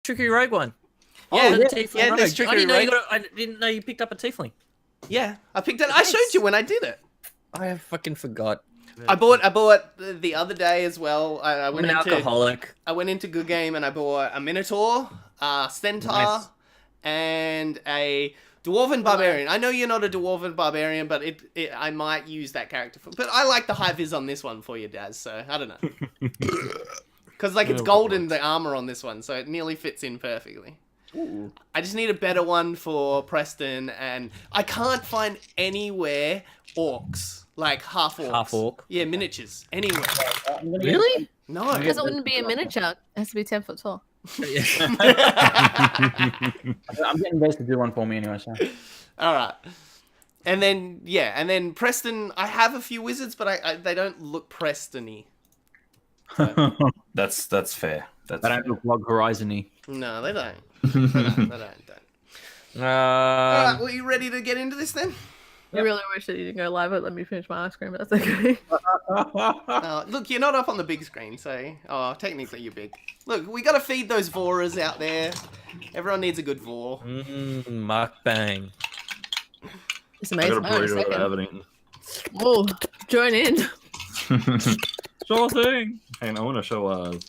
Trickery Rogue one. Yeah, The Tiefling yeah, Rogue. there's Trickery Rogue. I didn't know you picked up a Tiefling. Yeah, I picked it. I showed you when I did it. I fucking forgot. I bought the other day as well. I I'm went an into alcoholic. I went into Good Game and I bought a Minotaur, Centaur, Nice. and a Dwarven Barbarian. I know you're not a Dwarven Barbarian, but I might use that character for. But I like the high vis on this one for you, Daz. So I don't know. Because like it's golden, the armor on this one, so it nearly fits in perfectly. Ooh. I just need a better one for Preston, and I can't find anywhere orcs, like half orcs. Half orc. Yeah, miniatures. Anywhere. Really? No. Because it wouldn't be a miniature. It has to be 10 foot tall. I'm getting guys to do one for me anyway, so. All right. And then Preston, I have a few wizards, but they don't look Preston-y. So, That's fair. That's They don't look Log Horizon-y. no, they don't. They don't. All right, well, you ready to get into this then? I really wish that you didn't go live. But let me finish my ice cream. That's okay. Look, you're not up on the big screen, so... Oh, technically you're big. Look, we gotta feed those Voras out there. Everyone needs a good Vor. Mukbang. It's I amazing. got a burrito that I haven't eaten. Oh, join in. Sure thing. Hang on, I want to show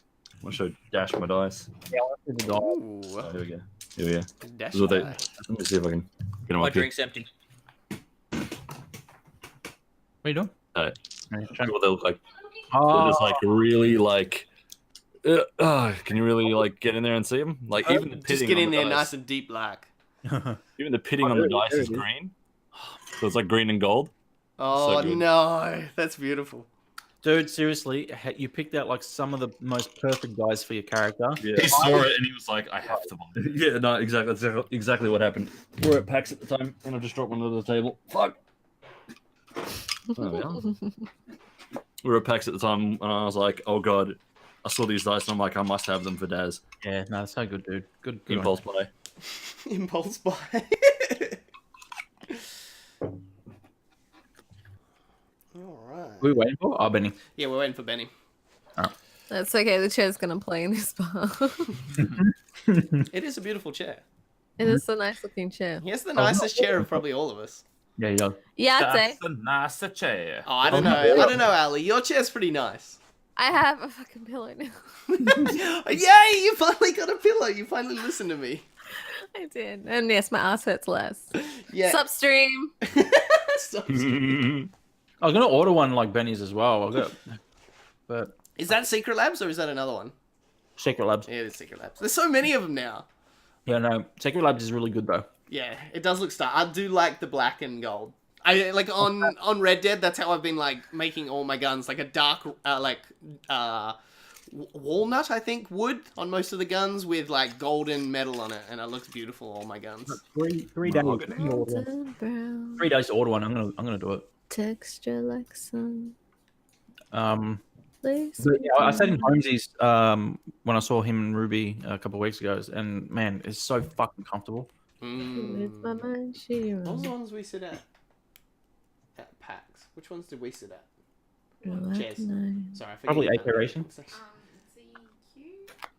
Dash my dice. Ooh. Oh, here we go. Here we go. Dash This is what they, die. let me see if I can get them My up here. drink's empty. What are you doing? Show me what they look like. They're Oh, just like really like. Can you really like get in there and see them? Like even the pitting Just get on in the there dice, nice and deep black. even the pitting on the dice is green. So it's like green and gold. Oh, good. no. That's beautiful. dude, seriously, you picked out like some of the most perfect guys for your character. Yeah. He saw it and he was like, "I have to buy it." Yeah, no, exactly. That's exactly what happened. We were at PAX at the time, and I just dropped one under the table. Fuck. There we are. We were at PAX at the time, and I was like, "Oh god." I saw these dice, and I'm like, "I must have them for Daz." Yeah, no, so good, dude. Good. Impulse play. Impulse buy. Alright. Who are we waiting for? Oh, Benny. Yeah, we're waiting for Benny. That's okay. The chair's gonna play in this bar. It is a beautiful chair. It is a nice looking chair. He has the nicest chair of probably all of us. Yeah, you go. Yeah, I'd say. a nice chair. Oh, I don't know. I don't know, Ali. Your chair's pretty nice. I have a fucking pillow now. Yay! You finally got a pillow. You finally listened to me. I did. And yes, my ass hurts less. Yeah. Sup, stream? Stop. I was gonna order one like Benny's as well. But Is that Secret Labs or is that another one? Secret Labs. Yeah, it is Secret Labs. There's so many of them now. Yeah, no, Secret Labs is really good though. Yeah, it does look I do like the black and gold. I like on Red Dead. That's how I've been like making all my guns, like a dark walnut, I think, wood on most of the guns with like golden metal on it, and it looks beautiful. All my guns. 3 days. Golden brown, 3 days to order one. I'm gonna do it. texture like sun. But, yeah, I sat in Holmesy's when I saw him and Ruby a couple of weeks ago, and man, it's so fucking comfortable. With my mind, she What was runs. the ones we sit at? At PAX. Which ones did we sit at? Black Chairs. night. Sorry, I forget. Probably AK Racing.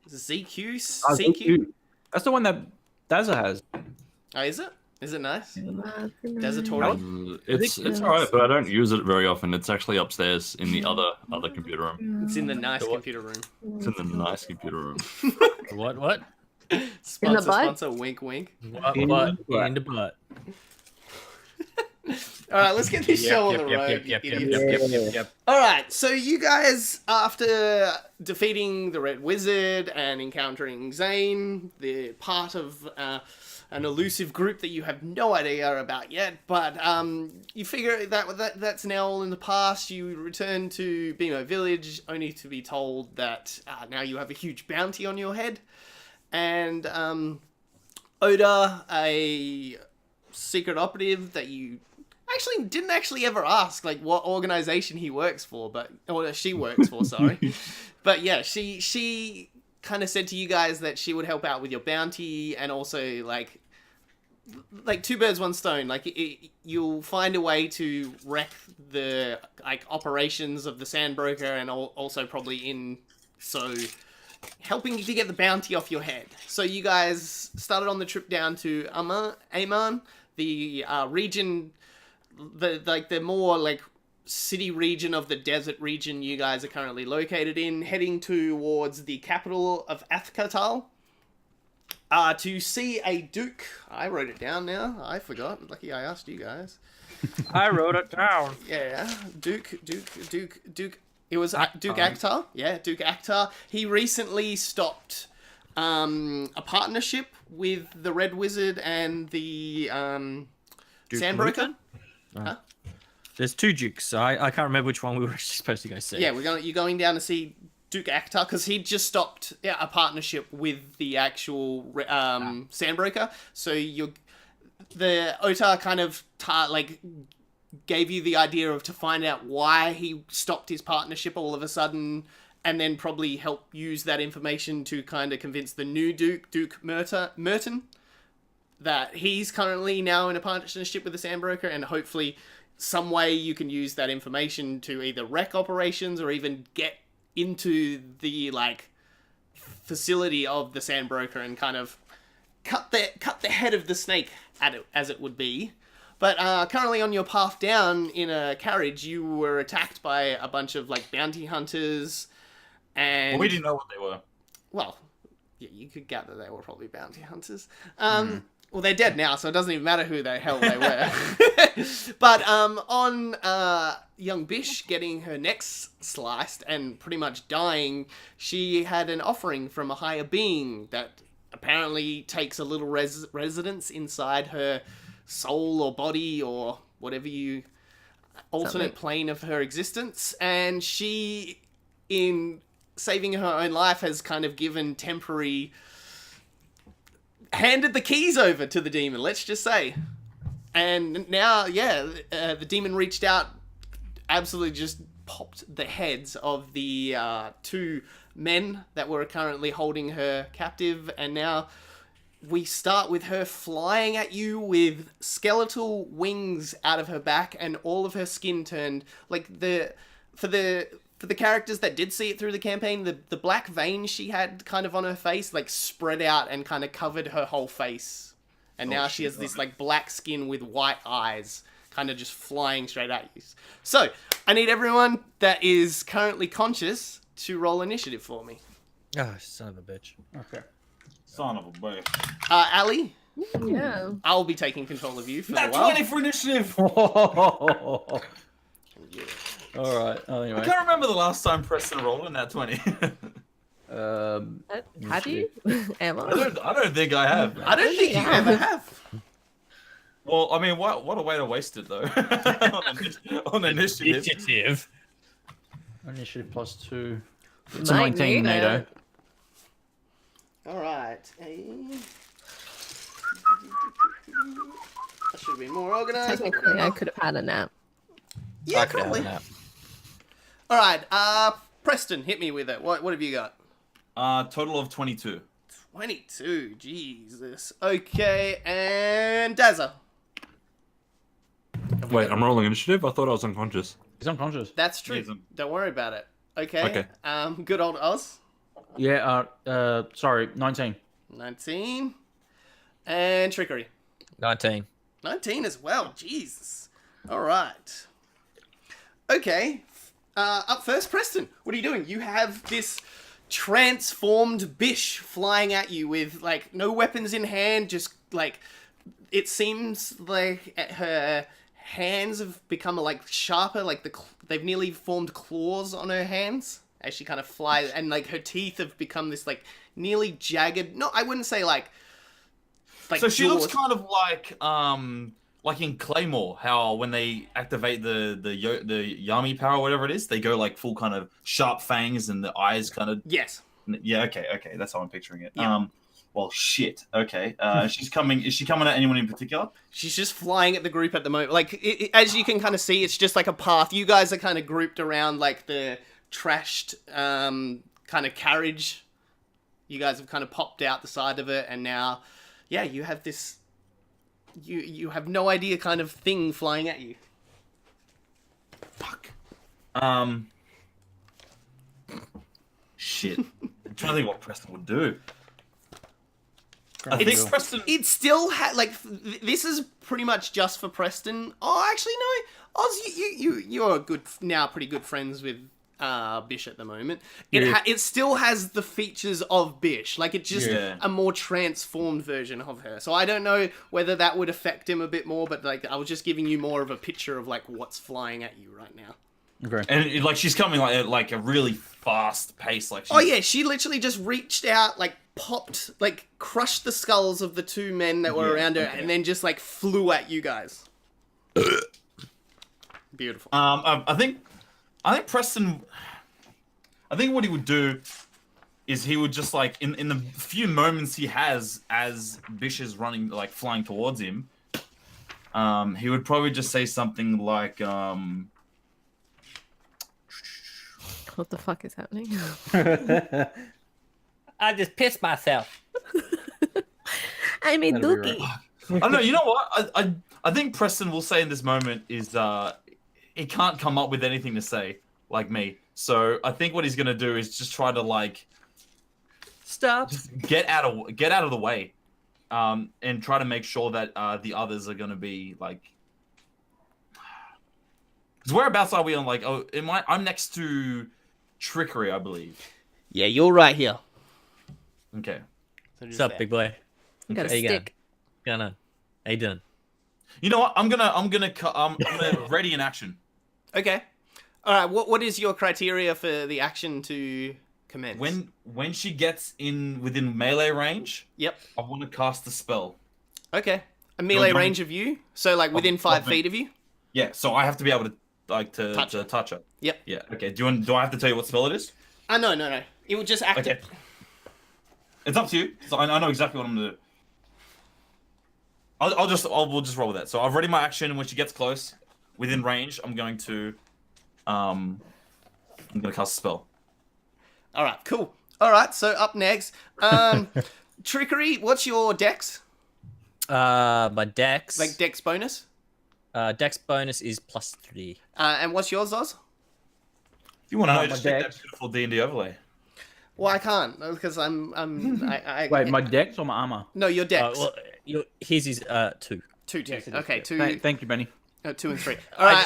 Is it ZQ? Oh, CQ? That's the one that Dazza has. Oh, is it? Is it nice? Black Desertorial? night. It's alright, but I don't use it very often. It's actually upstairs in the other computer room. It's in the nice computer room. It's in the nice computer room. What? Sponsor, butt? sponsor, wink, wink. What? In What? the butt. In the butt. All right, let's get this show on the road. you idiots. Yep. All right, so you guys, after defeating the Red Wizard and encountering Zane, the part of an elusive group that you have no idea about yet, but you figure that's now all in the past. You return to Bimo Village, only to be told that now you have a huge bounty on your head, and Oda, a secret operative that you didn't ever ask like what organization he works for, or she works for, sorry. But yeah, she kind of said to you guys that she would help out with your bounty, and also like two birds, one stone. Like you'll find a way to wreck the like operations of the SandBroker, and also probably helping you to get the bounty off your head. So you guys started on the trip down to Amman, the region, the more like city region of the desert region you guys are currently located in, heading towards the capital of Athkatal. To see a duke. I wrote it down now. I forgot. Lucky I asked you guys. I wrote it down. Yeah, Duke. It was Duke Akhtar. Yeah, Duke Akhtar. He recently stopped a partnership with the Red Wizard and the SandBroker. Huh? There's 2 dukes. I can't remember which one we were actually supposed to go see. Yeah, you're going down to see Duke Akhtar because he just stopped a partnership with the actual SandBroker. So the Otar kind of gave you the idea of to find out why he stopped his partnership all of a sudden, and then probably help use that information to kind of convince the new Duke Merton, that he's currently now in a partnership with the SandBroker, and hopefully some way you can use that information to either wreck operations or even get into the facility of the SandBroker and kind of cut the head of the snake at it, as it would be. But currently on your path down in a carriage, you were attacked by a bunch of bounty hunters, and We didn't know what they were. well, yeah, you could gather they were probably bounty hunters. Well, they're dead now, so it doesn't even matter who the hell they were. But on young Bish getting her neck sliced and pretty much dying, she had an offering from a higher being that apparently takes a little residence inside her soul or body or whatever alternate plane of her existence. And she, in saving her own life, has kind of given handed the keys over to the demon, let's just say. And now, the demon reached out, absolutely just popped the heads of the 2 men that were currently holding her captive, and now we start with her flying at you with skeletal wings out of her back and all of her skin turned, for the characters that did see it through the campaign, the black veins she had kind of on her face, spread out and kind of covered her whole face. And now she has this, black skin with white eyes, kind of just flying straight at you. So, I need everyone that is currently conscious to roll initiative for me. Oh, son of a bitch. Okay. Son of a bitch. Ali, Yeah. I'll be taking control of you for a Nat while. 20 for initiative! All right. I Anyway. can't remember the last time Preston rolled in that 20. Have you? Emma? I don't think I have. I don't think you ever have. Well, I mean, what a way to waste it, though. on initiative. Initiative. Initiative +2. It's a 19, NATO. All right. I should be more organized. Technically, I could have had a nap. Yeah, I could have probably. that. All right. Preston, hit me with it. What have you got? Total of 22. 22. Jesus. Okay, and Dazza. Wait, I'm rolling initiative? I thought I was unconscious. He's unconscious. That's true. Yes, Don't worry about it. Okay. Okay. Good old Oz. Yeah. Sorry. 19. 19. And Trickery. 19. 19 as well. Jesus. All right. Okay. Up first, Preston. What are you doing? You have this transformed Bish flying at you with, no weapons in hand, just, it seems like her hands have become, sharper, they've nearly formed claws on her hands as she kind of flies, and, her teeth have become this, nearly jagged, no, I wouldn't say, So she jaws. looks kind of like in Claymore, how when they activate the Yami power, whatever it is, they go full kind of sharp fangs and the eyes kind of. Yes. Yeah. Okay. That's how I'm picturing it. Yeah. Well, shit. Okay. She's coming. Is she coming at anyone in particular? She's just flying at the group at the moment. As you can kind of see, it's just a path. You guys are kind of grouped around the trashed kind of carriage. You guys have kind of popped out the side of it, and now, yeah, you have this. You have no idea kind of thing flying at you. Fuck. Shit. trying to think what Preston would do. I It's- think Preston. It still had like this is pretty much just for Preston. Oh, actually no, Oz, you're pretty good friends with Bish at the moment. It still has the features of Bish, like it's just a more transformed version of her. So I don't know whether that would affect him a bit more, but like I was just giving you more of a picture of like what's flying at you right now. Okay. And like she's coming like a really fast pace. Like Oh yeah, she literally just reached out, like popped, like crushed the skulls of the two men that were around her, and then just like flew at you guys. Beautiful. I think Preston. I think what he would do is he would just like in the few moments he has as Bish is running, like flying towards him. He would probably just say something like What the fuck is happening? I just pissed myself. I made That'll be dookie. right. I don't know. You know what? I think Preston will say in this moment is he can't come up with anything to say like me. So I think what he's gonna do is just try to like Stop. just get out of the way, and try to make sure that the others are gonna be like. Because whereabouts are we on like? Oh, I'm next to Trickery, I believe. Yeah, you're right here. Okay. So What's up, big boy? You got a How you stick. going on? How you doing? You know what? I'm gonna ready in action. Okay. All right. What is your criteria for the action to commence? When she gets within melee range, Yep. I want to cast a spell. Okay. A melee You're range of you, so like within 5 of me. feet of you. Yeah, so I have to be able to touch her. Yep. Yeah. Okay. Do I have to tell you what spell it is? No. It will just act. Okay. It's up to you. So I know exactly what I'm gonna do. We'll just roll with that. So I've ready my action, and when she gets close, within range, I'm going to cast a spell. All right. Cool. All right. So up next, Trickery. What's your dex? My dex. Like dex bonus. Dex bonus is +3. And what's yours, Oz? If you want to know, my just check that dex. beautiful D&D overlay. Well, I can't because I Wait, my dex or my armor? No, your dex. His is 2. Two. Okay, two. Thank you, Benny. 2 and 3. All right.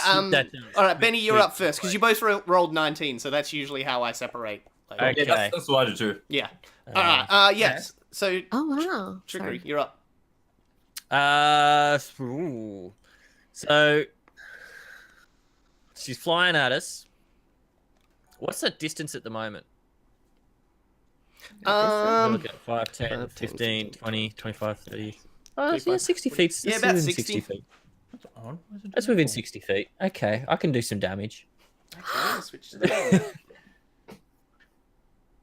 All right, Benny, you're Good. up first because you both rolled 19, so that's usually how I separate. Like, Okay. Yeah, that's what I do too. Yeah. All right. Yes. So Oh wow. Trickery, Sorry. you're up. So she's flying at us. What's the distance at the moment? Look at 5, 10, 10, 15, 20, 25, 30. Oh, 25. yeah, 60 feet. Yeah, That's about within 60. feet. That's odd. Why is it That's doing within that? 60 feet. Okay, I can do some damage. Okay, switch to the game.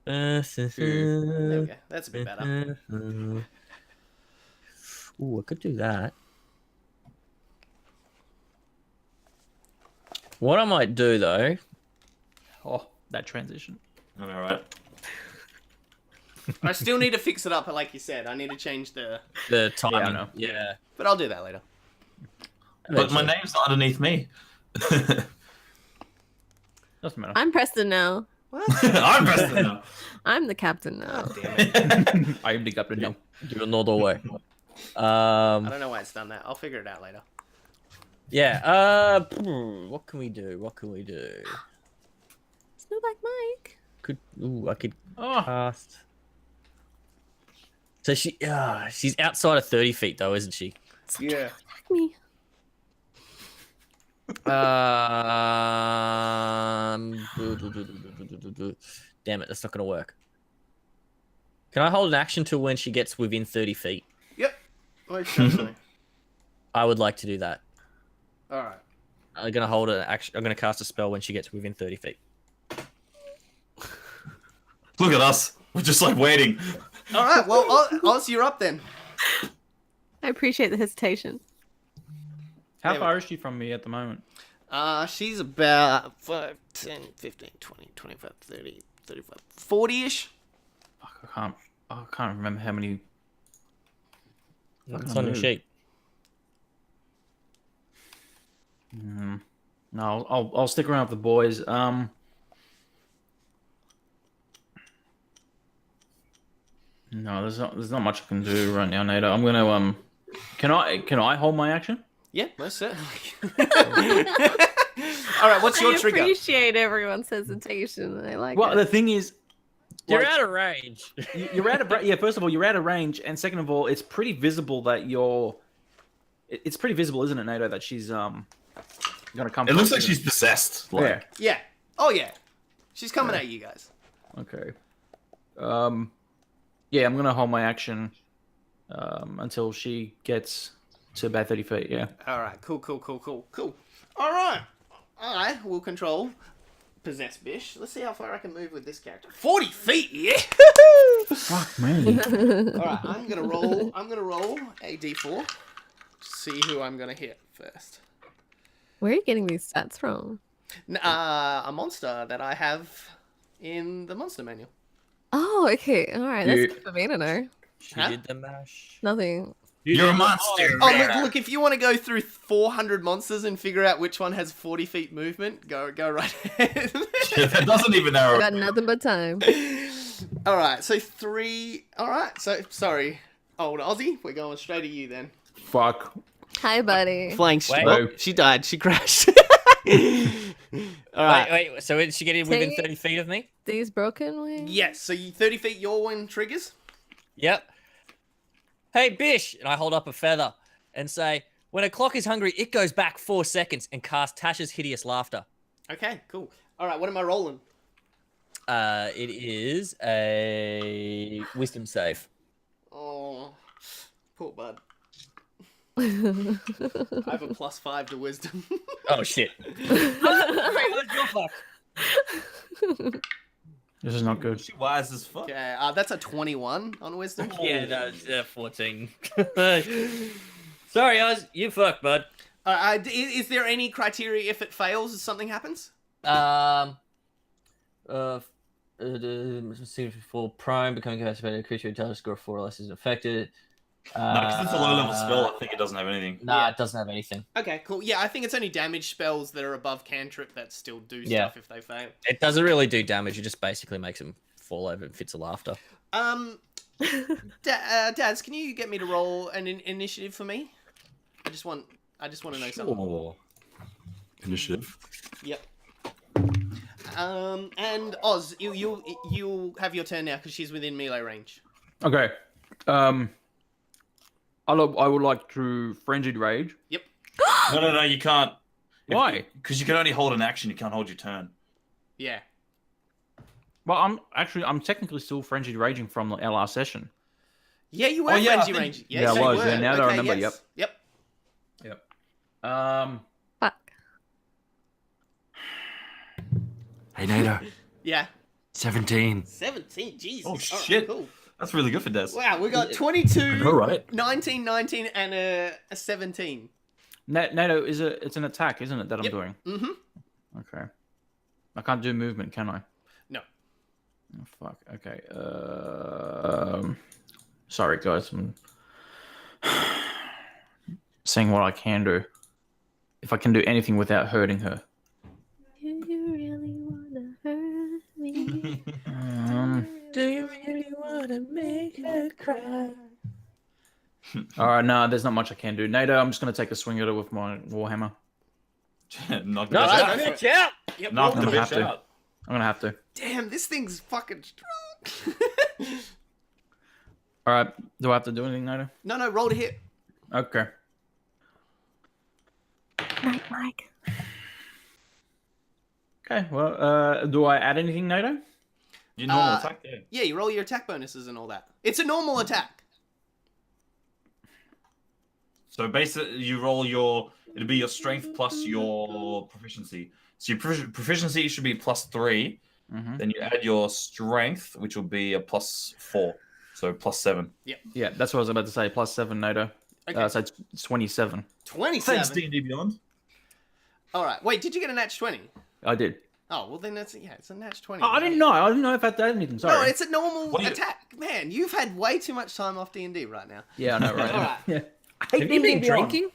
There we go. That's a bit better. Ooh, I could do that. What I might do though, Oh, that transition. All right. I still need to fix it up, like you said. I need to change the. the timing. I know. Yeah. But I'll do that later. But my name's not underneath me. Doesn't matter. I'm Preston now. What? I'm Preston now. I'm the captain now. Oh, damn it. I am the captain now. Do another way. I don't know why it's done that. I'll figure it out later. Yeah. What can we do? What can we do? Smell like Mike. I could Oh, cast. So she's outside of 30 feet though, isn't she? Yeah. Like me. Damn it, that's not gonna work. Can I hold an action till when she gets within 30 feet? Yep. Most definitely. I would like to do that. All right. I'm gonna hold an action. I'm gonna cast a spell when she gets within 30 feet. Look at us. We're just like waiting. All right. Well, Oz, you're up then. I appreciate the hesitation. how Yeah, far is she from me at the moment? She's about 5, 10, 15, 20, 25, 30, 35, 40-ish. Fuck, I can't remember how many. It's on your move. sheet. No, I'll stick around with the boys. No, there's not much I can do right now, Nato. I'm gonna can I hold my action? Yeah, most certainly. All right, what's your I trigger? appreciate everyone's hesitation. I like Well, it. the thing is, You're like, out of range. you're out of yeah. First of all, you're out of range, and second of all, it's pretty visible that you're. It's pretty visible, isn't it, Nato, that she's gonna come. It looks like she's possessed. Like, Yeah. Yeah. Oh yeah. She's coming at you guys. Okay. Yeah, I'm gonna hold my action until she gets to about 30 feet. Yeah. All right. Cool. All right. I will control possess Bish. Let's see how far I can move with this character. 40 feet. Yeah. Fuck me. All right. I'm gonna roll a d4. See who I'm gonna hit first. Where are you getting these stats from? A monster that I have in the monster manual. Oh, okay. All right. That's You- good for me to know. She Huh? did the mash. Nothing. You're a monster. Oh, look, if you want to go through 400 monsters and figure out which one has 40 feet movement, go right ahead. That doesn't even narrow. Got nothing but time. All right, so 3. All right, so sorry, old Aussie, we're going straight at you then. Fuck. Hi, buddy. Flying. Wait. Oh, she died. She crashed. All right. Wait. So did she get in within Take- 30 feet of me? These broken wings? Yes. So 30 feet. Your one triggers. Yep. Hey, Bish! And I hold up a feather and say, when a clock is hungry, it goes back 4 seconds and cast Tasha's hideous laughter. Okay. Cool. All right. What am I rolling? It is a wisdom save. Oh, poor bud. I have a +5 to wisdom. Oh, shit. What's your fuck? This is not good. She wise as fuck. Okay. That's a 21 on wisdom. Yeah, no, it's 14. Sorry, Oz. You fuck, bud. Is there any criteria if it fails, if something happens? For prime, becoming capacitated, a creature who does score 4 or less is affected. No, because it's a low level spell. I think it doesn't have anything. Nah, it doesn't have anything. Okay, cool. Yeah, I think it's only damage spells that are above cantrip that still do Yeah. stuff if they fail. It doesn't really do damage. It just basically makes him fall over in fits of laughter. Daz, can you get me to roll an initiative for me? I just want to know something. Sure. Initiative. Yep. And Oz, you'll have your turn now because she's within melee range. Okay. I would like to frenzied rage. Yep. No, you can't. Why? Because you can only hold an action. You can't hold your turn. Yeah. Well, I'm technically still frenzied raging from our last session. Yeah, you were Oh, yeah, I frenzy think- range. Yeah, Yes, I you was, were. yeah, now that I remember, yes. Yep. Fuck. Hey, Nato. Yeah. 17. 17. Jesus. Oh, All right, shit. cool. That's really good for Des. Wow, we got 22, All right. 19, 19, and a 17. NATO it's an attack, isn't it, that I'm Yep. doing? Mm-hmm. Okay. I can't do movement, can I? No. Oh, fuck. Okay. Sorry, guys. I'm seeing what I can do. If I can do anything without hurting her. Do you really wanna hurt me? Do you really want to make her cry? All right, no, there's not much I can do. NATO, I'm just going to take a swing at her with my warhammer. Knock the No, bitch Alright, out. go for bitch out! Yep. Knock I'm the gonna bitch have to. out. I'm going to have to. Damn, this thing's fucking strong. All right, do I have to do anything, NATO? No, roll to hit. Okay. Mike. Okay, well, do I add anything, NATO? Your normal Uh, attack there. Yeah, you roll your attack bonuses and all that. It's a normal attack. So basically, you roll it'll be your strength plus your proficiency. So your proficiency should be +3. Mm-hmm. Then you add your strength, which will be a +4. So +7. Yeah, that's what I was about to say. +7, NATO. Okay. So it's 27. 27. Thanks, D&D Beyond. All right. Wait, did you get a natch 20? I did. Oh, well then it's a natch 20. Oh, I didn't know. I didn't know if I had to add anything. Sorry. No, it's a normal What do you- attack. Man, you've had way too much time off D&D right now. Yeah, I know, right? All right. Yeah. Have you been drinking?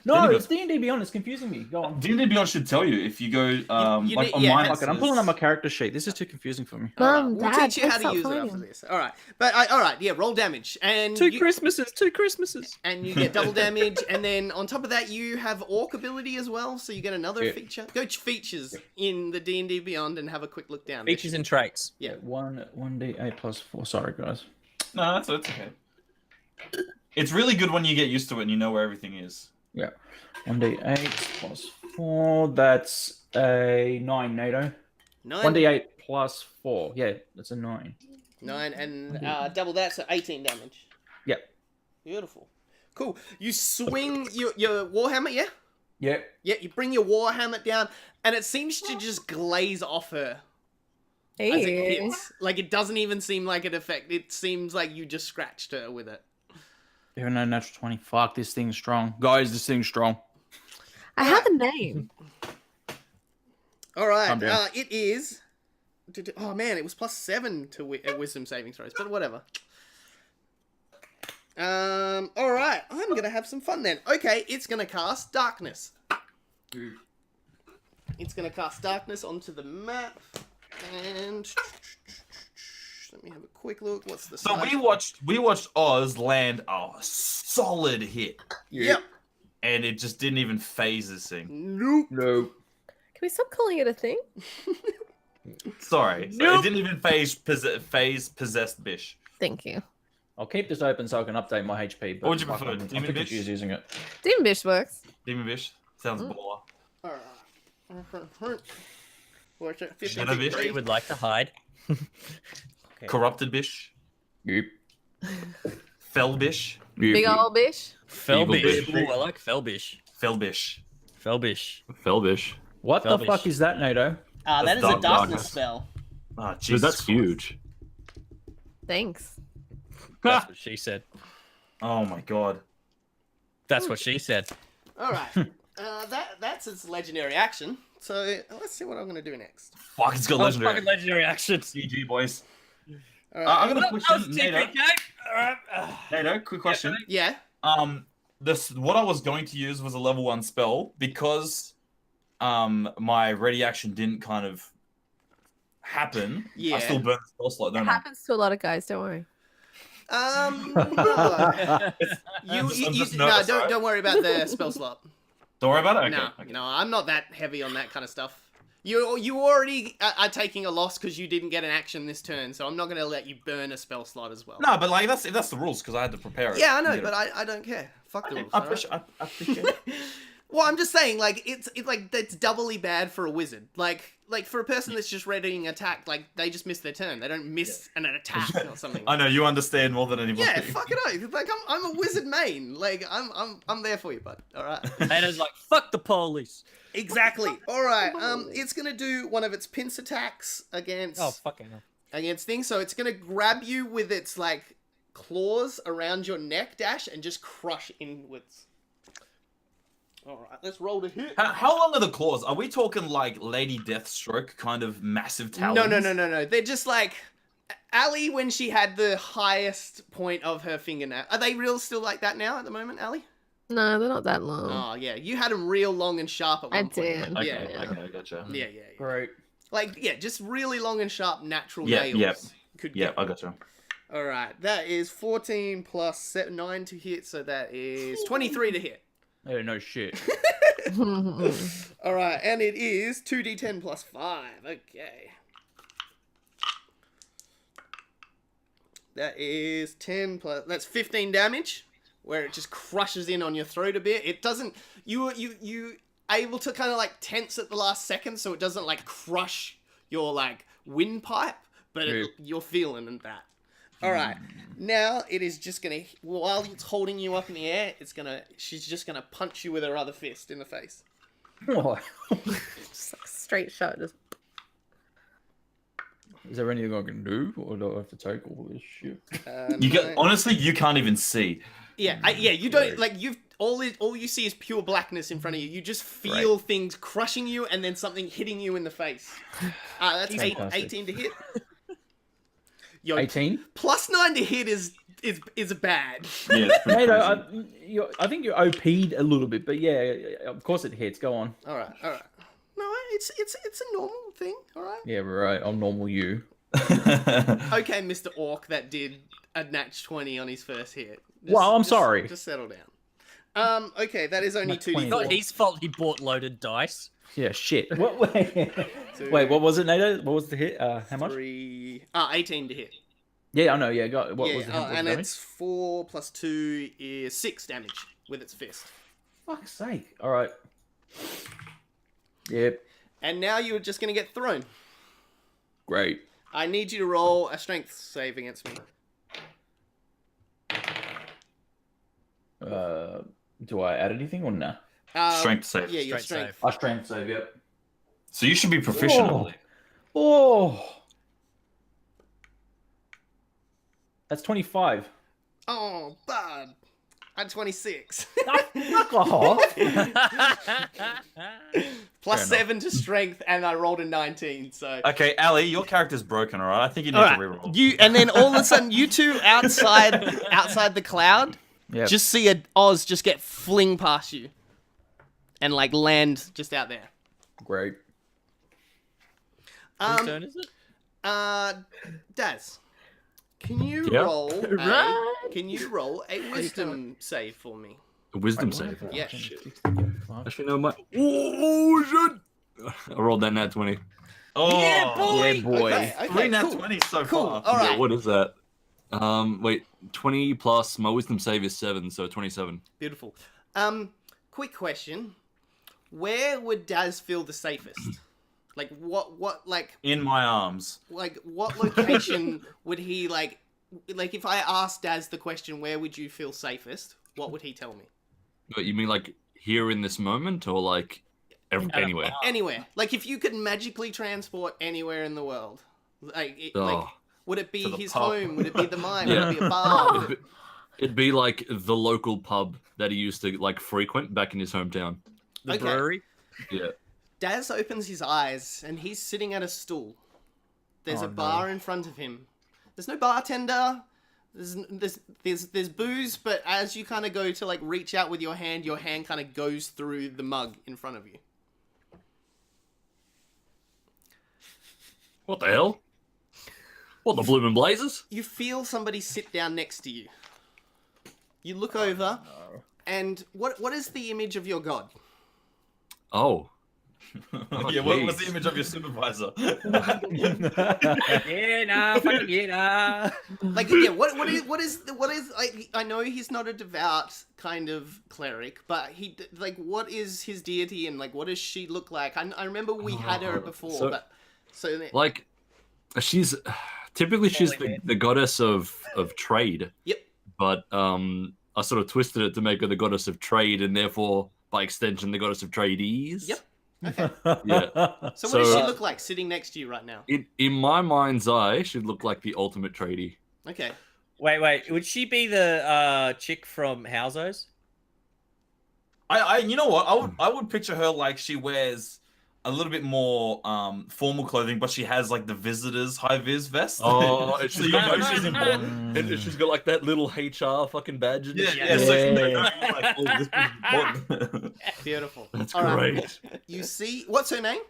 No, D&D it's D&D Beyond. It's confusing me. Go on. D&D Beyond should tell you if you go you like need- on yeah, mine. Fuck it, I'm pulling up my character sheet. This is too confusing for me. Alright, Mum, we'll Dad, teach you how please to stop use it fighting. after this. All right, but all right, yeah, roll damage, and Two you, Christmases. and you get double damage, and then on top of that, you have Orc ability as well, so you get another Yeah. feature. Go to features in the D&D Beyond and have a quick look down. Features and traits. Yeah. 1d8 plus 4. Sorry, guys. No, that's okay. It's really good when you get used to it and you know where everything is. Yeah. 1d8 plus 4. That's a 9, NATO. 9, 1d8 plus 4. Yeah, that's a 9. 9, and double that, so 18 damage. Yep. Beautiful. Cool. You swing your Warhammer, yeah? Yep. Yeah, you bring your Warhammer down, and it seems to just glaze off her as it Hey. hits. Like, it doesn't even seem like an effect. It seems like you just scratched her with it. Even though natural 20. Fuck, this thing's strong. Guys, this thing's strong. I have a name. All right, Calm down. it is... Oh, man, it was +7 to wisdom saving throws, but whatever. All right, I'm going to have some fun then. Okay, it's going to cast Darkness. It's going to cast Darkness onto the map, and... Let me have a quick look. What's the So size? we watched Oz land a solid hit, Yep. and it just didn't even phase this thing. Nope. No. Can we stop calling it a thing? Sorry, it didn't even phase possessed Bish. Thank you. I'll keep this open so I can update my HP. But What would you fuck, prefer, I'm Demon too Bitch? confused using it. Demon Bish works. Demon Bish sounds baller. All right. What's it? 15 Shadow feet Bish? You range. would like to hide. Okay. Corrupted Bish, Yep. Fell Bish, Big old bish. Felbish. Bish. Ooh, I like Felbish. Fell Bish, Felbish. Fell Bish. What the Felbish. fuck is that, NATO? That That's is a dark- darkness darkness. spell. Oh, Dude, Jesus that's Christ. huge. Thanks. That's what she said. Oh my god. That's what she said. All right. That's its legendary action. So let's see what I'm gonna do next. Fuck, it's got Oh, legendary. fucking legendary actions. GG, boys. All right. I'm gonna That push was in, Nato. TPK. Alright. Nato, quick question. Yeah. This what I was going to use was a level 1 spell because my ready action didn't kind of happen. Yeah. I still burn the spell slot, It don't I? happens to a lot of guys, don't worry. No. I'm just No, nervous, don't right? don't worry about the spell slot. Don't worry about it. Okay. No, okay. no, I'm not that heavy on that kind of stuff. You already are taking a loss because you didn't get an action this turn, so I'm not gonna let you burn a spell slot as well. No, but like that's the rules because I had to prepare it. Yeah, I know, Yeah. but I don't care. Fuck the Okay, rules. I alright? appreciate it. Well, I'm just saying, like it's like that's doubly bad for a wizard. Like for a person that's just readying attack, like they just miss their turn. They don't miss an attack or something. I know you understand more than anybody. Yeah, fuck it out. Like I'm a wizard main. Like I'm there for you, bud. All right. Hannah's like, fuck the police. Exactly. All right. It's gonna do one of its pince attacks against Oh, fucking hell. against things. So it's gonna grab you with its like claws around your neck, Dash, and just crush inwards. All right. Let's roll to hit. How long are the claws? Are we talking like Lady Deathstroke kind of massive talons? No. They're just like Ali when she had the highest point of her fingernail. Are they real still like that now at the moment, Ali? No, they're not that long. Oh yeah, you had them real long and sharp at one I point. did. Okay, Yeah. okay, gotcha. Yeah. Great. Like yeah, just really long and sharp natural Yeah, nails. yeah. Could Yeah, get. I gotcha. All right, that is 14 plus 9 to hit, so that is 23 to hit. Oh, no shit. All right, and it is 2d10 plus 5. Okay. That is 10 plus. That's 15 damage, where it just crushes in on your throat a bit. It doesn't. You able to kind of like tense at the last second, so it doesn't like crush your like windpipe, but you're feeling that. All right, now it is just gonna while it's holding you up in the air, she's just gonna punch you with her other fist in the face. What? Just like straight shot. Just Is there anything I can do, or do I have to take all this shit? You get honestly, you can't even see. Yeah, you don't like you've all you see is pure blackness in front of you. You just feel things crushing you and then something hitting you in the face. That's Fantastic. 18 to hit. Yo, 18? plus 9 to hit is is bad. Yeah, it's pretty NATO, crazy. I think you're OP'd a little bit, but yeah, of course it hits. Go on. All right. No, it's a normal thing. All right. Yeah, right. I'm normal. You. Okay, Mr. Orc that did a nat 20 on his first hit. Well, I'm sorry. Just settle down. Okay, that is only Nat 20. 2d4. Not his fault he bought loaded dice. Yeah, shit. Wait, Two, wait, what was it, NATO? What was the hit? How much? 18 to hit. Yeah, I know. Yeah, got what yeah, was the and damage? it's 4 plus 2 is 6 damage with its fist. Fuck's sake! All right. Yep. And now you're just gonna get thrown. Great. I need you to roll a strength save against me. Do I add anything or nah? Strength save. Yeah, your Strength strength. Strength save. Yep. So you should be proficient. Oh. I believe. Oh. That's 25. Oh, bud. I'm 26. Fuck off. Plus Fair 7 to strength, and I rolled a 19. So Okay, Ali, your character's broken. All right, I think you need all to right, reroll. you and then all of a sudden, you two outside the cloud, Yep. just see a Oz just get fling past you, and like land just out there. Great. Whose turn is it? Daz, can you Yeah. roll? Right. Can you roll a wisdom save for me? A wisdom save. Yeah. Actually, no, my. Oh shit! I rolled that nat 20. Oh, Yeah, boy. Yeah, boy. Okay, Three nat cool. 20s so Cool. far. All right. Yeah, what is that? Wait, 20 plus my wisdom save is 7, so 27. Beautiful. Quick question: where would Daz feel the safest? Like what like In my arms. what location would he like if I asked Daz the question, where would you feel safest? What would he tell me? But you mean like here in this moment, or like anywhere? Anywhere. Like if you could magically transport anywhere in the world, like Oh. would it be To the his pub. home? Would it be the mine? Yeah. Would it be a bar? Would it- It'd be like the local pub that he used to like frequent back in his hometown. The Okay. brewery. Yeah. Daz opens his eyes and he's sitting at a stool. There's a bar in front of him. There's no bartender. There's booze, but as you kind of go to like reach out with your hand kind of goes through the mug in front of you. What the hell? What the bloomin' blazes? You feel somebody sit down next to you. You look over, and what is the image of your god? Oh. Yeah, what was jeez. the image of your supervisor? Yeah, nah, fucking yeah, nah. Like, yeah, what is like? I know he's not a devout kind of cleric, but what is his deity and like what does she look like? I remember we had her before, Like, she's typically she's the goddess of trade. Yep. But I sort of twisted it to make her the goddess of trade, and therefore, by extension, the goddess of tradies. Yep. Okay. Yeah. So what does So, she look like sitting next to you right now? In my mind's eye, she'd look like the ultimate tradie. Okay. Wait. Would she be the chick from Housos? You know what? I would picture her like she wears a little bit more formal clothing, but she has like the visitors high vis vest. Oh, so you know she's important. And she's got like that little HR fucking badge. And Yeah, shit. yeah. So you know, Yeah. like, oh, this person's important. Beautiful. That's All right. great. You see, what's her name?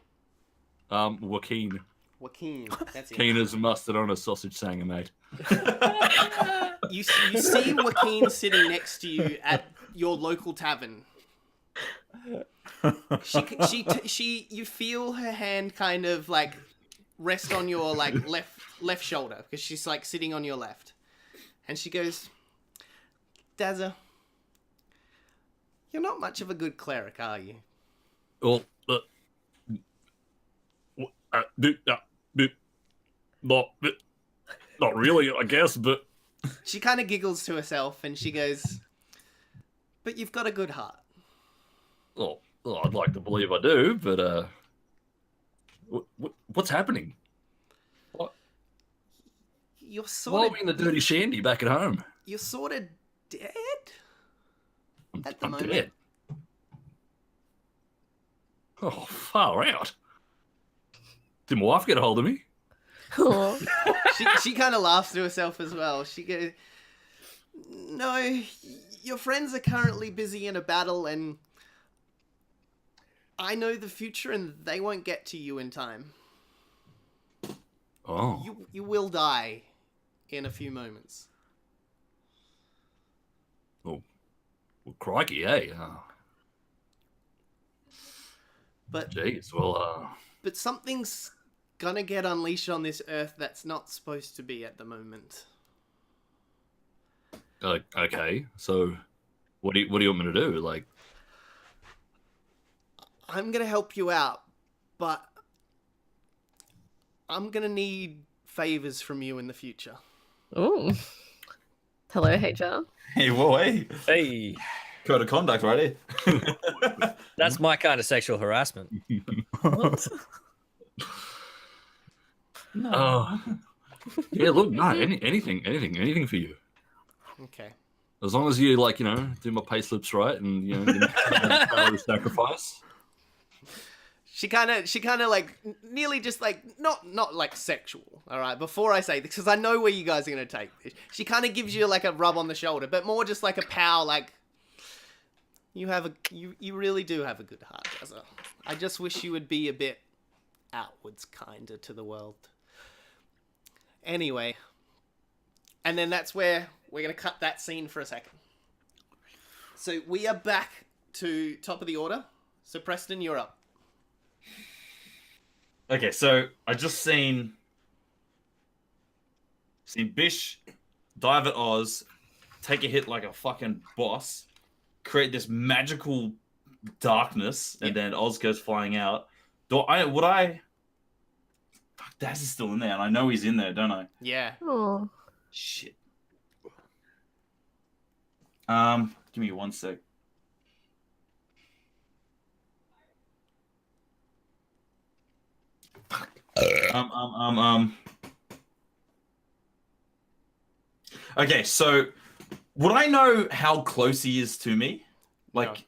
Joaquin. Joaquin. That's it. Keen as mustard on a sausage sanger, mate. You see Joaquin sitting next to you at your local tavern. You feel her hand kind of like rest on your like left shoulder because she's like sitting on your left, and she goes, "Dazza, you're not much of a good cleric, are you?" Well, not really, I guess, but She kind of giggles to herself and she goes, "But you've got a good heart." I'd like to believe I do, but what's happening? You're Why sort are of we in the dirty shandy back at home? you're sort of dead at the I'm moment. dead. Oh, far out. Did my wife get a hold of me? Aw. She kind of laughs to herself as well. She goes, No, your friends are currently busy in a battle, and I know the future, and they won't get to you in time. Oh. You will die in a few moments. Well, crikey, eh? But Jeez, well, but something's gonna get unleashed on this earth that's not supposed to be at the moment. okay. So, what do you want me to do? Like, I'm gonna help you out, but I'm gonna need favors from you in the future. Oh. Hello, HR. Hey, whoa, hey. Hey, Code of conduct, right here. that's my kind of sexual harassment. What? oh, yeah. Look, no, anything for you. Okay. As long as you do my pay slips right, and give me salary sacrifice. She kind of like nearly just like not like sexual. All right. Before I say this, because I know where you guys are gonna take this, she kind of gives you like a rub on the shoulder, but more just like a pow. Like you really do have a good heart, Jazza. I just wish you would be a bit outwards, kinder to the world. Anyway, and then that's where we're gonna cut that scene for a second. So we are back to top of the order. So Preston, you're up. Okay, so I just seen Bish dive at Oz, take a hit like a fucking boss, create this magical darkness, and then Oz goes flying out. Fuck, Daz is still in there, and I know he's in there, don't I? Yeah. Oh. Shit. Give me 1 sec. Okay, so would I know how close he is to me? Like,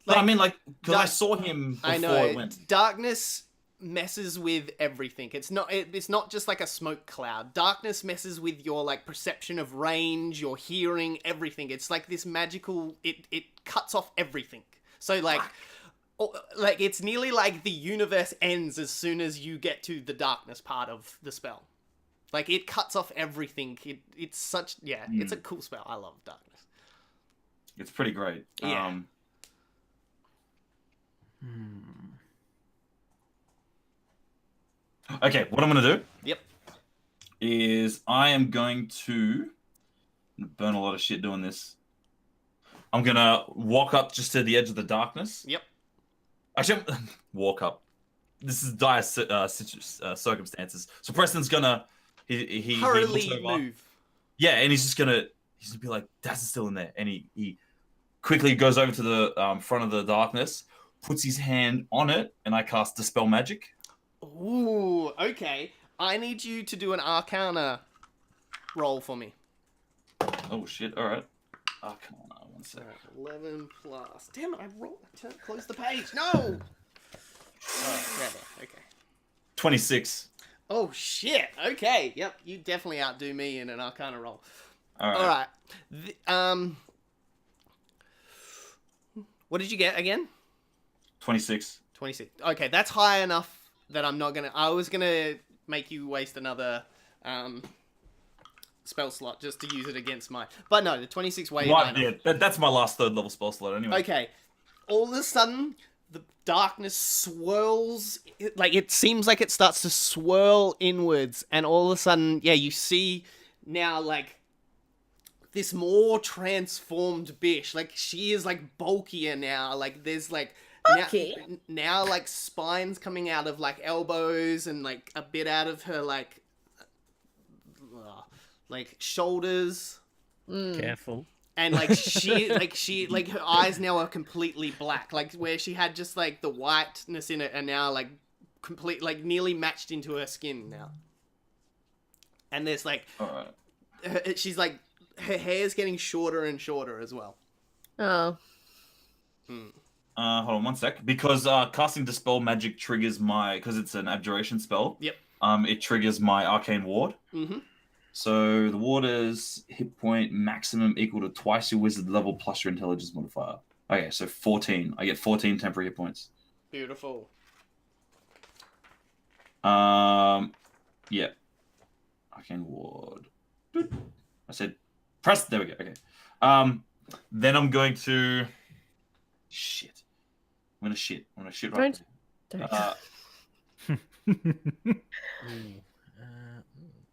No. I mean, like, because I Dark- saw him before I know. it went. Darkness messes with everything. It's not just like a smoke cloud. Darkness messes with your like perception of range, your hearing, everything. It's like this magical. It cuts off everything. So like it's nearly like the universe ends as soon as you get to the darkness part of the spell. Like it cuts off everything. It's such it's a cool spell. I love darkness. It's pretty great. Yeah. Okay, what I'm gonna do Yep. is I am going to burn a lot of shit doing this. I'm gonna walk up just to the edge of the darkness. Yep. Actually, walk up. This is dire circumstances. So Preston's gonna he Hurriedly looks over. move. Yeah, and he's gonna be like, Daz is still in there, and he quickly goes over to the front of the darkness, puts his hand on it, and I cast Dispel Magic. Ooh, okay. I need you to do an Arcana roll for me. Oh shit! All right, Arcana. 1 sec. 11 plus. Damn it! I rolled. Close the page. No. Oh, there. Okay. 26. Oh shit. Okay. Yep. You definitely outdo me in an Arcana roll. All right. All right. What did you get again? 26. 26. Okay, that's high enough that I'm not gonna. I was gonna make you waste another spell slot just to use it against my. But no, the 26 way. That's my last 3rd level spell slot anyway. Okay. All of a sudden, the darkness swirls. Like it seems like it starts to swirl inwards, and all of a sudden, you see now like this more transformed Bish. Like she is like bulkier now. Like there's like. Okay. Now, like, spines coming out of, like, elbows and, like, a bit out of her, like shoulders. Careful. And, like, like, her eyes now are completely black. Like, where she had just, like, the whiteness in it and now, like, nearly matched into her skin now. And there's, like, All she's, like, her hair's getting shorter and shorter as well. Oh. Hold on 1 sec. Because casting Dispel Magic triggers because it's an abjuration spell. Yep. It triggers my Arcane Ward. Mm-hmm. So the water's hit point maximum equal to twice your wizard level plus your intelligence modifier. Okay, so 14. I get 14 temporary hit points. Beautiful. Yeah. Arcane ward. I said press. There we go. Okay. Then I'm going to shit. I'm gonna shit right. Don't.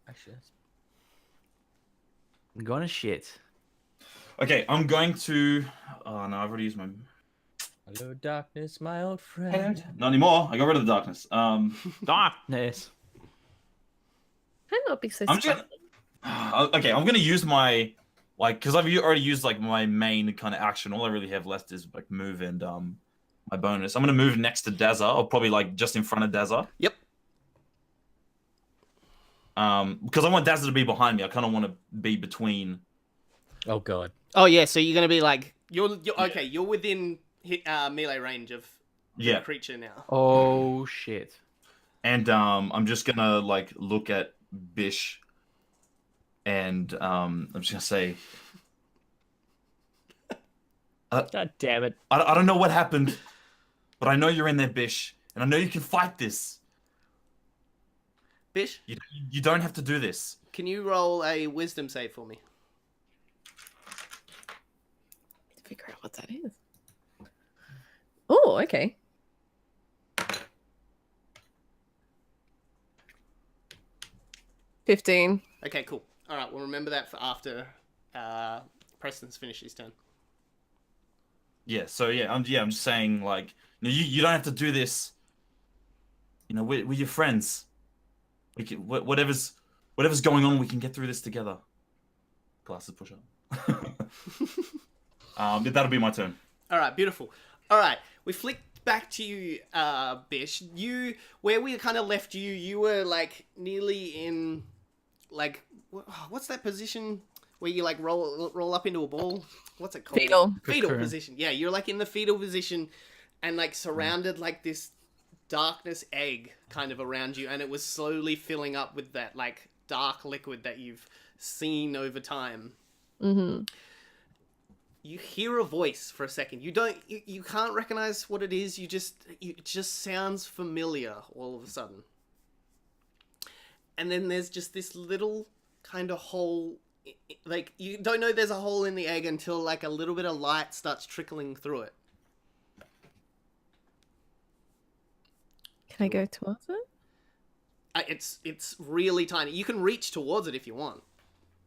Actually, that's... I'm gonna shit. Okay, I'm going to. Oh no, I've already used my. Hello, darkness, my old friend. Not anymore. I got rid of the darkness. Darkness. Can not be so I'm just okay, I'm gonna use my because I've already used like my main kind of action. All I really have left is like move and my bonus. I'm gonna move next to Dazza, or probably like just in front of Dazza. Yep. Because I want Dazza to be behind me. I kind of want to be between. Oh god. Oh yeah, so you're gonna be like you're okay. You're within melee range of the creature now. Oh shit. And I'm just gonna like look at Bish, and I'm just gonna say, God damn it. I don't know what happened, but I know you're in there, Bish, and I know you can fight this. Bish, You don't have to do this. can you roll a wisdom save for me? figure out what that is. Oh, okay. $15. Okay, cool. All right, we'll remember that for after Preston's finished his turn. Yeah. So I'm just saying like you don't have to do this. You know, we're your friends. We can whatever's going on, we can get through this together. Glasses push up. That'll be my turn. All right, beautiful. All right, we flicked back to you, Bish. Where we kind of left you, you were like nearly in, like, what's that position where you like roll up into a ball? What's it called? Fetal Cocoon. position. Yeah, you're like in the fetal position, and like surrounded like this darkness egg kind of around you, and it was slowly filling up with that like dark liquid that you've seen over time. Mm-hmm. You hear a voice for a second. You can't recognize what it is. It just sounds familiar all of a sudden. And then there's just this little kind of hole, like you don't know there's a hole in the egg until like a little bit of light starts trickling through it. Can I go towards it? It's really tiny. You can reach towards it if you want.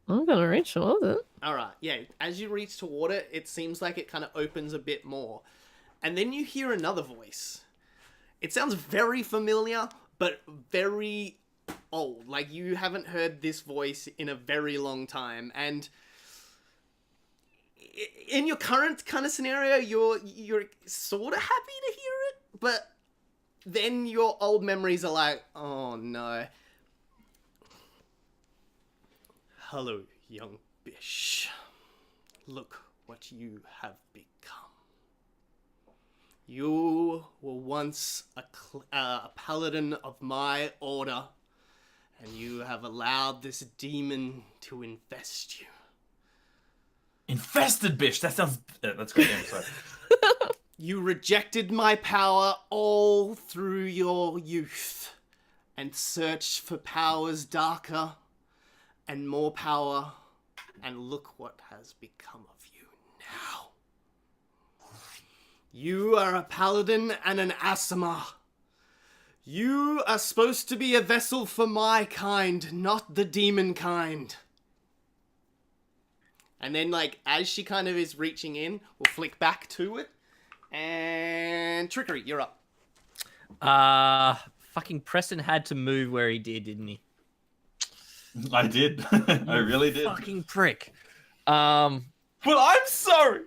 I'm gonna reach towards it. All right, yeah. As you reach toward it, it seems like it kind of opens a bit more. And then you hear another voice. It sounds very familiar, but very old. Like you haven't heard this voice in a very long time. And in your current kind of scenario, you're sort of happy to hear it, but then your old memories are like, oh no. Hello, young Bish. Look what you have become. You were once a paladin of my order, and you have allowed this demon to infest you. Infested Bish. That sounds. That's great. I'm sorry. You rejected my power all through your youth, and searched for powers darker and more power, and look what has become of you now. You are a paladin and an Asima. You are supposed to be a vessel for my kind, not the demon kind. And then, like, as she kind of is reaching in, we'll flick back to it. And Trickery, you're up. Fucking Preston had to move where he did, didn't he? I did. I really did. Fucking prick. Well, I'm sorry.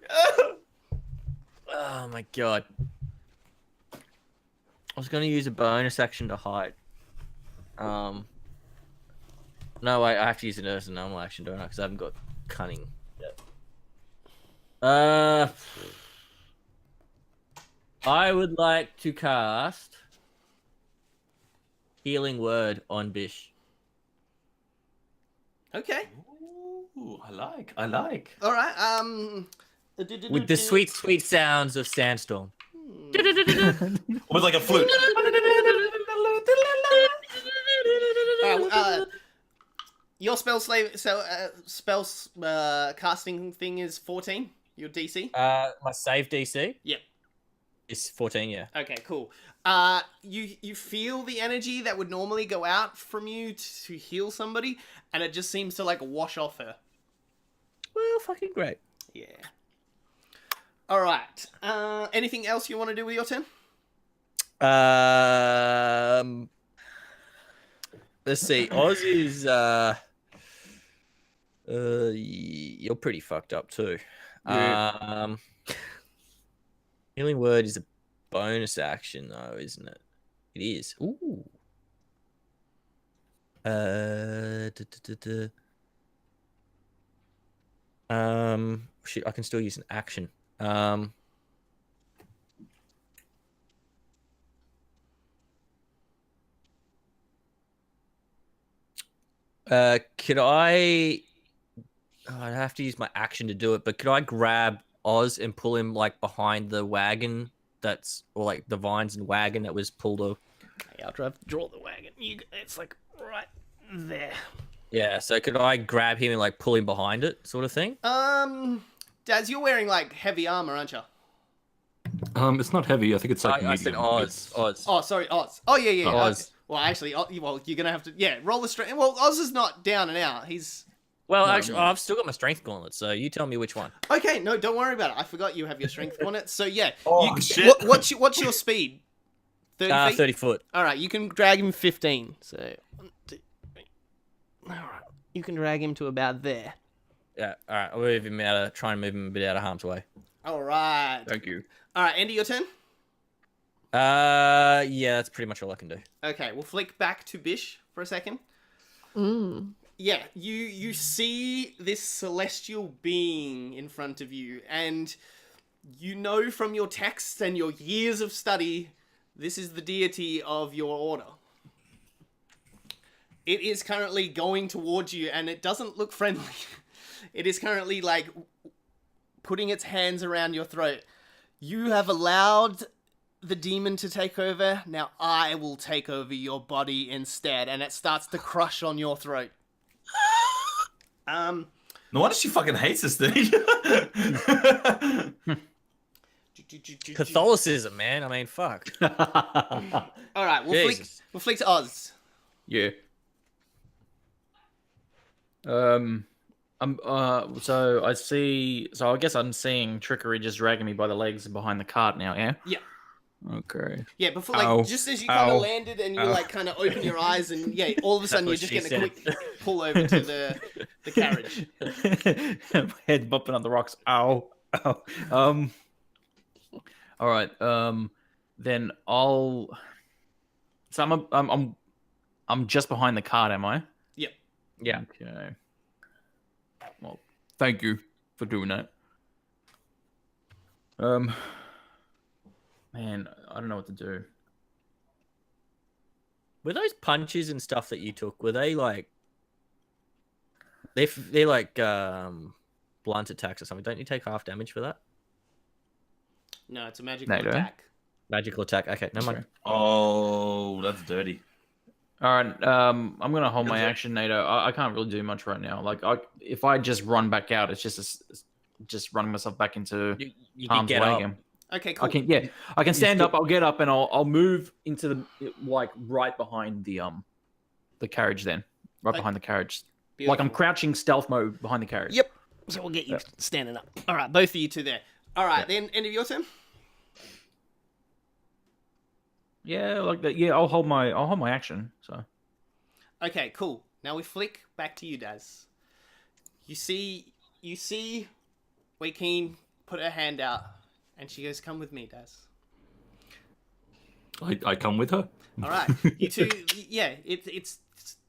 Oh my god. I was gonna use a bonus action to hide. No, wait, I have to use it as a normal action, don't I? Because I haven't got cunning yet. I would like to cast Healing Word on Bish. Okay. Ooh, I like. All right. With the sweet, sweet sounds of Sandstorm. With like a flute. Your spells casting thing is 14. Your DC. My save DC Yep. is 14. Yeah. Okay, cool. You feel the energy that would normally go out from you to heal somebody, and it just seems to like wash off her. Well, fucking great. Yeah. All right. Anything else you want to do with your turn? Let's see. Oz is you're pretty fucked up too. Yeah. Healing word is a bonus action though, isn't it? It is. Ooh. Shit, I can still use an action. Could I? Oh, I'd have to use my action to do it, but could I grab Oz and pull him like behind the wagon or like the vines and wagon that was pulled off? Okay, after I've drawn the wagon, it's like right there. Yeah, so could I grab him and like pull him behind it, sort of thing? Daz, you're wearing like heavy armor, aren't you? It's not heavy. I think it's like I said medium. Oz. Oz. Oh, sorry, Oz. Oh, yeah. Oz. Okay. Well, actually, you're gonna have to roll the strength. Well, Oz is not down and out. He's Well, actually, I've still got my strength gauntlet, so you tell me which one. okay. No, don't worry about it. I forgot you have your strength on it. So yeah. Shit. What's your speed? 30 feet? 30 foot. All right, you can drag him 15. So, 1, 2, 3. All right, you can drag him to about there. Yeah, all right. I'll move him try and move him a bit out of harm's way. All right. Thank you. All right, Andy, your turn. Yeah, that's pretty much all I can do. Okay, we'll flick back to Bish for a second. Mm. Yeah, you see this celestial being in front of you, and you know from your texts and your years of study, this is the deity of your order. It is currently going towards you, and it doesn't look friendly. It is currently, like, putting its hands around your throat. You have allowed the demon to take over. Now I will take over your body instead. And it starts to crush on your throat. No wonder she fucking hates this thing. Catholicism, man. I mean, fuck. All right, we'll flick to Oz. Yeah. So I see. So I guess I'm seeing Trickery just dragging me by the legs behind the cart now. Yeah. Yeah. Okay. Yeah, before Ow. just as you kind Ow. of landed and you Ow. like kind of open your eyes and all of a sudden you're what just she getting a said. quick pull over to the carriage. My head bumping on the rocks. Ow. Ow. All right. Then I'll. So I'm just behind the cart, am I? Yep. Yeah. Okay. Well, thank you for doing that. Man, I don't know what to do. Were those punches and stuff that you took, were they like... They're like blunt attacks or something. Don't you take half damage for that? No, it's a magical NATO. attack. Magical attack. Okay, never mind. Oh, that's dirty. All right. I'm gonna hold my action, NATO. I can't really do much right now. Like, if I just run back out, it's just running myself back into You can harm's get way up. again. Okay, cool. I can stand up. I'll get up and I'll move into the like right behind the carriage. Then right behind the carriage, like I'm Beautiful. crouching stealth mode behind the carriage. Yep. So we'll get you standing up. All right, both of you two there. All right, then end of your turn. Yeah, like that. Yeah, I'll hold my action. So Okay, cool. Now we flick back to you, Daz. You see Joaquin put her hand out, and she goes, "Come with me, Daz." I come with her. All right, you two. Yeah, it's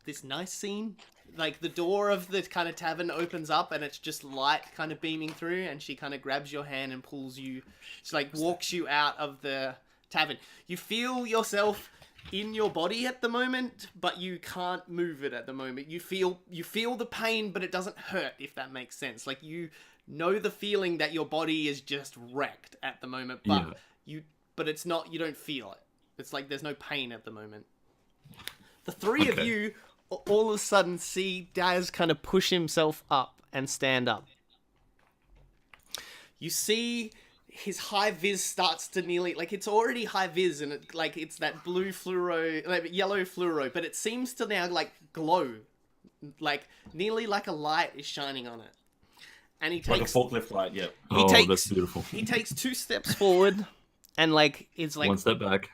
this nice scene. Like the door of the kind of tavern opens up, and it's just light kind of beaming through, and she kind of grabs your hand and pulls you. She like walks you out of the tavern. You feel yourself in your body at the moment, but you can't move it at the moment. You feel the pain, but it doesn't hurt, if that makes sense. Like, you know the feeling that your body is just wrecked at the moment, but but it's not, you don't feel it. It's like there's no pain at the moment. The three of you all of a sudden see Daz kind of push himself up and stand up. You see his high vis starts to nearly, like, it's already high vis and it, like, it's that blue fluoro, like, yellow fluoro, but it seems to now, like, glow. Like, nearly like a light is shining on it. And he takes... Like a forklift light, yeah. That's beautiful. He takes 2 steps forward and, like, it's like... 1 step back.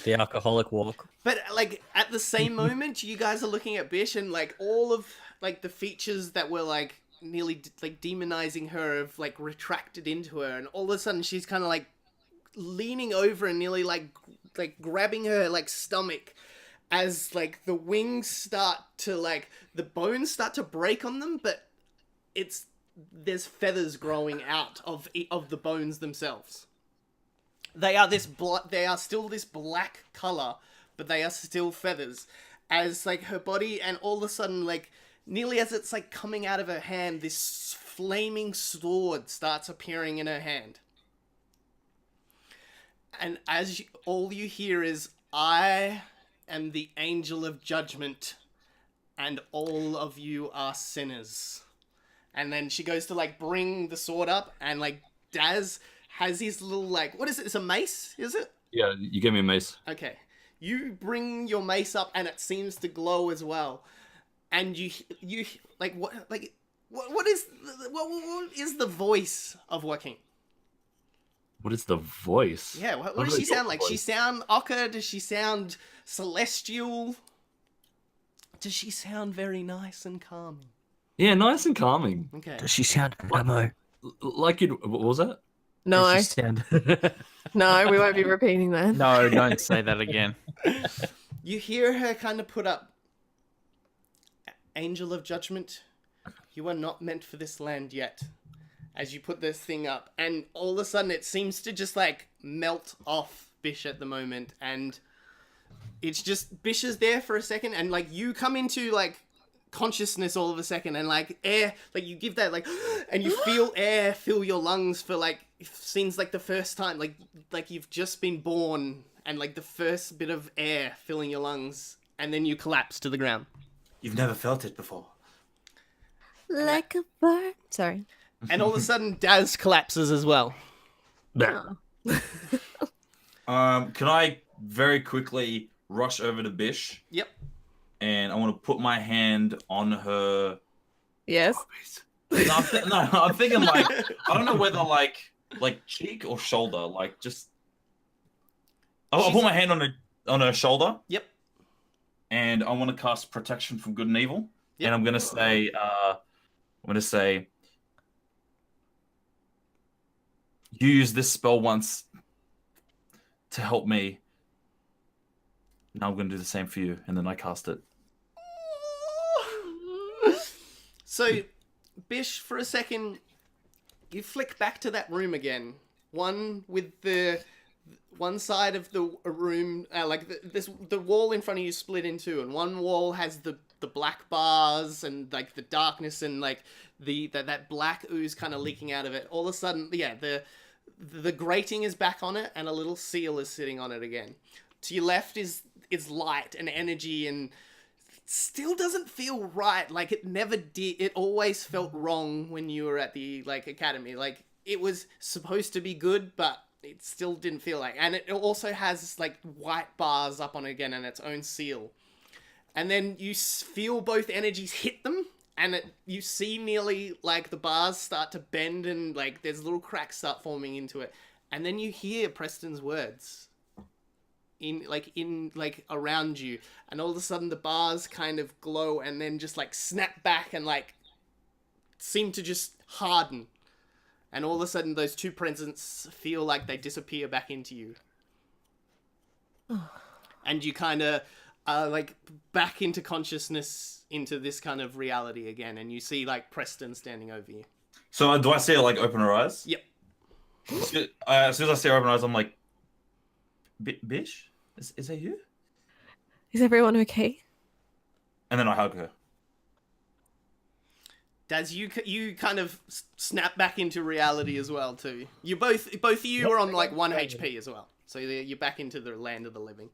The alcoholic walk. But, like, at the same moment, you guys are looking at Bish and, like, all of, like, the features that were, like, nearly, like, demonizing her have, like, retracted into her. And all of a sudden, she's kind of, like, leaning over and nearly, like grabbing her, like, stomach as, like, the wings start to, like, the bones start to break on them, but there's feathers growing out of the bones themselves. They are still this black color, but they are still feathers. As, like, her body, and all of a sudden, like, nearly as it's, like, coming out of her hand, this flaming sword starts appearing in her hand. And as all you hear is, "I am the angel of judgment, and all of you are sinners." And then she goes to, like, bring the sword up, and, like, Daz has his little, like, what is it? It's a mace, is it? Yeah, you gave me a mace. Okay. You bring your mace up, and it seems to glow as well. And you like, what is the voice of Joaquin? What is the voice? Yeah, what does she sound like? She sound Ocker? Does she sound celestial? Does she sound very nice and calming? Yeah, nice and calming. Okay. Does she sound Momo? Like it. What was that? No, Does she sound... no, we won't be repeating that. No, don't say that again. You hear her kind of put up, "Angel of Judgment, you are not meant for this land yet." As you put this thing up, and all of a sudden it seems to just, like, melt off Bish at the moment, and it's just, Bish is there for a second, and, like, you come into, like, consciousness all of a second, and, like, air, like, you give that, like, and you feel air fill your lungs for, like, it seems like the first time, like you've just been born, and, like, the first bit of air filling your lungs, and then you collapse to the ground. You've never felt it before. Like a bird. Sorry. And all of a sudden, Daz collapses as well. Oh. Can I very quickly rush over to Bish? Yep. And I want to put my hand on her. Yes. No, I'm thinking, like, I don't know whether like cheek or shoulder, like, just. I'll put my hand on her shoulder. Yep. And I want to cast protection from good and evil. Yep. And I'm gonna say, you use this spell once to help me. Now I'm gonna do the same for you, and then I cast it. So, Bish, for a second, you flick back to that room again. One with the one side of the room, the wall in front of you split in two, and one wall has the black bars and, like, the darkness and, like, that black ooze kind of leaking out of it. All of a sudden, yeah, the grating is back on it, and a little seal is sitting on it again. To your left is light and energy, and still doesn't feel right. Like, it never did. It always felt wrong when you were at the, like, academy. Like, it was supposed to be good, but it still didn't feel like. And it also has, like, white bars up on it again and its own seal. And then you feel both energies hit them, and you see nearly, like, the bars start to bend, and, like, there's little cracks start forming into it. And then you hear Preston's words in around you, and all of a sudden the bars kind of glow and then just, like, snap back and, like, seem to just harden. And all of a sudden those two presents feel like they disappear back into you. And you kind of like, back into consciousness, into this kind of reality again, and you see, like, Preston standing over you. So do I see her, like, open her eyes? Yep. As soon as I see her open her eyes, I'm like, Bish? Is that you? Is everyone okay? And then I hug her. Daz, you kind of snap back into reality as well too. You both of you are on like 1 HP as well, so you're back into the land of the living.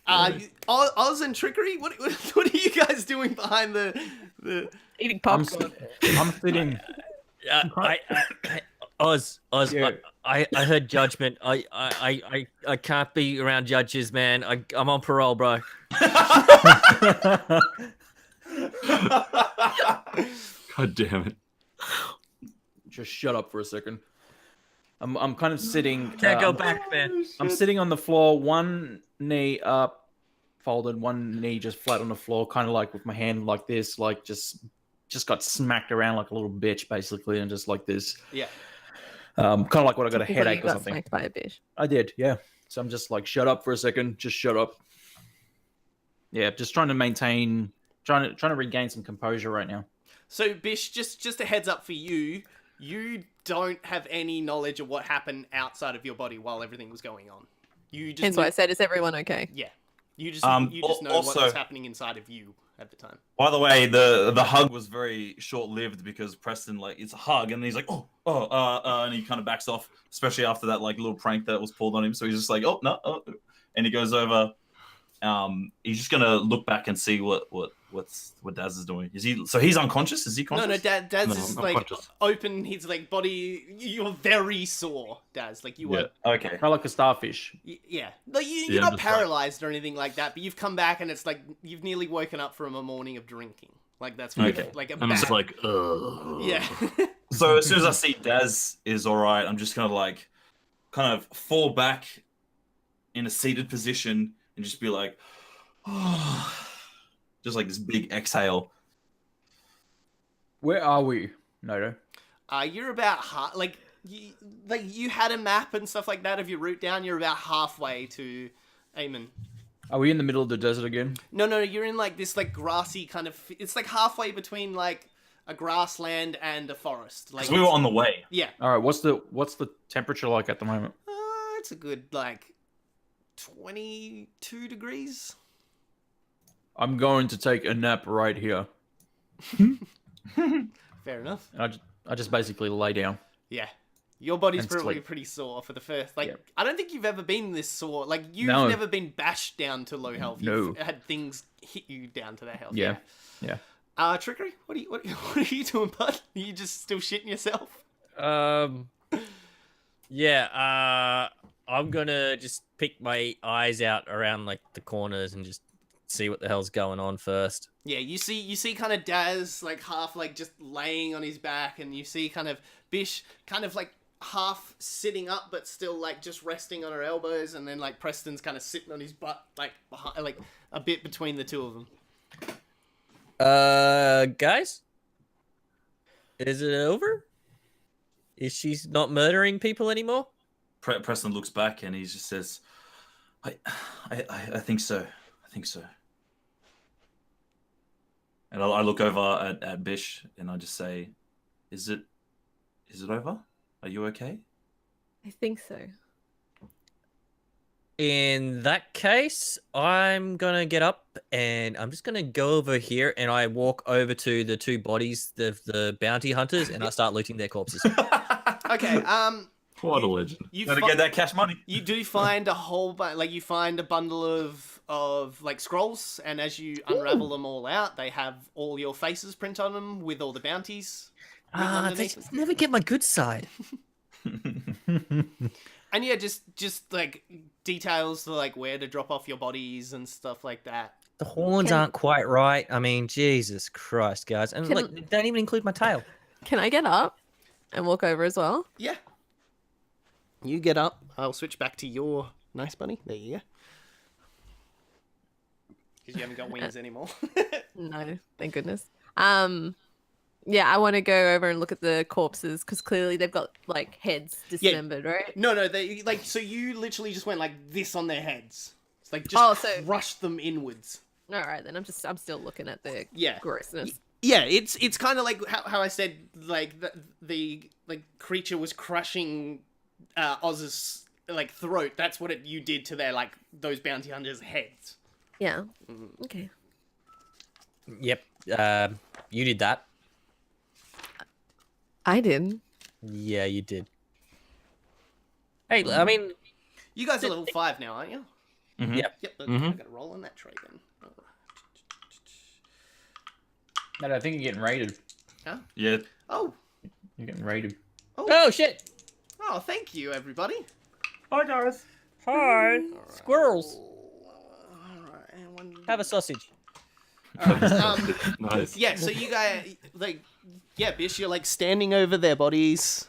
Oz and Trickery, what are you guys doing behind the? Eating I'm popcorn. sitting. Oz, Yeah. I heard judgment. I can't be around judges, man. I'm on parole, bro. God damn it. Just shut up for a second. I'm kind of sitting. Can't go back, man. I'm sitting on the floor, one knee up, folded, one knee just flat on the floor, kind of like with my hand like this, like just got smacked around like a little bitch, basically, and just like this. Yeah. Kind of like when I got a Before you headache or got something. smacked by a bitch. I did, yeah. So I'm just like, shut up for a second. Just shut up. Yeah, just trying to maintain, trying to regain some composure right now. So Bish, just a heads up for you. You don't have any knowledge of what happened outside of your body while everything was going on. You just Hence why I said, is everyone okay? yeah. You just Um, know what also- was happening inside of you at the time. By the way, the hug was very short lived because Preston like it's a hug and he's like and he kind of backs off, especially after that like little prank that was pulled on him. So he's just like and he goes over. He's just gonna look back and see what Daz is doing. Is he? So he's unconscious? Is he conscious? No, Daz No, is I'm like conscious. open his like body. You're very sore, Daz. Like you were. Okay. Kind of like a starfish. Yeah. Like you're Yeah, I'm not just like- paralyzed or anything like that, but you've come back and it's like you've nearly woken up from a morning of drinking. Like that's really, Okay. like a I'm just bad. like, ugh. Yeah. So as soon as I see Daz is all right, I'm just gonna like kind of fall back in a seated position and just be like, just like this big exhale. Where are we, Noto? You're about you had a map and stuff like that of your route down. You're about halfway to Aemon. Are we in the middle of the desert again? No, you're in like this like grassy kind of. It's like halfway between like a grassland and a forest. Like Because we were on the way. yeah, All right, what's the temperature like at the moment? it's a good like 22 degrees. I'm going to take a nap right here. Fair enough. And I just basically lay down. Yeah. Your body's And probably sleep. pretty sore for the first, like, Yeah. I don't think you've ever been this sore. Like, you've No. never been bashed down to low health. No. You've had things hit you down to that health. Yeah. Yeah. Trickery, what are you doing, bud? Are you just still shitting yourself? Yeah. I'm gonna just pick my eyes out around like the corners and just see what the hell's going on first. Yeah, you see kind of Daz, like, half, like, just laying on his back, and you see kind of Bish kind of, like, half sitting up, but still, like, just resting on her elbows, and then, like, Preston's kind of sitting on his butt, like, behind, like, a bit between the two of them. Guys, is it over? Is she not murdering people anymore? Preston looks back and he just says, I think so. I think so. And I look over at Bish and I just say, is it over? Are you okay? I think so. In that case, I'm gonna get up and I'm just gonna go over here and I walk over to the two bodies, the bounty hunters, and I start looting their corpses. Okay, What a legend. you Gotta fi- get that cash money. You do find a whole you find a bundle of like scrolls, and as you unravel them all out, they have all your faces print on them with all the bounties. written They underneath just never get my good side. And yeah, just like details to like where to drop off your bodies and stuff like that. The horns Can- aren't quite right. I mean, Jesus Christ, guys. And Can- like, they don't even include my tail. Can I get up and walk over as well? Yeah. You get up. I'll switch back to your nice bunny. There you go. Because you haven't got wings anymore. No, thank goodness. Yeah, I want to go over and look at the corpses because clearly they've got like heads dismembered, right? No, they like so you literally just went like this on their heads. It's like Oh, just so- crushed them inwards. All right, then I'm still looking at the Yeah. grossness. Yeah, it's kind of like how I said like the like creature was crushing Oz's like throat, that's what you did to their like those bounty hunters' heads. Yeah. Okay. Yep. You did that. I did. Yeah, you did. Hey, I mean, You guys are level 5 now, aren't you? Mhm. Yep. Yep. Mhm. I gotta roll on that tray then. No, I think you're getting raided. Yeah. Oh. You're getting raided. oh shit! Oh, thank you, everybody. Hi, guys. Hi, squirrels. Alright, and one... Have a sausage. Alright, Nice. yeah, so you guys, like, yeah, Bish, you're, like, standing over their bodies,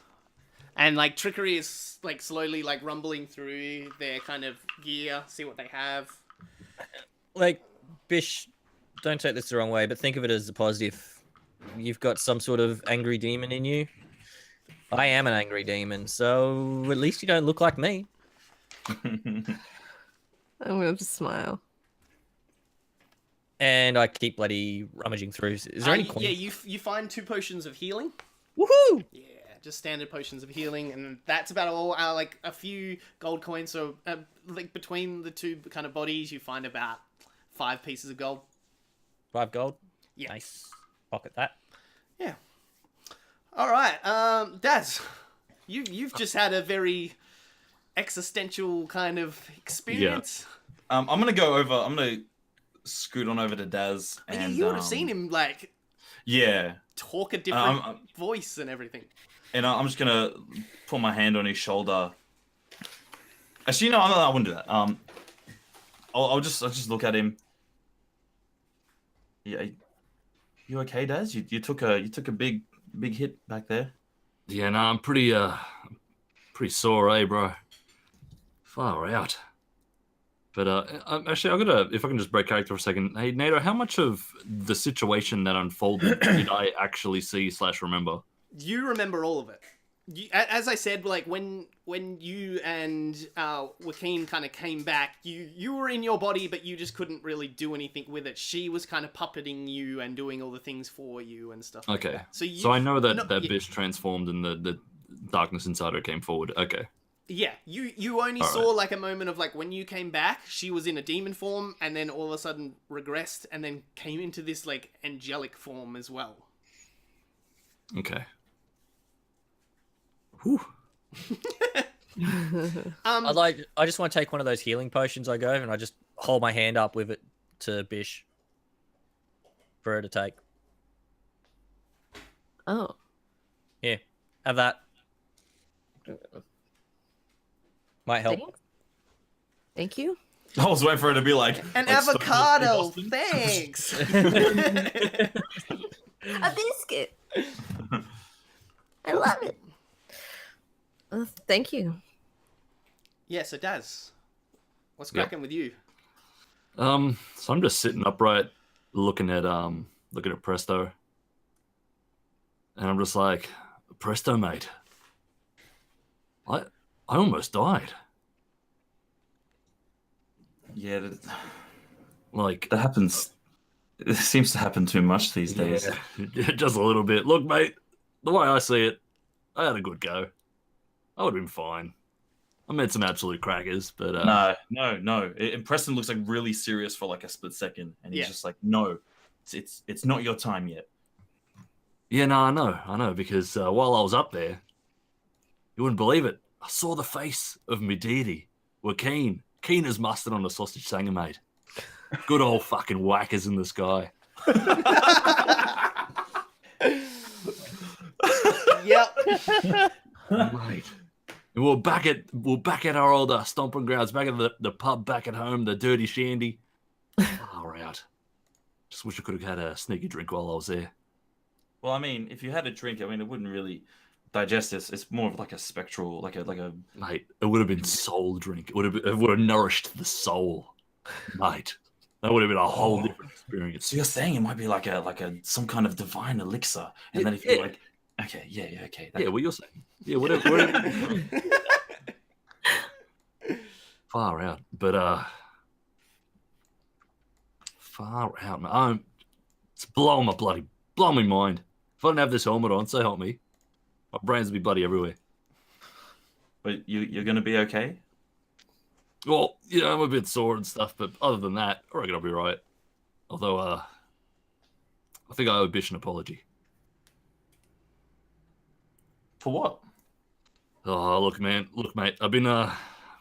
and, like, Trickery is, like, slowly, like, rumbling through their kind of gear, see what they have. Like, Bish, don't take this the wrong way, but think of it as a positive. You've got some sort of angry demon in you. I am an angry demon, so at least you don't look like me. I'm gonna just smile. And I keep bloody rummaging through. Is there any coins? Yeah, you find 2 potions of healing. Woohoo! Yeah, just standard potions of healing, and that's about all. Like a few gold coins. So, like between the 2 kind of bodies, you find about 5 pieces of gold. 5 gold. Yeah. Nice. Pocket that. Yeah. All right, Daz, you've just had a very existential kind of experience. I'm gonna scoot on over to Daz, Yeah, and you would have seen him like Yeah. talk a different I'm- voice and everything. And I'm just gonna put my hand on his shoulder. Actually, no, I wouldn't do that. I'll just look at him. Yeah, you okay, Daz? You took a big hit back there. Yeah, no, I'm pretty sore, eh, bro? Far out. But actually, if I can just break character for a second. Hey, Nato, how much of the situation that unfolded did I actually see / remember? You remember all of it. As I said, like when you and Joaquin kind of came back, you were in your body, but you just couldn't really do anything with it. She was kind of puppeting you and doing all the things for you and stuff like Okay. that. So I know that yeah. bitch transformed and the darkness inside her came forward. Okay. Yeah, you only All saw like a moment of like when you came back, she was in a demon form and then all of a sudden regressed and then came into this like angelic form as well. Okay. Whew. I just want to take one of those healing potions I gave, and I just hold my hand up with it to Bish for her to take. Oh. Here, have that. Might help. Thank you. I was waiting for her to be like An like, avocado, Boston. thanks. A biscuit. I love it. Thank you. Yeah, so Daz, what's Yeah. cracking with you? So I'm just sitting upright, looking at Presto, and I'm just like, Presto, mate. I almost died. Yeah, Like that happens. It seems to happen too much these days. Yeah, just a little bit. Look, mate, the way I see it, I had a good go. I would have been fine. I made some absolute crackers, but No. And Preston looks like really serious for like a split second, and he's Yeah. just like, "No, it's not your time yet." yeah, no, I know, because while I was up there, you wouldn't believe it. I saw the face of me deity, Joaquin, keen as mustard on a sausage sanger, mate. Good old fucking whackers in the sky. Yep. Mate. And we're back at our old stomping grounds, back at the pub back at home, the dirty shandy. Far out. Just wish I could have had a sneaky drink while I was there. Well, I mean, if you had a drink, I mean, it wouldn't really digest this. It's more of like a spectral, like a. Mate, it would have been soul drink. It would have nourished the soul. Mate. That would have been a whole different experience. So you're saying it might be like a some kind of divine elixir, and then if you're like, okay, okay, Yeah, what you're saying. Yeah, whatever. Far out. But far out, man. It's blowing my mind. If I didn't have this helmet on, so help me. My brains would be bloody everywhere. But you're gonna be okay. Well, yeah, I'm a bit sore and stuff, but other than that, I reckon I'll be right. Although, I think I owe Bish an apology. For what? Oh, look, mate, I've been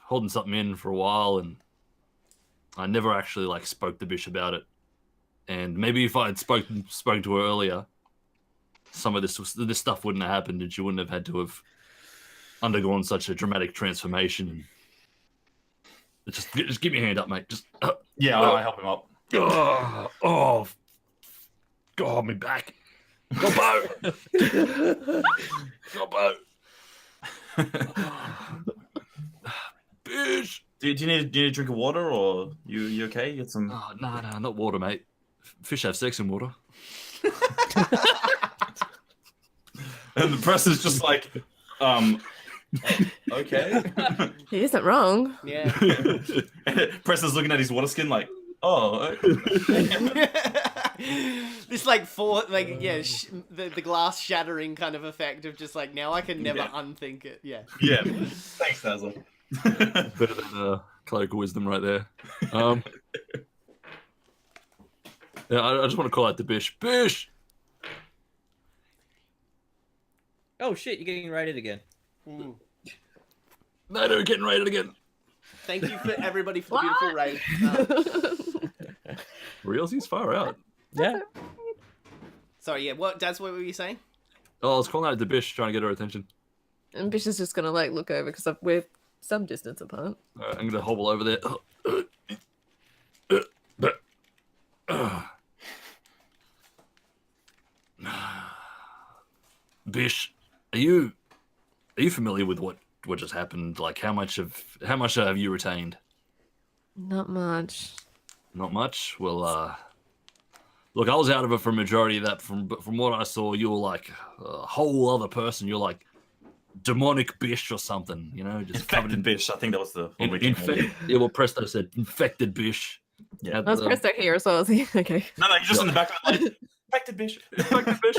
holding something in for a while, and I never actually like spoke to Bish about it. And maybe if I had spoken to her earlier, some of this stuff wouldn't have happened, and she wouldn't have had to have undergone such a dramatic transformation. And just give me a hand up, mate. Just Yeah, I'll help him up. oh, my back. Go boat. Go boat. Bish. Do you need a drink of water, or you okay? Get some. Oh, no, not water, mate. Fish have sex in water. And the press is just like, okay. He isn't wrong. Yeah. Preston's looking at his water skin like, oh. This like the glass shattering kind of effect of just like now I can never unthink it. Yeah. Yeah. Thanks, Dazzler. Better than clerical wisdom right there. Yeah, I just want to call out to Bish. Bish! Oh shit, you're getting raided again. Mm. No, they're getting raided again. Thank you for everybody for the beautiful raid. Realsy's far out. Yeah. Sorry, yeah. What were you saying? Oh, I was calling out to Bish, trying to get her attention. And Bish is just gonna like look over because we're some distance apart. I'm gonna hobble over there. Bish, are you familiar with what just happened? Like, how much have you retained? Not much. Not much. Well, look, I was out of it for a majority of that. From what I saw, you were like a whole other person. You're like demonic Bish or something, you know, just covered in Bish. I think that was the yeah. Well, Presto said infected Bish. Yeah, I was Presto here as well. Okay. No, you're just in the back of it, like infected Bish. Infected Bish.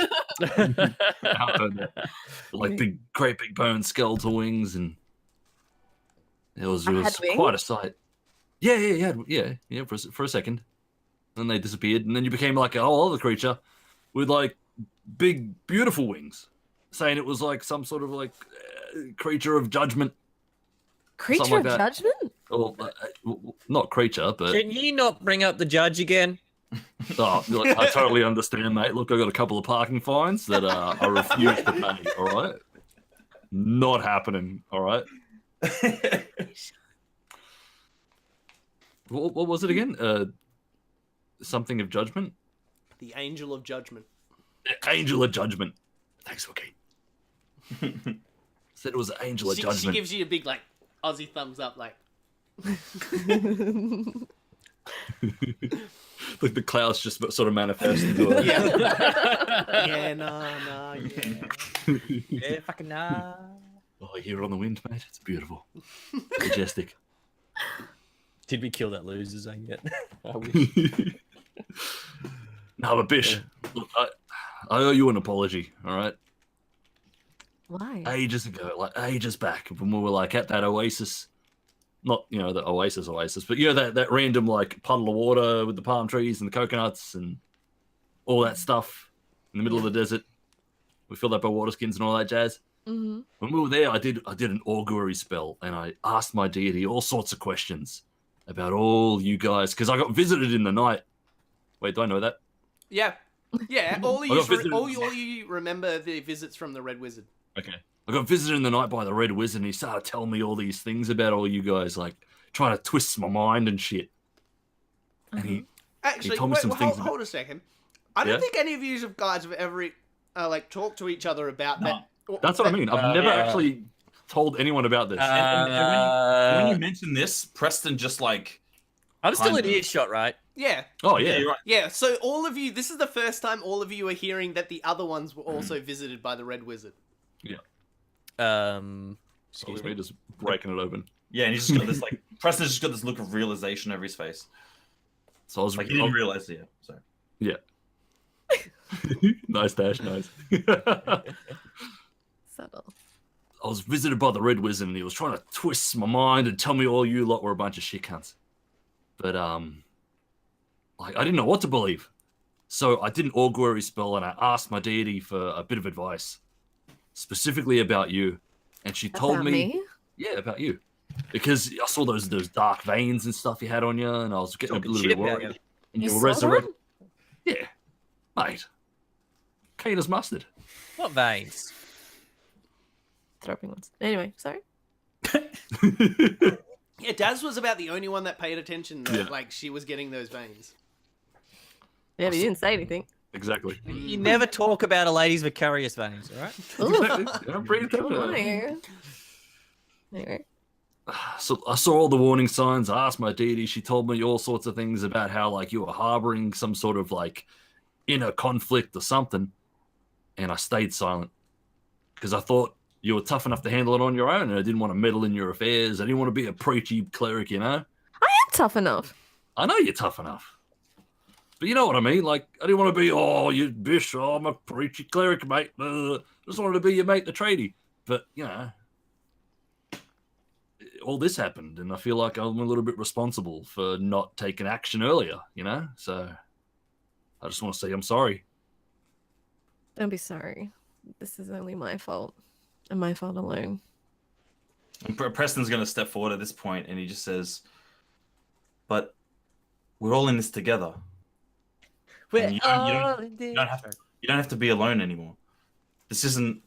Like great big bone skeletal wings, and it was quite wings? a sight. Yeah, for a second, and they disappeared, and then you became like a whole other creature with like big beautiful wings, saying it was like some sort of like creature of judgment. Creature Something of like that. judgment? Well, not creature, but Can you not bring up the judge again? oh, look, I totally understand, mate. Look, I got a couple of parking fines that I refuse to pay. All right, not happening. All right. What was it again? Something of judgment. The Angel of Judgment. Angel of Judgment. Thanks, Joaquin. Said it was an Angel of Judgment. She gives you a big like Aussie thumbs up, like. Like the clouds just sort of manifest into it. Yeah, nah, yeah. Yeah, fucking nah. Oh, I hear it on the wind, mate. It's beautiful. Majestic. Did we kill that loser zone yet? I wish. No, but Bish, look, I owe you an apology, all right? Why? Ages ago, like ages back, when we were like at that oasis. Not, you know, the oasis, but you know, that random like puddle of water with the palm trees and the coconuts and all that stuff in the middle of the desert. We filled up our water skins and all that jazz. Mm-hmm. When we were there, I did an augury spell, and I asked my deity all sorts of questions about all you guys, because I got visited in the night. Wait, do I know that? Yeah. All you remember the visits from the Red Wizard. Okay. I got visited in the night by the Red Wizard, and he started telling me all these things about all you guys, like trying to twist my mind and shit. And he Actually, told me some things. Hold a second. I don't think any of you guys have ever like talked to each other about that. That's what I mean. I've never actually told anyone about this. And when you mention this, Preston just like. I'm still in earshot, right? Yeah. Oh yeah, you're right. Yeah, so all of you, this is the first time all of you are hearing that the other ones were also visited by the Red Wizard. Yeah. Excuse me, me. just breaking it open. Yeah, and he's just got this like Preston's just got this look of realization over his face. So I was Like he didn't realize it. Sorry. Yeah. Nice dash, nice. Subtle. I was visited by the Red Wizard, and he was trying to twist my mind and tell me all you lot were a bunch of shit cunts. But like I didn't know what to believe, so I did an augury spell, and I asked my deity for a bit of advice, specifically about you, and she told About me, me? yeah, about you, because I saw those dark veins and stuff you had on you, and I was getting Talking a little shit bit about worried. you. And You you were saw resurrected. them? Yeah, mate. Keen as mustard. What veins? Dropping ones. Anyway, sorry. Yeah, Daz was about the only one that paid attention that Yeah. like she was getting those veins. Yeah, but you didn't say anything. Exactly. You never talk about a lady's vicarious veins, all right? Exactly. I'm pretty Come tough. on here. Anyway. So I saw all the warning signs. I asked my deity. She told me all sorts of things about how like you were harboring some sort of like inner conflict or something, and I stayed silent because I thought you were tough enough to handle it on your own, and I didn't want to meddle in your affairs. I didn't want to be a preachy cleric, you know. I am tough enough. I know you're tough enough, but you know what I mean. Like I didn't want to be, oh, you bish, oh, I'm a preachy cleric, mate. Just wanted to be your mate, the tradie. But you know, all this happened, and I feel like I'm a little bit responsible for not taking action earlier. You know, so I just want to say I'm sorry. Don't be sorry. This is only my fault. And my fault alone. And Preston's going to step forward at this point, and he just says, "But we're all in this together. We're And you don't- you don't- all in You don't have to be alone anymore. This isn't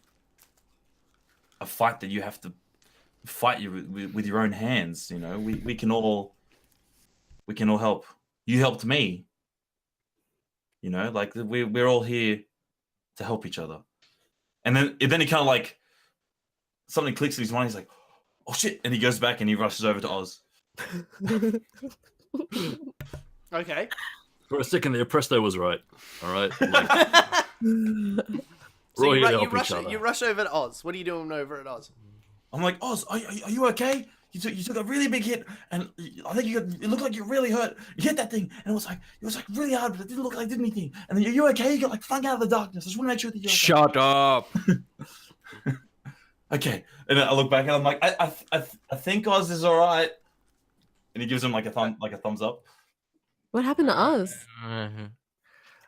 a fight that you have to fight with your own hands. You know, we can all help. You helped me. You know, like we're all here to help each other." And then he kind of like something clicks in his mind. He's like, "Oh shit!" And he goes back and he rushes over to Oz. Okay. For a second there, Presto was right. All right. Like, So we're all you, here to you help rush each other. you rush over to Oz. What are you doing over at Oz? I'm like, "Oz, are you okay? You took a really big hit, and I think it looked like you're really hurt. You hit that thing, and it was like really hard, but it didn't look like it did anything. And then are you okay? You got like flung out of the darkness. I just want to make sure that you're okay." Shut up. Okay. And then I look back and I'm like, I think Oz is all right. And he gives him like a thumbs up. What happened to us? Mhm.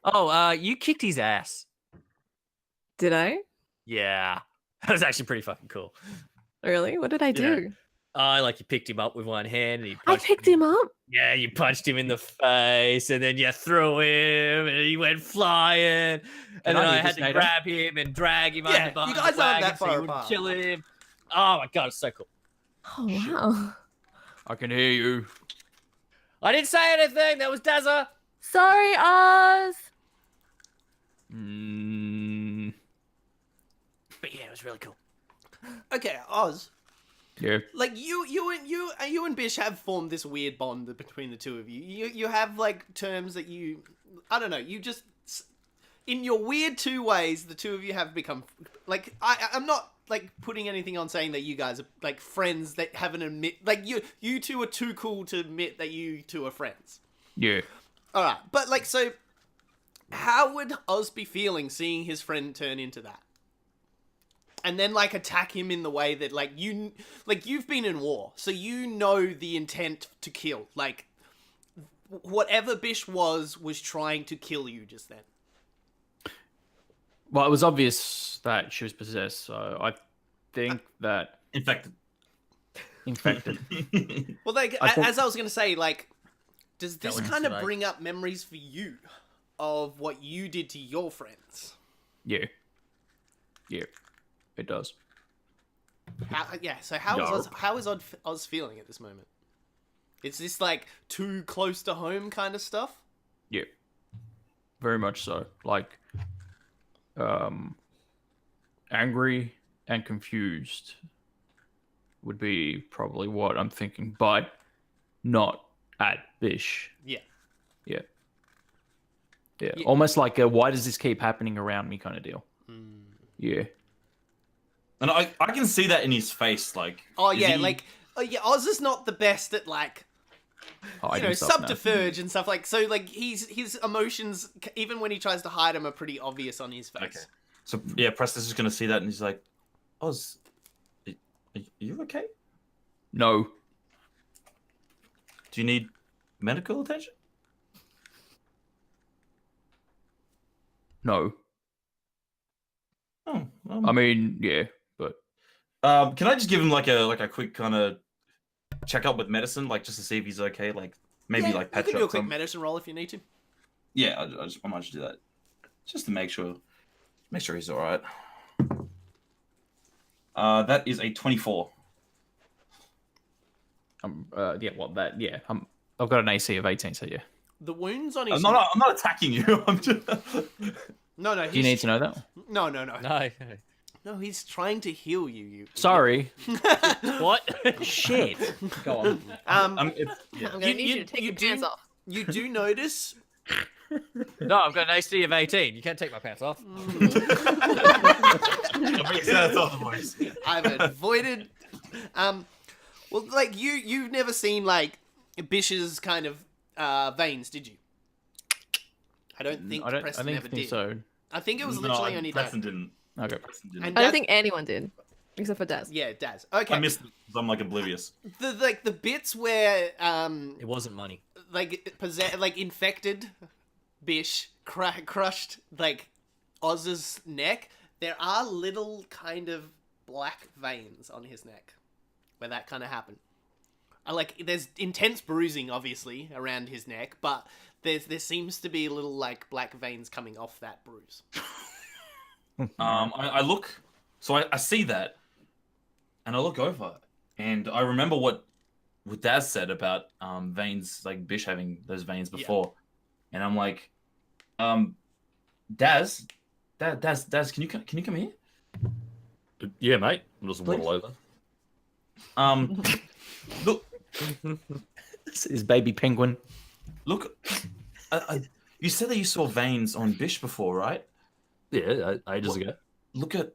Oh, you kicked his ass. Did I? Yeah. That was actually pretty fucking cool. Really? What did I do? Like you picked him up with one hand and you I punched picked him up. Yeah, you punched him in the face and then you threw him and he went flying. And then I I do had this, to Nathan? grab him and drag him Yeah, under behind you guys the aren't wagon that so you far wouldn't apart. kill him. Oh my god, it's so cool. Oh wow. I can hear you. I didn't say anything. That was Dazza. Sorry, Oz. Mm, But yeah, it was really cool. Okay, Oz. yeah. Like you and Bish have formed this weird bond between the two of you. You have like terms that I don't know. You just in your weird two ways, the two of you have become like I'm not like putting anything on saying that you guys are like friends that haven't admit like you two are too cool to admit that you two are friends. Yeah. All right, but like so, how would Oz be feeling seeing his friend turn into that? And then like attack him in the way that like you've been in war, so you know the intent to kill. Like whatever Bish was trying to kill you just then. Well, it was obvious that she was possessed, so I think that Infected. infected. Well, like I think- as I was gonna say, like, does this was kind of today. bring up memories for you of what you did to your friends? Yeah. Yeah. It does. So how is Oz feeling at this moment? Is this like too close to home kind of stuff? Yeah. Very much so. Like, angry and confused would be probably what I'm thinking, but not at Bish. Yeah. Yeah. Yeah. Yeah. Almost like a why does this keep happening around me kind of deal. Yeah. And I can see that in his face. Like, Oh is yeah, he- Oz is not the best at like Hiding stuff now. subterfuge and stuff like so. Like his emotions, even when he tries to hide them, are pretty obvious on his face. Okay. So yeah, Preston's just gonna see that and he's like, "Oz, Are you okay? No. Do you need medical attention? No. Oh, I mean, yeah, but can I just give him like a quick kind of check up with medicine, like just to see if he's okay, like maybe Yeah, like you patch can do up a quick some. medicine roll if you need to. Yeah, I might just do that, just to make sure he's all right. That is a 24. I've got an AC of 18, so yeah. The wounds on his. I'm not attacking you. I'm just. No. Do you need to know that? No. No. No, he's trying to heal you. You. Sorry. What? Shit. Go on. I'm gonna need you to take your pants off. You do notice. No, I've got an AC of 18. You can't take my pants off. I've avoided. Well, like you've never seen like Bish's kind of veins, did you? I don't think Preston ever did. so. I think it was literally only Preston Daz. didn't. Okay. Preston didn't. And I don't Daz- think anyone did, except for Daz. Yeah, Daz. Okay. I missed it 'cause I'm like oblivious. The bits where It wasn't money. like infected Bish crushed like Oz's neck. There are little kind of black veins on his neck where that kind of happened. There's intense bruising obviously around his neck, but there seems to be little like black veins coming off that bruise. I look, so I see that, and I look over, and I remember what Daz said about veins, like Bish having those veins before, and I'm like, Daz, can you come here? Yeah, mate. I'm just waddle over. Look, This is baby penguin. look, you said that you saw veins on Bish before, right? Yeah, ages ago. Look at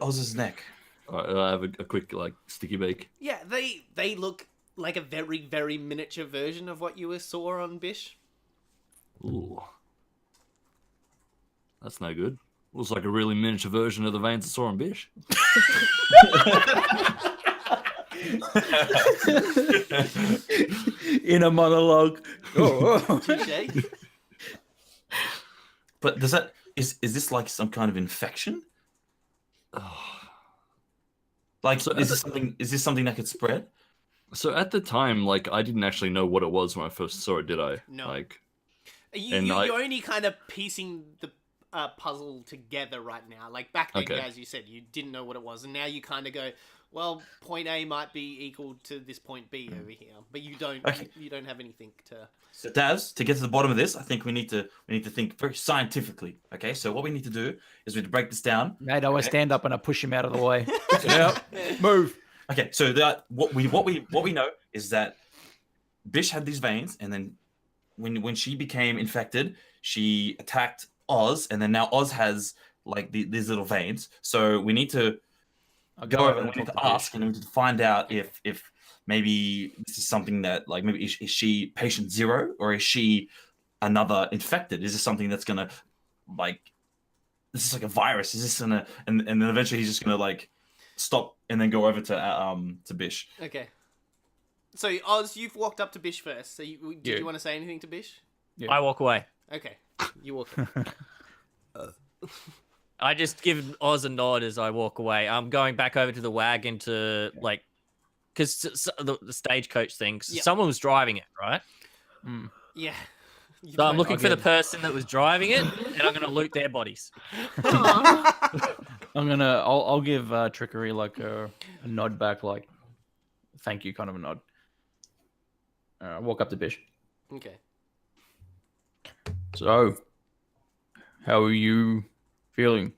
Oz's neck. All right, I have a quick like sticky beak. Yeah, they look like a very, very miniature version of what you saw on Bish. Ooh, that's no good. Looks like a really miniature version of the veins I saw on Bish. In a monologue. Touché. But is this like some kind of infection? Like, So is this something that could spread? So at the time, like, I didn't actually know what it was when I first saw it, did I? No. Like, You're only kind of piecing the puzzle together right now. Like back then, Okay. as you said, you didn't know what it was, and now you kind of go, well, point A might be equal to this point B over here, but you don't. Okay. You don't have anything to. So Daz, to get to the bottom of this, I think we need to think very scientifically. Okay, so what we need to do is we need to break this down. Mate, I always stand up and I push him out of the way. Yep. Move. Okay, so what we know is that Bish had these veins, and then when she became infected, she attacked Oz, and then now Oz has like these little veins. So we need to I'll go over and we need talk to to ask, and we need to find out if maybe this is something that like maybe is she patient zero, or is she another infected? Is this something that's gonna like this is like a virus? Is this gonna and then eventually he's just gonna like stop and then go over to Bish. Okay. So Oz, you've walked up to Bish first. So did Yeah. you want to say anything to Bish? Yeah. I walk away. Okay, you walk. I just give Oz a nod as I walk away. I'm going back over to the wagon to like, because the stagecoach thing. Yeah. Someone was driving it, right? Yeah. So I'm looking for the give- person that was driving it, and I'm gonna loot their bodies. I'll give Trickery like a nod back, like thank you, kind of a nod. Walk up to Bish. Okay. So, how are you feeling?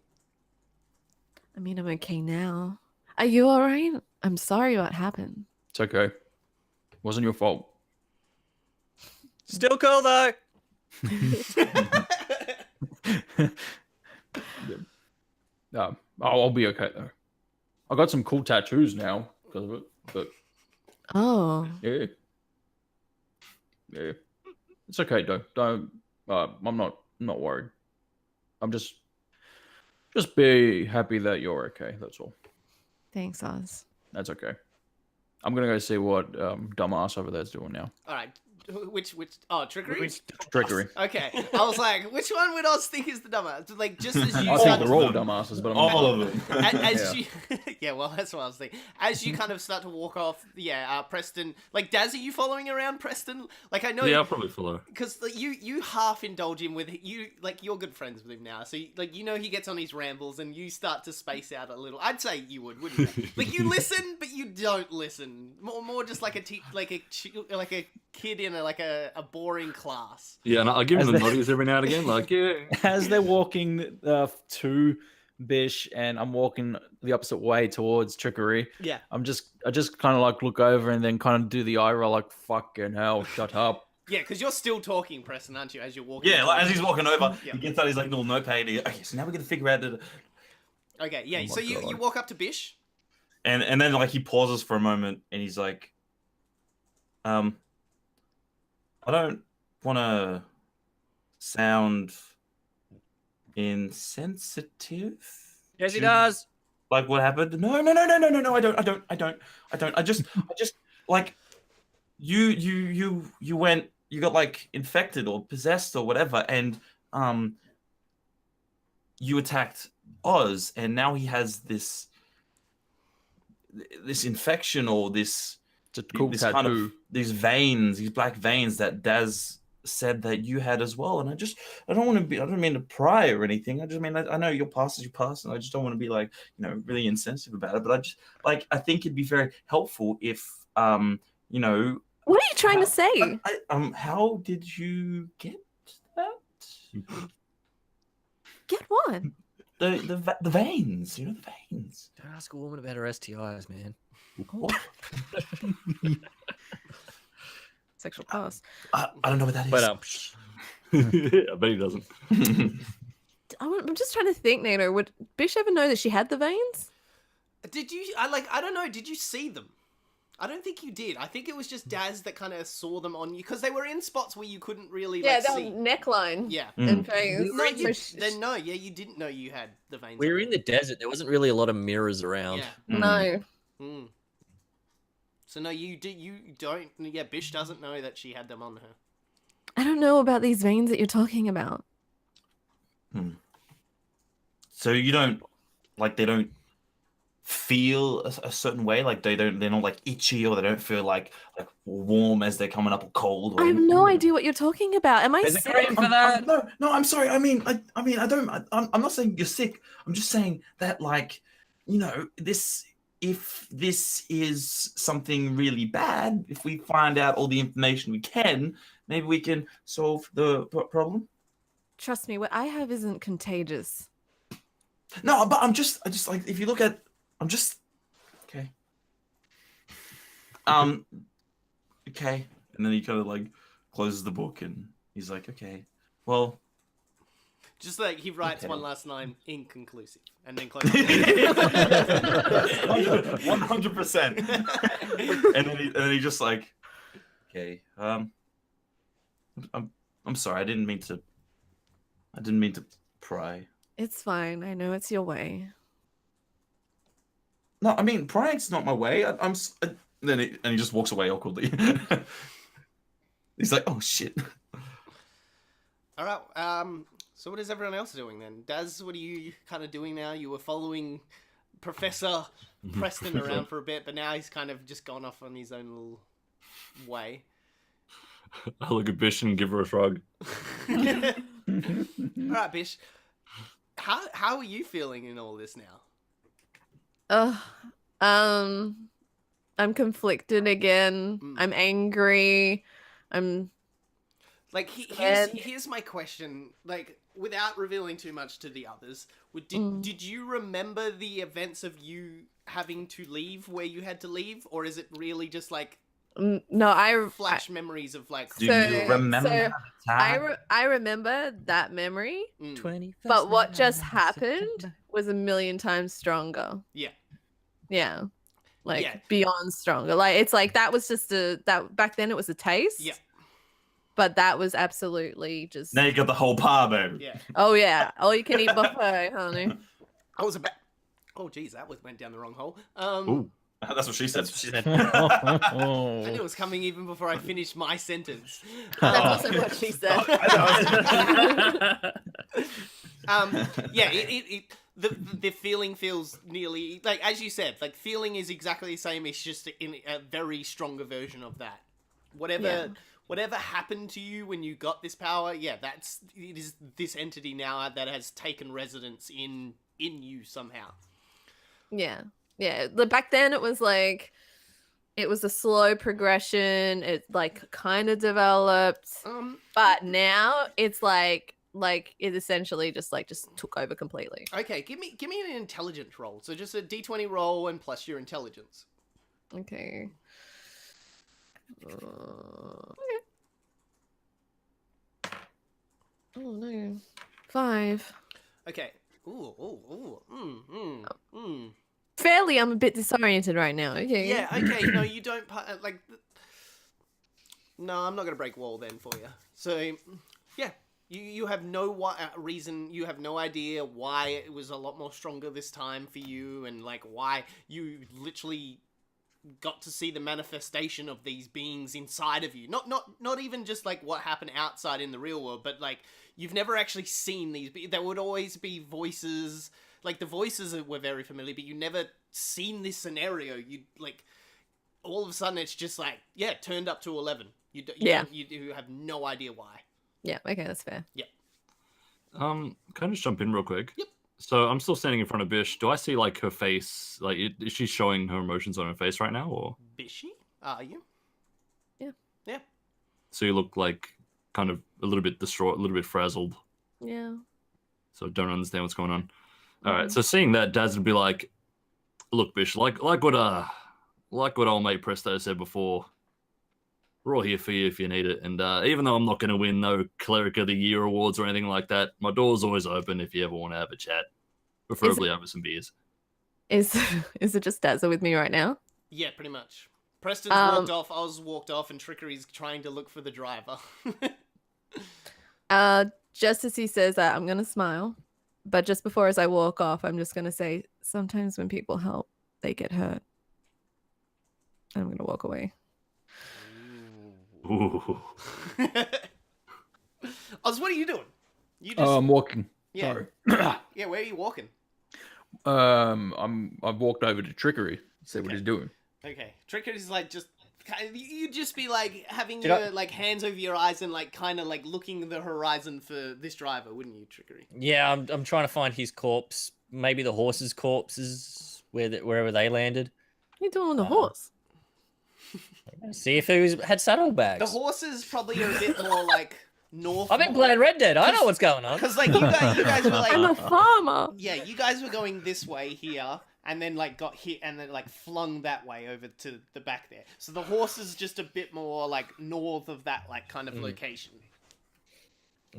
I mean, I'm okay now. Are you all right? I'm sorry what happened. It's okay. Wasn't your fault. Still cool though. I'll be okay though. I got some cool tattoos now because of it, but Oh, yeah, it's okay though. Don't. I'm not worried. I'm just be happy that you're okay. That's all. Thanks, Oz. That's okay. I'm gonna go see what dumbass over there's doing now. All right. Which? Oh, trickery. Trickery. Okay. I was like, which one would Oz think is the dumbass? Like, just as you I start think they're all dumbasses, but I'm All of them. as you, yeah, well, that's what I was thinking. As you kind of start to walk off, Preston, like, Daz, are you following around Preston? Like, I know, Yeah, I'll probably follow. because like, you half indulge him with you, like, you're good friends with him now, so like, you know, he gets on his rambles, and you start to space out a little. I'd say you would, wouldn't you? Like, you listen, but you don't listen. More just like a kid in a boring class. Yeah, and I give him the noddies every now and again, like, yeah. As they're walking to Bish and I'm walking the opposite way towards Trickery, Yeah. I just kind of like look over and then kind of do the eye roll like, fucking hell, shut up. Yeah, because you're still talking, Preston, aren't you, as you're walking? Yeah, like, as he's walking over, Yeah. he gets out his like little notepad. Okay, so now we're gonna figure out the. Okay, yeah. Oh my So you God. walk up to Bish. And then like he pauses for a moment and he's like, I don't want to sound insensitive. Yes, he does. Like what happened? No. I don't. I just like you got like infected or possessed or whatever, and you attacked Oz, and now he has this infection or this Cool this tattoo. kind of these veins, these black veins that Daz said that you had as well. And I don't mean to pry or anything. I just mean I know your past is your past, and I just don't want to be like, you know, really insensitive about it. But I just like I think it'd be very helpful if you know. What are you trying to say? How did you get that? Get what? The veins, you know, the veins. Don't ask a woman about her STIs, man. What? Sexual past. I don't know what that is. But I bet he doesn't. I'm just trying to think, Nato. Would Bish ever know that she had the veins? Did you? I don't know. Did you see them? I don't think you did. I think it was just Daz that kind of saw them on you because they were in spots where you couldn't really Yeah, like that see. neckline Yeah. and veins. No, you, So then no, yeah, you didn't know you had the veins. we on were you. in the desert. There wasn't really a lot of mirrors around. Yeah. No. Mm. So no, you don't. Yeah, Bish doesn't know that she had them on her. I don't know about these veins that you're talking about. So you don't like they don't feel a certain way, like they're not like itchy or they don't feel like warm as they're coming up or cold. Or I have no idea what you're talking about. Am I There's a sick? cream for that. No, I'm sorry. I mean, I'm not saying you're sick. I'm just saying that, like, you know, if this is something really bad, if we find out all the information we can, maybe we can solve the problem. Trust me, what I have isn't contagious. No, but I just like if you look at, okay. Okay, and then he kind of like closes the book and he's like, okay, well. Just like he writes Okay. one last line, inconclusive, and then closes. 100%. And then he just like, okay, I'm sorry, I didn't mean to pry. It's fine. I know it's your way. No, I mean prying's not my way. Then he just walks away awkwardly. He's like, oh shit. All right. So what is everyone else doing then? Daz, what are you kind of doing now? You were following Professor Preston around for a bit, but now he's kind of just gone off on his own little way. I look at Bish and give her a shrug. All right, Bish. How are you feeling in all this now? I'm conflicted again. I'm angry. I'm Like, And- here's my question. Like, without revealing too much to the others, did you remember the events of you having to leave where you had to leave, or is it really just like no. flash memories of like? Do you remember so that time? I remember that memory, 21st but what just night of happened September. was a million times stronger. Yeah. Yeah. Like Yeah. beyond stronger. Like it's like that was just that back then it was a taste. Yeah. But that was absolutely just Now you got the whole par, baby. Yeah. oh yeah. All you can eat buffet, honey. I was about Oh, geez, that went down the wrong hole. Ooh, that's what she said. That's what she said. I knew it was coming even before I finished my sentence. That's also what she said. Yeah, the feeling feels nearly like, as you said, like feeling is exactly the same. It's just in a very stronger version of that. Whatever happened to you when you got this power, yeah, it is this entity now that has taken residence in you somehow. Yeah. Back then it was like, it was a slow progression. It like kind of developed, but now it's like it essentially just took over completely. Okay, give me an intelligence roll. So just a D20 roll and plus your intelligence. Okay. Oh no, 5. Okay. Fairly, I'm a bit disoriented right now. Okay. Yeah. Okay. No, you don't like. No, I'm not gonna break wall then for you. So, yeah, you have no reason. You have no idea why it was a lot more stronger this time for you, and like why you literally got to see the manifestation of these beings inside of you. Not even just like what happened outside in the real world, but like you've never actually seen these. There would always be voices. Like the voices were very familiar, but you never seen this scenario. You like all of a sudden it's just like, yeah, turned up to 11. You have no idea why. Yeah. Okay, that's fair. Yeah. Can I just jump in real quick? Yep. So I'm still standing in front of Bish. Do I see like her face? Like, is she showing her emotions on her face right now, or? Bishy, are you? Yeah. Yeah. So you look like kind of a little bit distraught, a little bit frazzled. Yeah. So don't understand what's going on. All right. So seeing that, Daz would be like, "Look, Bish, like what old mate Presto said before. We're all here for you if you need it. And even though I'm not going to win no Cleric of the Year awards or anything like that, my door's always open if you ever want to have a chat, preferably over some beers." Is it just Dazza with me right now? Yeah, pretty much. Preston's walked off, Oz walked off, and Trickery's trying to look for the driver. Just as he says that, I'm gonna smile. But just before as I walk off, I'm just gonna say, sometimes when people help, they get hurt. And I'm gonna walk away. Ooh. Oz, what are you doing? You just I'm walking. Yeah. Sorry. yeah. Where are you walking? I've walked over to Trickery. See what he's doing. Okay, Trickery's like just. You'd just be like having Did your I- like hands over your eyes and like kind of like looking the horizon for this driver, wouldn't you, Trickery? Yeah, I'm trying to find his corpse. Maybe the horse's corpses, wherever they landed. What are you doing with the horse? See if he had saddlebags. The horses probably are a bit more like north. I've been playing Red Dead. I know what's going on. Because like you guys were I'm like, a farmer. yeah, you guys were going this way here, and then like got hit, and then like flung that way over to the back there. So the horse is just a bit more like north of that like kind of location.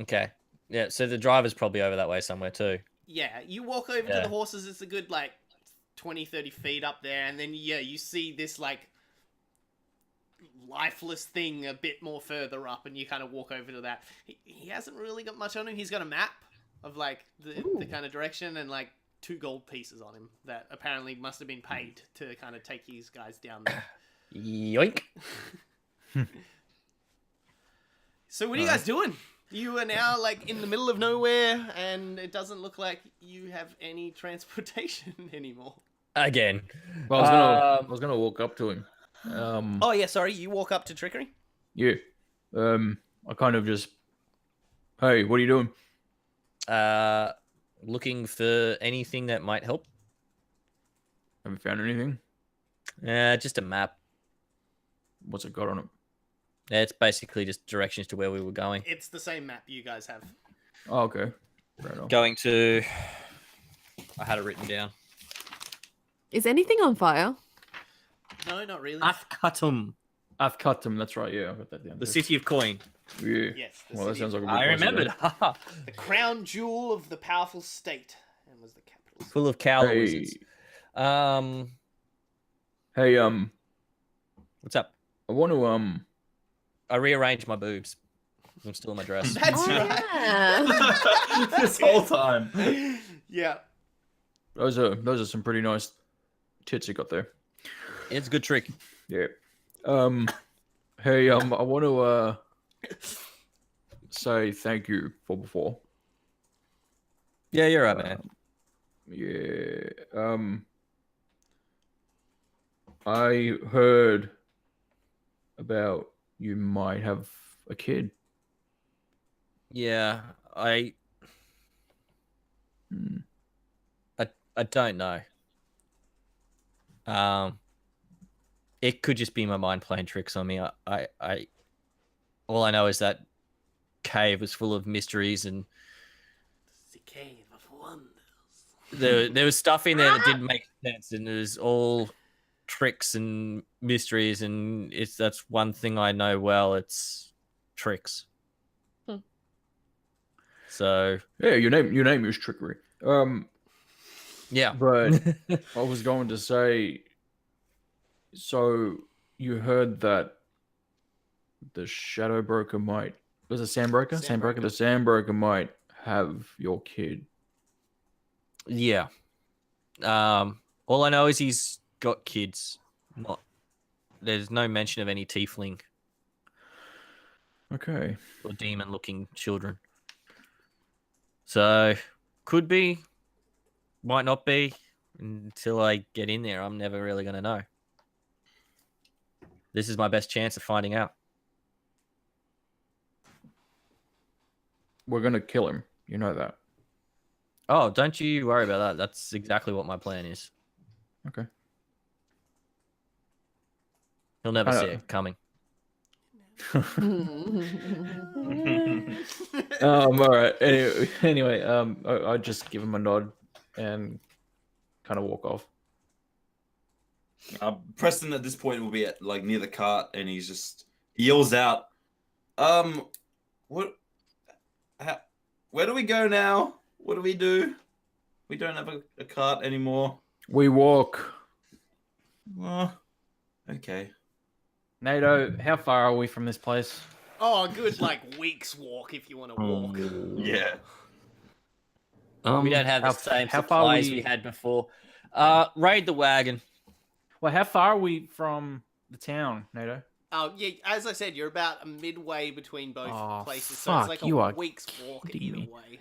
Okay. Yeah, so the driver's probably over that way somewhere too. Yeah, you walk over to Yeah. the horses. It's a good like 20-30 feet up there, and then yeah, you see this like lifeless thing a bit more further up, and you kind of walk over to that. He hasn't really got much on him. He's got a map of like the kind of direction and like 2 gold pieces on him that apparently must have been paid to kind of take these guys down there. Yoink. So what are you guys doing? You are now like in the middle of nowhere, and it doesn't look like you have any transportation anymore. Again. Well, I was gonna walk up to him. Oh yeah, sorry. You walk up to Trickery. Yeah. I kind of just, hey, what are you doing? Looking for anything that might help. Haven't found anything. Just a map. What's it got on it? Yeah, it's basically just directions to where we were going. It's the same map you guys have. Oh, okay. Right on. Going to... I had it written down. Is anything on fire? No, not really. Athkatum, I've cut them. That's right. Yeah, I got that down. the city of coin. Yeah. Yes. The Well, that city sounds of- like a good I place to go. remembered. Haha. the crown jewel of the powerful state, and was the capital. Full of cow Hey. wizards. Hey, What's up? I want to I rearranged my boobs. I'm still in my dress. That's Oh, right. yeah. This whole time. Yeah. Those are some pretty nice tits you got there. It's a good trick. Yeah. Hey, I want to say thank you for before. Yeah, you're right, man. Yeah. I heard about you might have a kid. Yeah, I don't know. It could just be my mind playing tricks on me. I all I know is that cave was full of mysteries, and The cave of wonders. there was stuff in there that didn't make sense, and it was all tricks and mysteries, and that's one thing I know well. It's tricks. So Yeah, your name is Trickery. yeah, But I was going to say, so you heard that the Shadow Broker might, was it SandBroker? SandBroker. The SandBroker might have your kid. yeah. All I know is he's got kids. There's no mention of any tiefling Okay. or demon-looking children. So could be, might not be. Until I get in there, I'm never really gonna know. This is my best chance of finding out. We're gonna kill him. You know that. Oh, don't you worry about that. That's exactly what my plan is. Okay. He'll never I see know. it coming. All right. Anyway, I just give him a nod and kind of walk off. Preston at this point will be at like near the cart, and he yells out, what? Where do we go now? What do we do? We don't have a cart anymore. We walk. Well, okay. NATO, how far are we from this place? Oh, a good like week's walk if you want to walk. Yeah. We don't have the same how far supplies we had before. Raid the wagon. Well, how far are we from the town, NATO? Oh, yeah, as I said, you're about midway between both Oh, places, so fuck, it's like you a are week's walk kidding either me. way.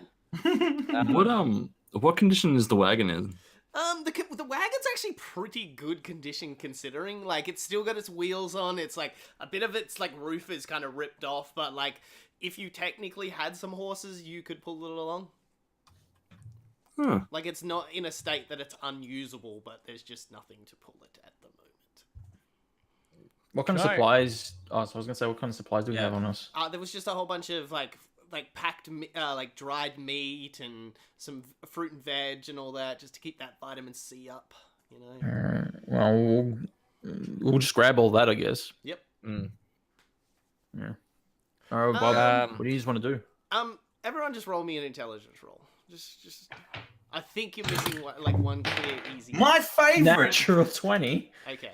What condition is the wagon in? The wagon's actually pretty good condition considering. Like, it's still got its wheels on. It's like a bit of its like roof is kind of ripped off, but like if you technically had some horses, you could pull it along. Huh. Like, it's not in a state that it's unusable, but there's just nothing to pull it at the moment. What kind of supplies? Oh, so I was gonna say, what kind of supplies do we have on us? There was just a whole bunch of like packed like dried meat and some fruit and veg and all that, just to keep that vitamin C up. You know. Well, we'll just grab all that, I guess. Yep. Yeah. All right, Bob. What do you just want to do? Everyone, just roll me an intelligence roll. Just. I think you're missing like one clear easy. My favorite. Natural 20. Okay.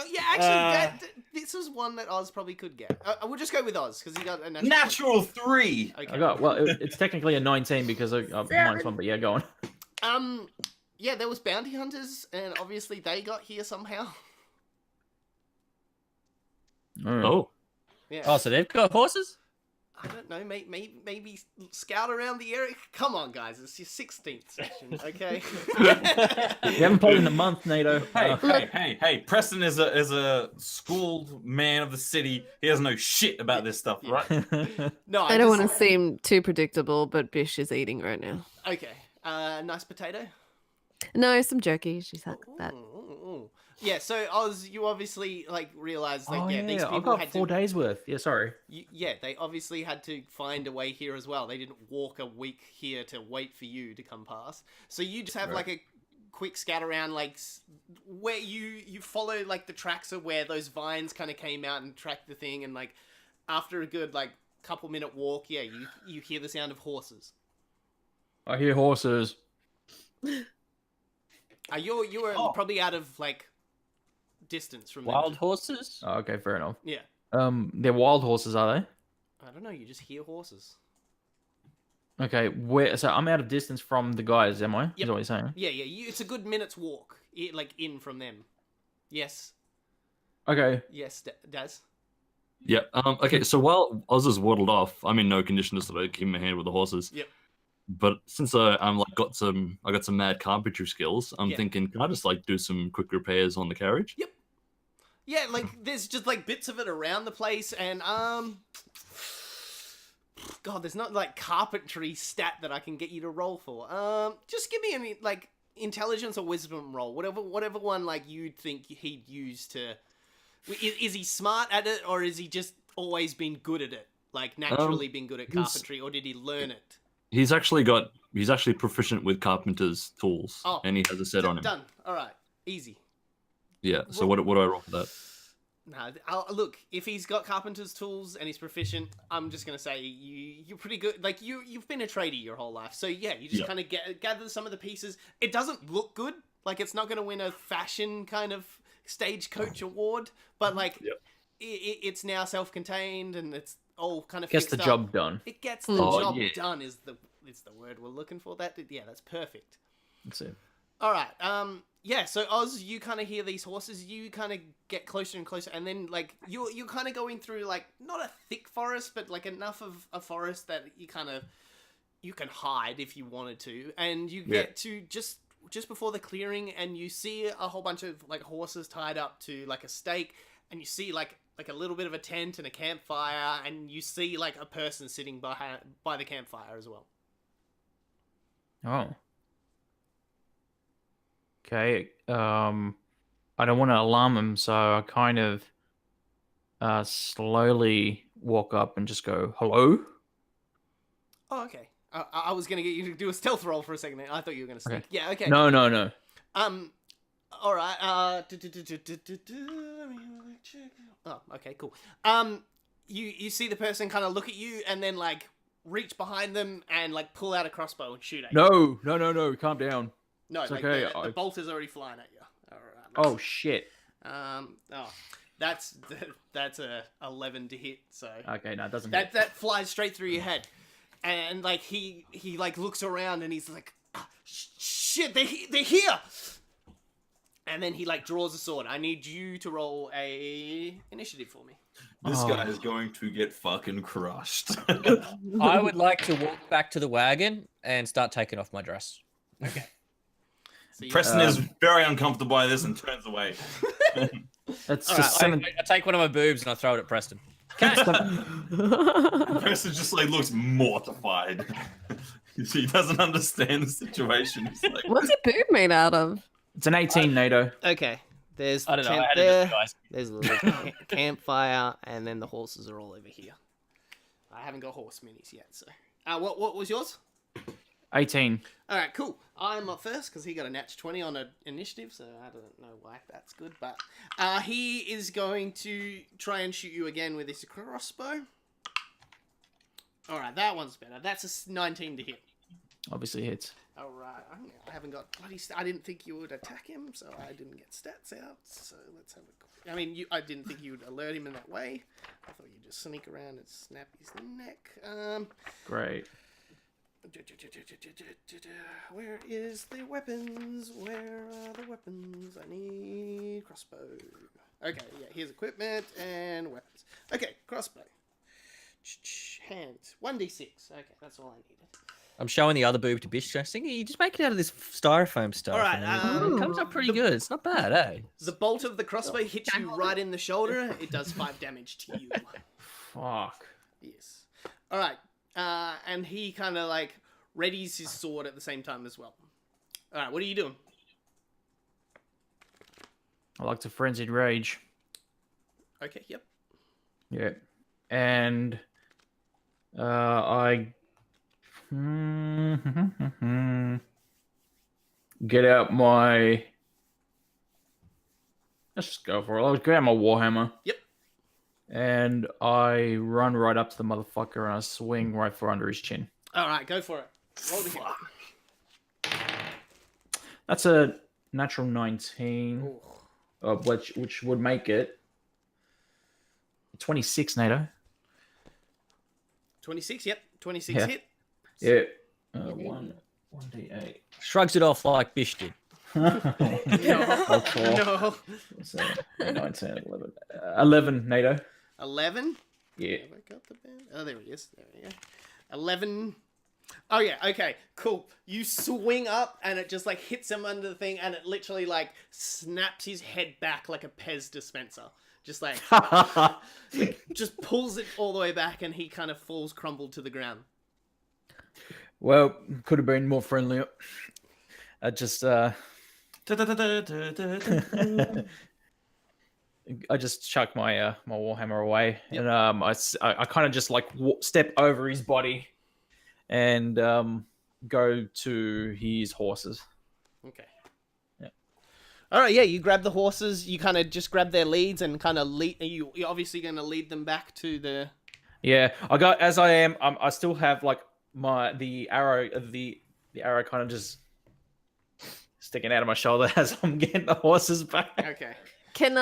Yeah, actually, this was one that Oz probably could get. We'll just go with Oz because he got a natural 3. Okay. I got it's technically a 19 because I minus one, but yeah, go on. Yeah, there was bounty hunters, and obviously they got here somehow. Oh. Yeah. Oh, so they've got horses? I don't know, maybe scout around the area. Come on, guys, it's your 16th session, okay? You haven't played in a month, NATO. Hey! Preston is a schooled man of the city. He doesn't know shit about this stuff, right? No, I don't want to seem too predictable, but Bish is eating right now. Okay, nice potato. No, some jerky. She's had that. Ooh. Yeah, so Oz, you obviously like realized that these people I've got had 4 days worth. Yeah, sorry. they obviously had to find a way here as well. They didn't walk a week here to wait for you to come past. So you just have like a quick scout around, like where you follow like the tracks of where those vines kind of came out and track the thing, and like after a good like couple minute walk, you hear the sound of horses. I hear horses. You were probably out of like distance from Wild them. horses? Oh, okay, fair enough. Yeah. They're wild horses, are they? I don't know. You just hear horses. Okay, where? So I'm out of distance from the guys, am I? Is Yep. what you're saying? Yeah, it's a good minute's walk, like in from them. Yes. Okay. Yes, Daz. Yeah. Okay. So while Oz is waddled off, I'm in no condition to sort of give him a hand with the horses. Yep. But since I'm like I got some mad carpentry skills. I'm Yeah. thinking, can I just like do some quick repairs on the carriage? Yep. Yeah, like there's just like bits of it around the place, and God, there's not like carpentry stat that I can get you to roll for. Just give me any like intelligence or wisdom roll, whatever one like you'd think he'd use to. Is he smart at it, or is he just always been good at it, like naturally been good at carpentry, or did he learn it? He's actually proficient with carpenter's tools, and he has a set on him. Done. All right, easy. Yeah. So what do I roll for that? No, look. If he's got carpenter's tools and he's proficient, I'm just gonna say you're pretty good. Like you've been a tradie your whole life, so yeah, you just kind of gather some of the pieces. It doesn't look good. Like it's not gonna win a fashion kind of stagecoach award, but like it's now self-contained and it's all kind of gets the job done. It gets the job done is the word we're looking for. That's perfect. That's it. All right. Yeah. So Oz, you kind of hear these horses. You kind of get closer and closer, and then like you're kind of going through like not a thick forest, but like enough of a forest that you can hide if you wanted to, and you get to just before the clearing, and you see a whole bunch of like horses tied up to like a stake, and you see like a little bit of a tent and a campfire, and you see like a person sitting by the campfire as well. Oh. Okay. I don't want to alarm him, so I kind of slowly walk up and just go, "Hello." Oh, okay. I was gonna get you to do a stealth roll for a second. I thought you were gonna sneak. Okay. Yeah. Okay. No. All right. Oh, okay, cool. You see the person kind of look at you and then like reach behind them and like pull out a crossbow and shoot at you. No. Calm down. No, it's like okay. the bolt is already flying at you. All right. Oh shit. That's a 11 to hit. So Okay, no, it doesn't. that flies straight through your head, and like he like looks around and he's like, shit, they're here. And then he like draws a sword. I need you to roll a initiative for me. This guy is going to get fucking crushed. I would like to walk back to the wagon and start taking off my dress. Okay. So Preston is very uncomfortable by this and turns away. That's All just right, I take one of my boobs and I throw it at Preston. Preston just like looks mortified. He doesn't understand the situation. He's like, What's your boob made out of? It's an 18, NATO. Okay. There's I don't know. I had there. it guys. There's a little campfire, and then the horses are all over here. I haven't got horse minis yet, so. What was yours? 18. All right, cool. I'm up first because he got a natch 20 on an initiative, so I don't know why that's good, but he is going to try and shoot you again with his crossbow. All right, that one's better. That's a 19 to hit. Obviously hits. All right, I haven't got bloody. I didn't think you would attack him, so I didn't get stats out. So let's have a. I mean, I didn't think you would alert him in that way. I thought you'd just sneak around and snap his neck. Great. Where is the weapons? Where are the weapons? I need crossbow. Okay, yeah, here's equipment and weapons. Okay, crossbow. Hands. 1d6. Okay, that's all I needed. I'm showing the other boob to Bish. I think you just make it out of this styrofoam stuff. All right, and it comes up pretty good. It's not bad, eh? The bolt of the crossbow hits you right in the shoulder. It does 5 damage to you. Fuck. Yes. All right. And he kind of like readies his sword at the same time as well. All right, what are you doing? I like to frenzied rage. Okay, yep. Yeah. And I get out my. Let's just go for it. I'll get out my warhammer. Yep. And I run right up to the motherfucker and I swing right for under his chin. All right, go for it. Roll to hit. That's a natural 19, Ooh. which would make it 26, NATO. 26, yep. 26 hit. Yeah. 1d8. Shrugs it off like Bish did. No. Okay. No. 9, 10, 11. 11, NATO. 11? Yeah. Have I got the band? Oh, there he is. There we go. 11. Oh, yeah. Okay. Cool. You swing up and it just like hits him under the thing and it literally like snaps his head back like a Pez dispenser. Just like, just pulls it all the way back and he kind of falls crumbled to the ground. Well, could have been more friendly. I just I just chuck my my warhammer away, and I kind of just like step over his body, and go to his horses. Okay. Yeah. All right. Yeah. You grab the horses. You kind of just grab their leads and kind of lead. You're obviously going to lead them back to the. Yeah, I got as I am. I still have like the arrow kind of just sticking out of my shoulder as I'm getting the horses back. Okay. Can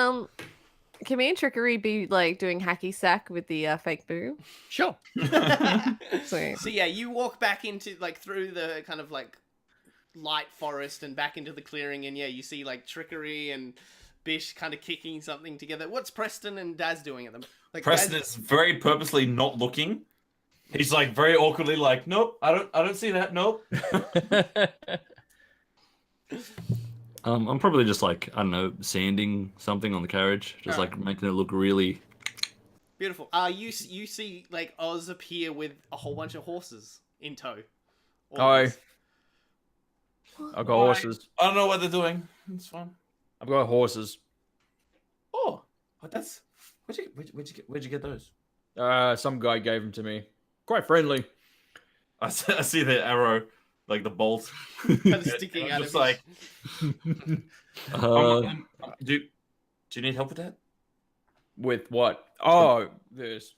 me and Trickery be like doing hacky sack with the fake boo? Sure. Sweet. So yeah, you walk back into like through the kind of like light forest and back into the clearing, and yeah, you see like Trickery and Bish kind of kicking something together. What's Preston and Daz doing at them? Like Preston is very purposely not looking. He's like very awkwardly like, nope, I don't see that. Nope. I'm probably just like, I don't know, sanding something on the carriage, just like making it look really. Beautiful. You see like Oz appear with a whole bunch of horses in tow. I've got horses. I don't know what they're doing. It's fine. I've got horses. Oh, that's where'd you get those? Some guy gave them to me. Quite friendly. I see the arrow, like the bolt, kind of sticking out just of like. Do you need help with that? With what? Oh, this.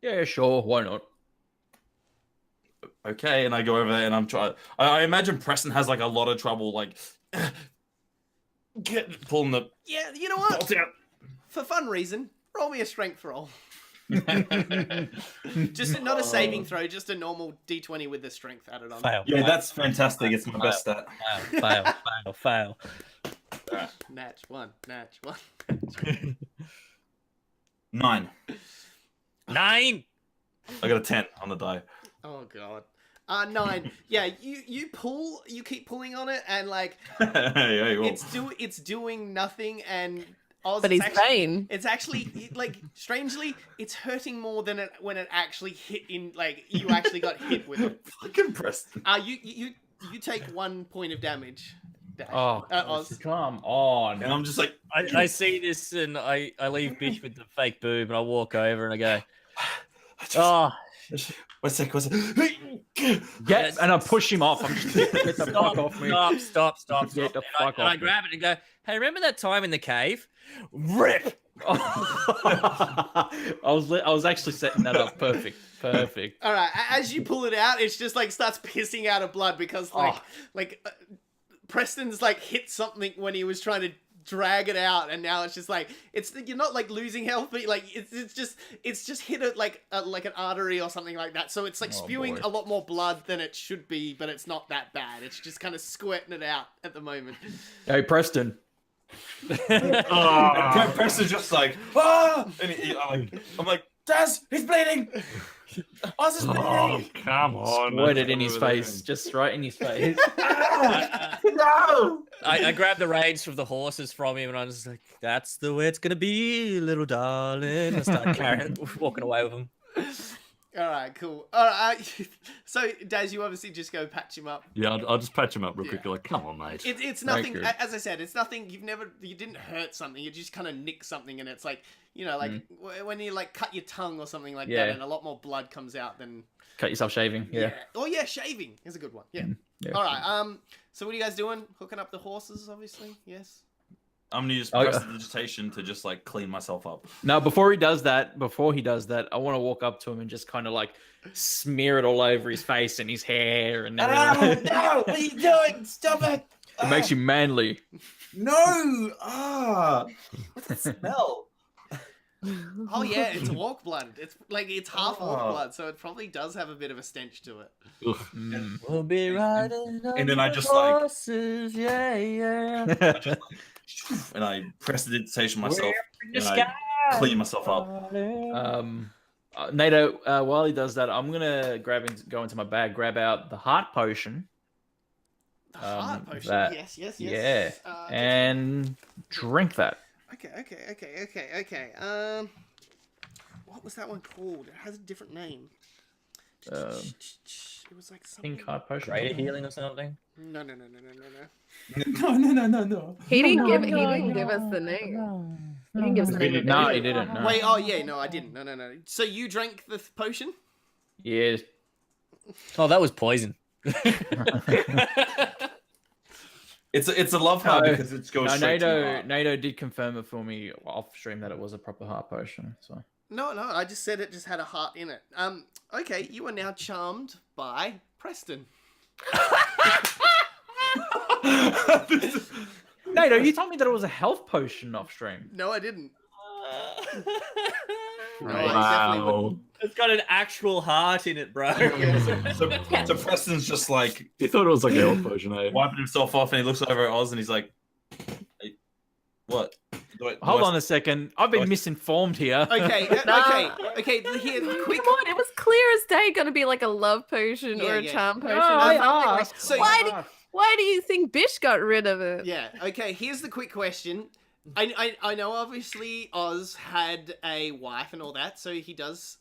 Yeah, sure. Why not? Okay, and I go over there and I'm trying. I imagine Preston has like a lot of trouble, like pulling the. Yeah, you know what? bolt out. For fun reason, roll me a strength roll. Just not a saving throw, just a normal d20 with the strength added on. Fail. Yeah, that's fantastic. It's my best stat. Fail. Natch one. 9. 9. I got a 10 on the die. Oh god. 9. Yeah, you keep pulling on it, and like Hey, well. it's doing nothing, and Oz, But he's vain. It's actually like strangely, it's hurting more than when it actually hit in. Like you actually got hit with it. Fucking Preston. You take 1 point of damage. Dash. Oh, Oz. come on. And I'm just like, I see this and I leave Bish with the fake boob and I walk over and I go, oh, One sec. Get, and I push him off. I'm just get the fuck off me. Stop. Get the And fuck I off me. grab it and go, hey, remember that time in the cave? Rip! I was actually setting that up. Perfect. All right. As you pull it out, it's just like starts pissing out of blood because Preston's like hit something when he was trying to drag it out, and now it's just like you're not like losing health, but like it's just hit it like an artery or something like that. So it's like spewing a lot more blood than it should be, but it's not that bad. It's just kind of squirting it out at the moment. Hey, Preston. And Preston's just like, ah! And I'm like, Daz, he's bleeding. Oz is bleeding. Oh, come on. Squirt it in his face. Just right in his face. No! I grabbed the reins from the horses from him and I was just like, that's the way it's going to be, little darling. I start walking away with him. All right, cool. All right, so Daz, you obviously just go patch him up. Yeah, I'll just patch him up real quick. You're like, come on, mate. It's nothing. you. As I said, it's nothing. You didn't hurt something. You just kind of nicked something, and it's like like when you like cut your tongue or something like that, and a lot more blood comes out than Cut yourself shaving. Yeah. Oh yeah, shaving is a good one. Yeah. Yeah. All right. So what are you guys doing? Hooking up the horses, obviously. Yes. I'm gonna use prestidigitation to just like clean myself up. No, before he does that, I want to walk up to him and just kind of like smear it all over his face and his hair and everything. No! What are you doing? Stop it! It makes you manly. No! What's that smell? Oh yeah, it's orc blood. It's like it's half orc Oh. blood, so it probably does have a bit of a stench to it. Mm. We'll be riding and then I on just, the like- horses, yeah. I just and I press the indentation myself, and I clean myself up. NATO, while he does that, I'm gonna go into my bag, grab out the heart potion. The heart potion. that- Yes. Yeah, and drink that. Okay. What was that one called? It has a different name. Um, It was like something. Pink heart potion. Greater healing or something. No. No. He didn't give us the name. He didn't give us the name. No, he didn't. No. Wait. Oh yeah. No, I didn't. No. So you drank the potion? Yeah. Oh, that was poison. It's a love heart No. because it's going No, straight to the heart. NATO did confirm it for me off stream that it was a proper heart potion. So No. I just said it just had a heart in it. Okay. You are now charmed by Preston. NATO, you told me that it was a health potion off stream. No, I didn't. No, I Right. definitely wouldn't. It's got an actual heart in it, bro. So Preston's just like He thought it was like a health potion, eh? wiping himself off, and he looks over at Oz, and he's like, hey, "What? Hold on a second. I've been misinformed here. Okay. Nah. Okay. Here, quick. Come on, it was clear as day going to be like a love potion or a Yeah. charm potion. No, or I something like- asked. So- Why do you think Bish got rid of it? Yeah. Okay. Here's the quick question. I know obviously Oz had a wife and all that, so he does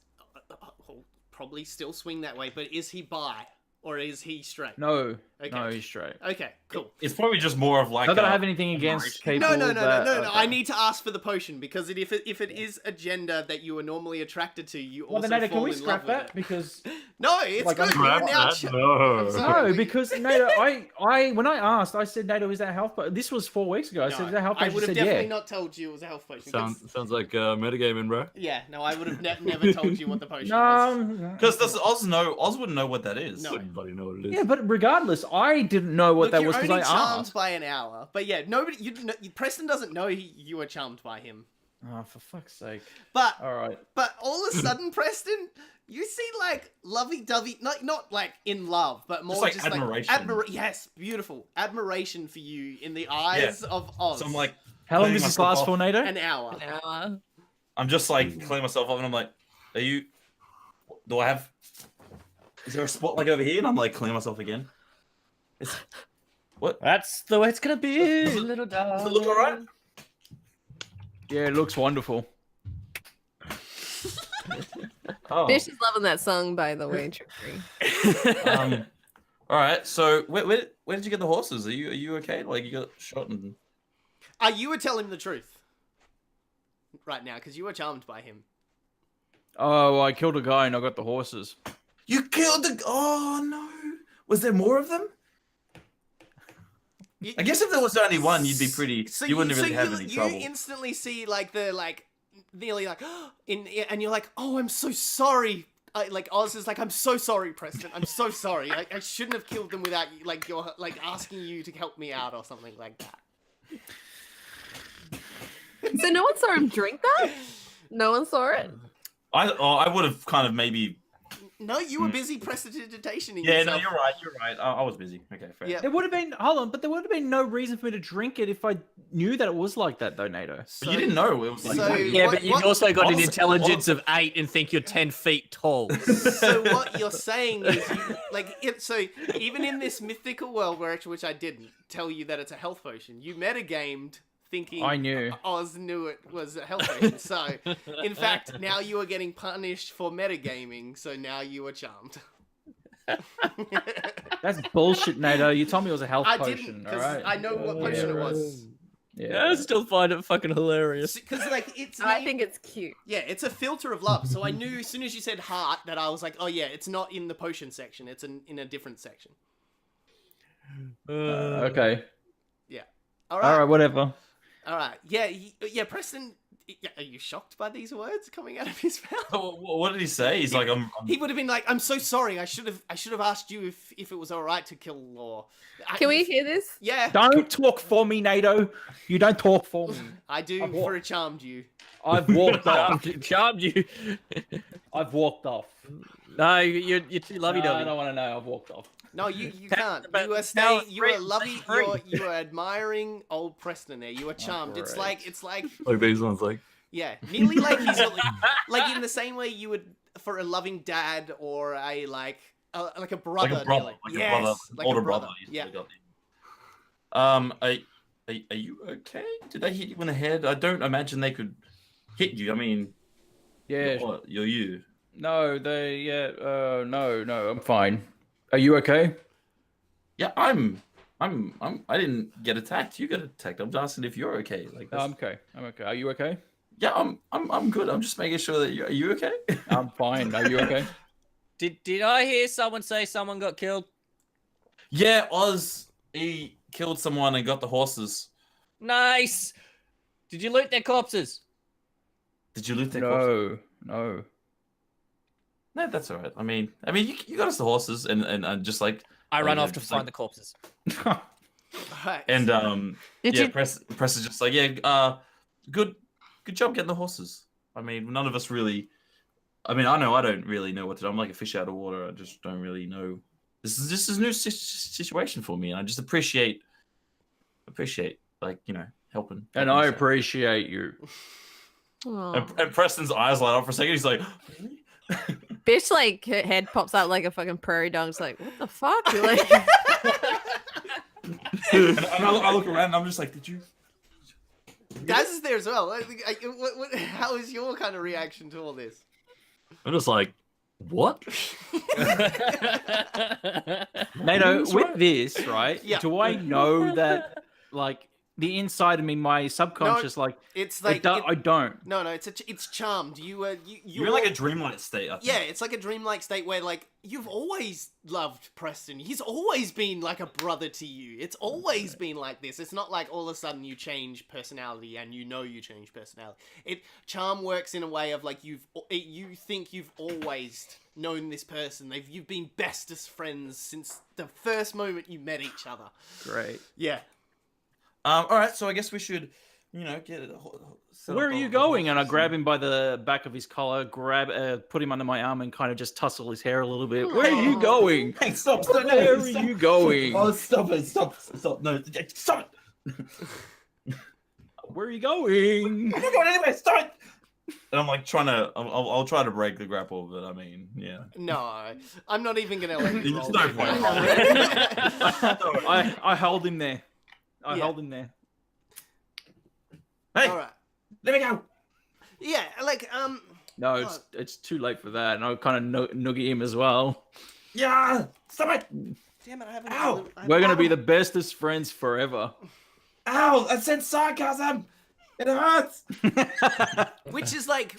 probably still swing that way. But is he bi or is he straight? No, Okay. no, he's straight. Okay. Cool. It's probably just more of like Not that I a- have anything against people. No. that- I need to ask for the potion because if it is a gender that you are normally attracted to, you Well, also then, NATO, fall can we in scrap love with that? it. Because No, it's Like, good. I'm You're Scrap now that? ch- No. Sorry. no, because NATO, I when I asked, I said NATO, is that health? But this was 4 weeks ago. I said, is that health? I potion? would She have said, definitely yeah. not told you it was a health potion. 'cause- Sounds like metagaming, bro. Yeah, no, I would have never told you what the potion was. No, Because does Oz wouldn't know what that is. No. Everybody know what it is. yeah, but regardless, I didn't know what Look, that you're was because only I charmed asked. by an hour, but yeah, nobody. Preston doesn't know you were charmed by him. Oh, for fuck's sake! But All right. all of a sudden, Preston, you see like lovey-dovey, not like in love, but more like just admiration. Yes, beautiful admiration for you in the eyes of Oz. So I'm like, How long cleaning does this myself last off. for, NATO? an hour. An hour. I'm just like cleaning myself up, and I'm like, are you? Do I have? Is there a spot like over here? And I'm like cleaning myself again. It's what? That's the way it's gonna be, Does it- little Does dog. it look alright? Yeah, it looks wonderful. Oh. Bish is loving that song, by the way, Trickery. All right. So where did you get the horses? Are you okay? Like you got shot and You were telling the truth right now because you were charmed by him. Oh, I killed a guy and I got the horses. you killed the. Oh no! Was there more of them? I guess if there was only one, you'd be pretty. You wouldn't really have any trouble. You instantly see like the nearly like and you're like, oh, I'm so sorry. Like Oz is like, I'm so sorry, Preston. I'm so sorry. I shouldn't have killed them without you. Like you're like asking you to help me out or something like that. So no one saw him drink that? No one saw it? I would have kind of maybe. No, you were busy prestidigitationing Yeah, yourself. no, you're right. You're right. I was busy. Okay, fair. Yeah. There would have been there would have been no reason for me to drink it if I knew that it was like that, though, NATO. But you didn't know it was like. So- Yeah, What- but you've what- also got an what- intelligence of 8 and think you're 10 feet tall. So what you're saying is, so even in this mythical world, which I didn't tell you that it's a health potion, you metagamed thinking I knew. Oz knew it was a health potion. So, in fact, now you are getting punished for metagaming. So now you are charmed. That's bullshit, NATO. You told me it was a health I potion. didn't All because right. I know what potion it was. I still find it fucking hilarious. Because it's I think it's cute. yeah, it's a filter of love. So I knew as soon as you said heart that I was like, oh yeah, it's not in the potion section. It's in a different section. Okay. All right. Whatever. All right. Yeah, yeah, Preston, Are you shocked by these words coming out of his mouth? What did he say? He's like, I'm He would have been like, "I'm so sorry. I should have asked you if it was all right to kill or." Can we hear this? Yeah, Don't talk for me, NATO. You don't talk for me. I do for a charmed you. I've walked off. Charmed you. I've walked off. No, you're too No, lovey-dovey. I don't want to know. I've walked off. No, you Tell- can't. but You are tell staying. You are free, loving. free. You are admiring old Preston. There, you are charmed. It's like like these ones, like yeah, nearly like he's like in the same way you would for a loving dad or a like a brother. like a brother, nearly. like Yes, a brother, like older a brother. brother. Yeah. Are you okay? Did they hit you in the head? I don't imagine they could hit you. I mean, Yeah. you're you. No, they. Yeah. No. I'm fine. Are you okay? Yeah, I'm. I didn't get attacked. You got attacked. I'm just asking if you're okay. Like, No, I'm okay. I'm okay. Are you okay? yeah, I'm good. I'm just making sure that are you okay? I'm fine. Are you okay? Did I hear someone say someone got killed? Yeah, Oz. He killed someone and got the horses. Nice. Did you loot their corpses? Did you loot their corpses? No. No, that's all right. I mean, you got us the horses, and just like I run yeah, off to just find like- the corpses. Right. and Did yeah, you? press is just like good job getting the horses. I mean, none of us really. I mean, I don't really know what to do. I'm like a fish out of water. I just don't really know. This is a new situation for me, and I just appreciate like helping. And I appreciate you. Aw. And Preston's eyes light up for a second. He's like, really? Bitch, like her head pops out like a fucking prairie dog's like, what the fuck? You're like, and I look around and I'm just like, did you? Daz is there as well. How is your kind of reaction to all this? I'm just like, what? NATO, with this, right? Yeah. Do I know that, like, the inside of me, my subconscious, It's I like don't. no, it's charmed. You're You're in like a dreamlight state. I think. yeah, it's like a dreamlike state where like you've always loved Preston. He's always been like a brother to you. It's always been like this. It's not like all of a sudden you change personality and you change personality. Charm works in a way of like you think you've always known this person. You've been bestest friends since the first moment you met each other. Great. Yeah. All right, so I guess we should, get it. Where are you going? And I grab him by the back of his collar, put him under my arm, and kind of just tussle his hair a little bit. Where are you going? Hey, stop! Where are you going? Oh, stop it! Stop! No, stop it! Where are you going? I'm not going anywhere. Stop it! And I'm like trying to. I'll try to break the grapple, but I mean, yeah. No, I'm not even gonna let you roll. There's no point. I hold him there. I Yeah. hold him there. Hey, All right. let me go. Yeah, like No, it's too late for that. And I kind of nugget him as well. Yeah, stop it! damn it, I haven't. Ow! We're gonna be the bestest friends forever. Ow! I said sarcasm. It hurts. Which is like,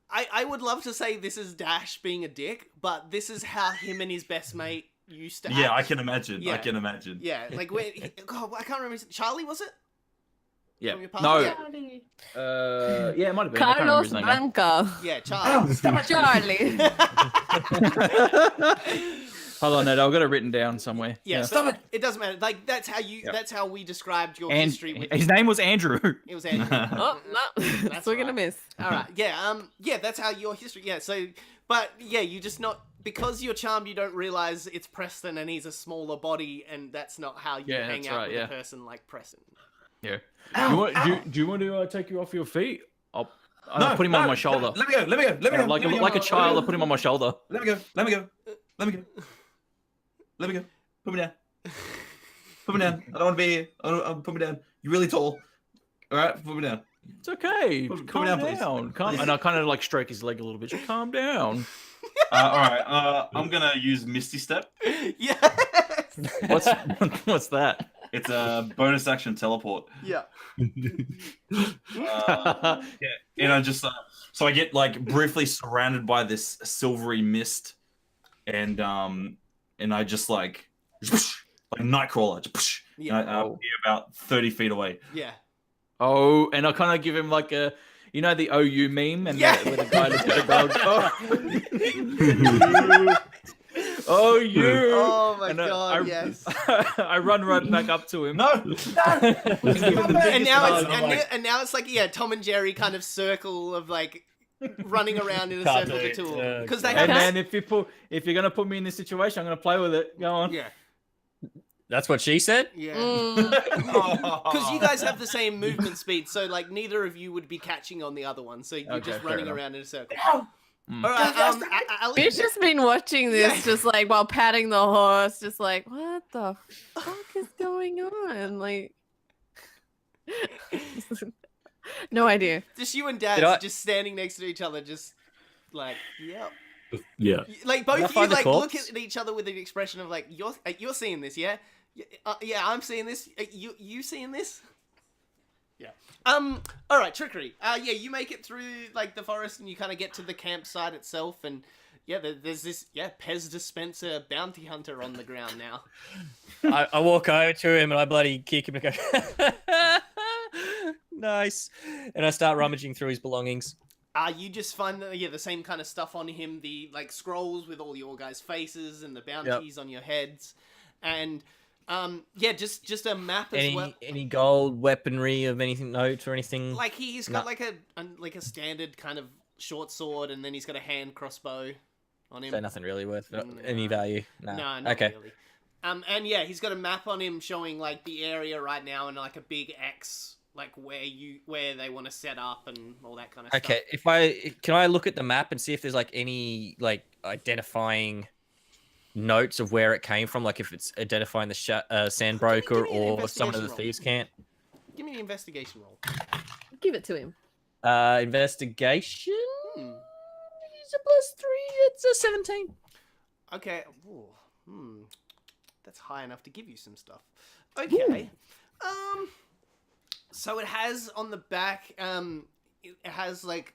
I would love to say this is Dash being a dick, but this is how him and his best mate used to. Yeah, act. I can imagine. Yeah. I can imagine. Yeah, like God, I can't remember. Charlie, was it? Yeah. From your past? No. Yeah. Yeah, it might have been. I can't remember Carlos his name now. Blanca. Yeah, Charlie. Charlie. Hold on, Ned. I've got it written down somewhere. Yeah, Stop but it doesn't matter. Like that's how you. Yeah. That's how we described your And history with. his name was Andrew. It was Andrew. Oh no, that's we're gonna right. miss. All right. Yeah. Yeah. That's how your history. Yeah. So, but yeah, you just not because you're charmed. You don't realize it's Preston and he's a smaller body, and that's not how you Yeah, hang that's out right, with yeah. a person like Preston. Yeah. Ow, Do you want to take you off your feet? I'll No, put him on my shoulder. Let me go. Let me go. Let me go. Like let me go. like a child, I put him on my shoulder. Let me go. Let me go. Let me go. Let me go. Put me down. Put me down. I don't want to be here. Put me down. You're really tall. All right, put me down. It's okay. Put me Calm down, down. please. And I kind of like stroke his leg a little bit. Just calm down. All right. I'm gonna use Misty Step. Yes. What's that? It's a bonus action teleport. Yeah. Yeah, and I just so I get like briefly surrounded by this silvery mist, and I just like Nightcrawler, Yeah. and I be about 30 feet away. Yeah. Oh, and I kind of give him like a. You know the OU meme, and Yeah. where the guy looks at the gold. Oh, you! Oh my And god, yes. I run right back up to him. No. And now hug. and now it's like Tom and Jerry kind of circle of like running around in a Cartoon, circle to yeah, him because they Hey have man, if you're gonna put me in this situation, I'm gonna play with it. Go on. yeah. That's what she said. Yeah. Mm. Because you guys have the same movement speed, so like neither of you would be catching on the other one, so you're Okay, just fair running enough. around in a circle. Mm. All right, Alex, We've just been watching this, just like while patting the horse, just like, what the fuck is going on? Like, no idea. just you and Did I- Dad just standing next to each other, just like, yep. Yeah. Like Did I both of you find the like look corpse? at each other with an expression of like, you're seeing this, yeah? Yeah, I'm seeing this. You seeing this? Yeah. All right, trickery. Yeah, you make it through like the forest, and you kind of get to the campsite itself, and yeah, there's this Pez dispenser bounty hunter on the ground now. I walk over to him and I bloody kick him and go, nice. And I start rummaging through his belongings. You just find the same kind of stuff on him, the like scrolls with all your guys' faces and the bounties on your heads, and just a map as well. Any gold weaponry of anything note or anything? Like he's got like a standard kind of short sword, and then he's got a hand crossbow on him. So nothing really worth No. any value. No, Nah. not Okay. really. And yeah, he's got a map on him showing like the area right now and like a big X, like where they want to set up and all that kind of stuff. Okay. Can I look at the map and see if there's like any like identifying notes of where it came from, like if it's identifying the SandBroker Give me an or someone of the investigation thieves camp? Give me the investigation roll. Give it to him. Investigation. Hmm. It's a +3. It's a 17. Okay. Ooh. That's high enough to give you some stuff. Okay. So it has on the back, it has like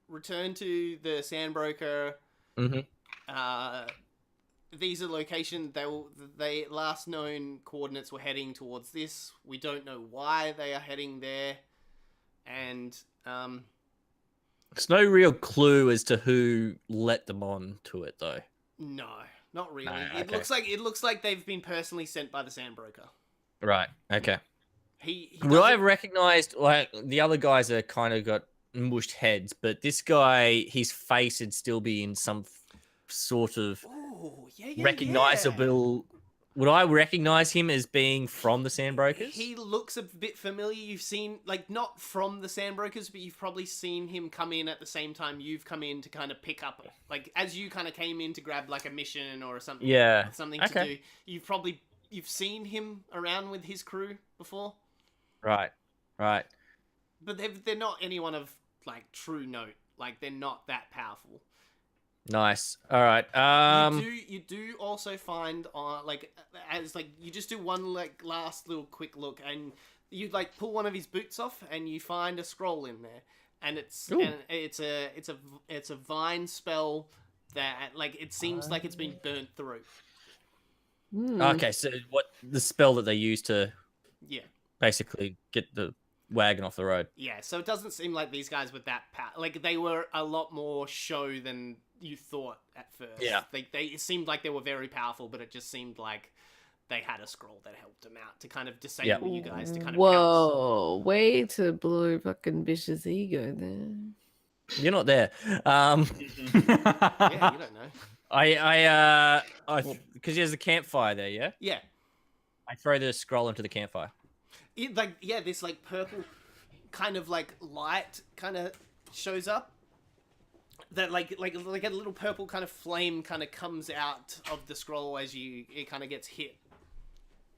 return to the SandBroker. Mm-hmm. These are location they last known coordinates were heading towards this. We don't know why they are heading there, and There's no real clue as to who let them on to it, though. no, not really. No, It looks like they've been personally sent by the SandBroker. Right. Okay. He Well, I've doesn't- recognized like the other guys are kind of got mushed heads, but this guy, his face would still be in some sort of Ooh, yeah, recognizable. Would I recognize him as being from the SandBrokers? He looks a bit familiar. You've seen, like, not from the SandBrokers, but you've probably seen him come in at the same time you've come in to kind of pick up, like, as you kind of came in to grab, like, a mission or something. Yeah. Something to Okay. do. You've seen him around with his crew before, Right. Right. but they're not anyone of, like, true note. Like, they're not that powerful. Nice. All right. You do also find you just do one like last little quick look, and you like pull one of his boots off and you find a scroll in there, and it's Ooh. a vine spell that like it seems like it's been burnt through. Okay. So what the spell that they use to Yeah. basically get the wagon off the road? Yeah, so it doesn't seem like these guys were that like they were a lot more show than you thought at first. Yeah. It seemed like they were very powerful, but it just seemed like they had a scroll that helped them out to kind of disable you guys to kind of pounce. Whoa, way to blow fucking Bish's ego there. You're not there. Yeah, you don't know. I because there's a campfire there. Yeah. Yeah. I throw the scroll into the campfire. This like purple kind of like light kind of shows up. That like a little purple kind of flame kind of comes out of the scroll as it kind of gets hit.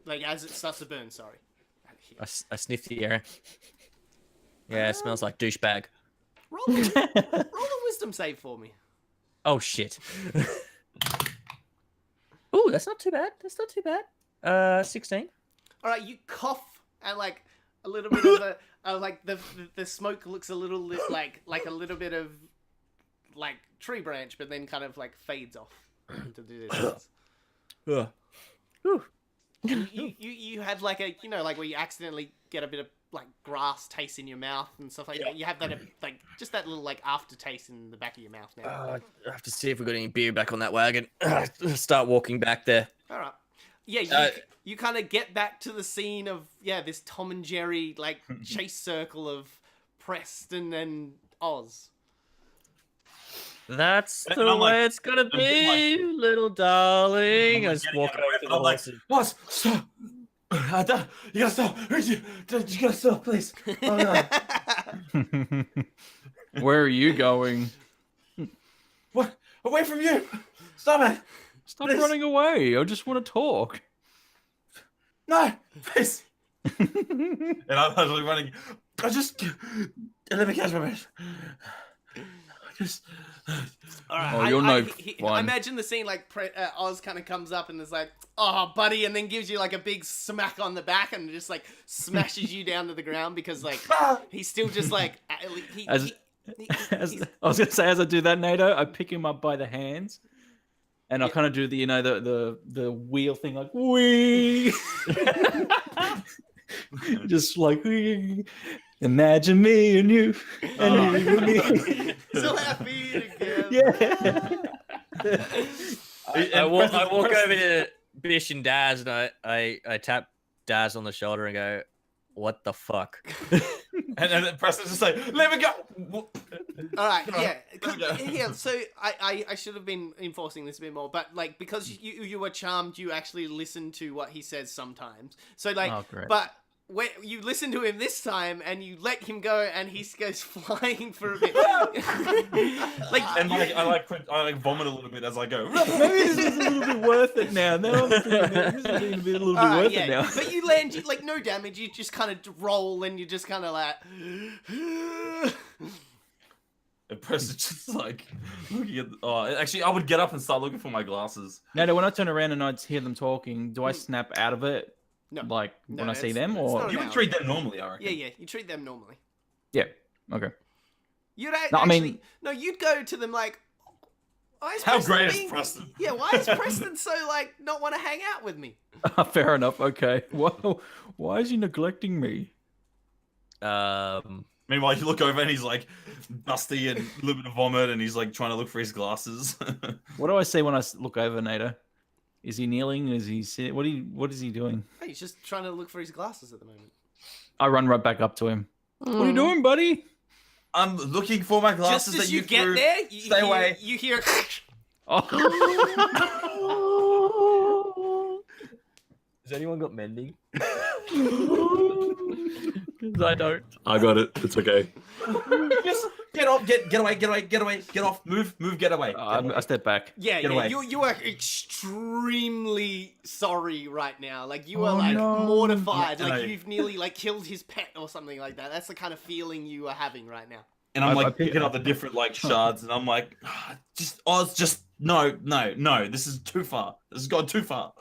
Like as it starts to burn, sorry. I sniff the air. Yeah, it smells like douchebag. Roll a wisdom save for me. Oh shit. Oh, that's not too bad. That's not too bad. 16. All right, you cough and like a little bit of like the smoke looks a little like a little bit of like tree branch, but then kind of like fades off to do this. Ugh. Whew. You had like a like where you accidentally get a bit of like grass taste in your mouth and stuff like that. You have that like just that little like aftertaste in the back of your mouth now. I have to see if we got any beer back on that wagon. Start walking back there. All right. Yeah, you kind of get back to the scene of this Tom and Jerry like chase circle of Preston and Oz. That's And the I'm way like- it's gonna I'm getting be, little darling. I just getting walk out of over the to way, the I'm like, horses. Oz, stop! You gotta stop! You gotta stop, please! Oh, no. Where are you going? What? Away from you! Stop it! Stop Please. running away. I just want to talk. No! Please! And I'm actually running. Let me catch my breath. All right, Oh, you're no I fun. imagine the scene like Oz kind of comes up and is like, "Oh, buddy," and then gives you like a big smack on the back and just like smashes you down to the ground because like he's still just like As I was gonna say, as I do that, NATO, I pick him up by the hands, and I kind of do the the wheel thing, like wee, just like wee. Imagine me and you, and you and me. so happy together. Yeah. I walk over to Bish and Daz, and I tap Daz on the shoulder and go, "What the fuck?" And then Preston's just like, let me go! All right, yeah, go. yeah. So I should have been enforcing this a bit more, but like because you were charmed, you actually listen to what he says sometimes. So like, Oh, great. but when you listen to him this time and you let him go, and he goes flying for a bit. like And like I like vomit a little bit as I go. Maybe this is a little bit worth it now. Now I'm feeling this is going to be a little bit worth it now. But you land, like no damage. You just kind of roll, and you just kind of like. And Preston's just like looking at. Actually, I would get up and start looking for my glasses. Now, when I turn around and I hear them talking, do I snap out of it? No. Like No, when I see it's- them, it's or not You an would hour. treat them normally, I reckon. Yeah, you treat them normally. yeah, okay. You'd No, I actually, mean- no, you'd go to them like, why is How Preston great is being- Preston? Yeah, why is Preston so like not want to hang out with me? Fair enough. Okay. Well, why is he neglecting me? Meanwhile, you look over and he's like dusty and a little bit of vomit, and he's like trying to look for his glasses. What do I see when I look over, Nader? Is he kneeling? Is he sitting? What is he doing? Hey, he's just trying to look for his glasses at the moment. I run right back up to him. What are you Mm. doing, buddy? I'm looking for my glasses Just as that you get threw. there, you Stay hear, away. You hear. Oh. Has anyone got mending? Because I don't. I got it. It's okay. Just get off, get away, get off, move, get away. I step back. Yeah, Get yeah. away. You are extremely sorry right now. Like you are Oh, like no. mortified. No. Like you've nearly like killed his pet or something like that. That's the kind of feeling you are having right now. And I'm I like pick- picking up the different like shards, and I'm like, no, this is too far. This has gone too far.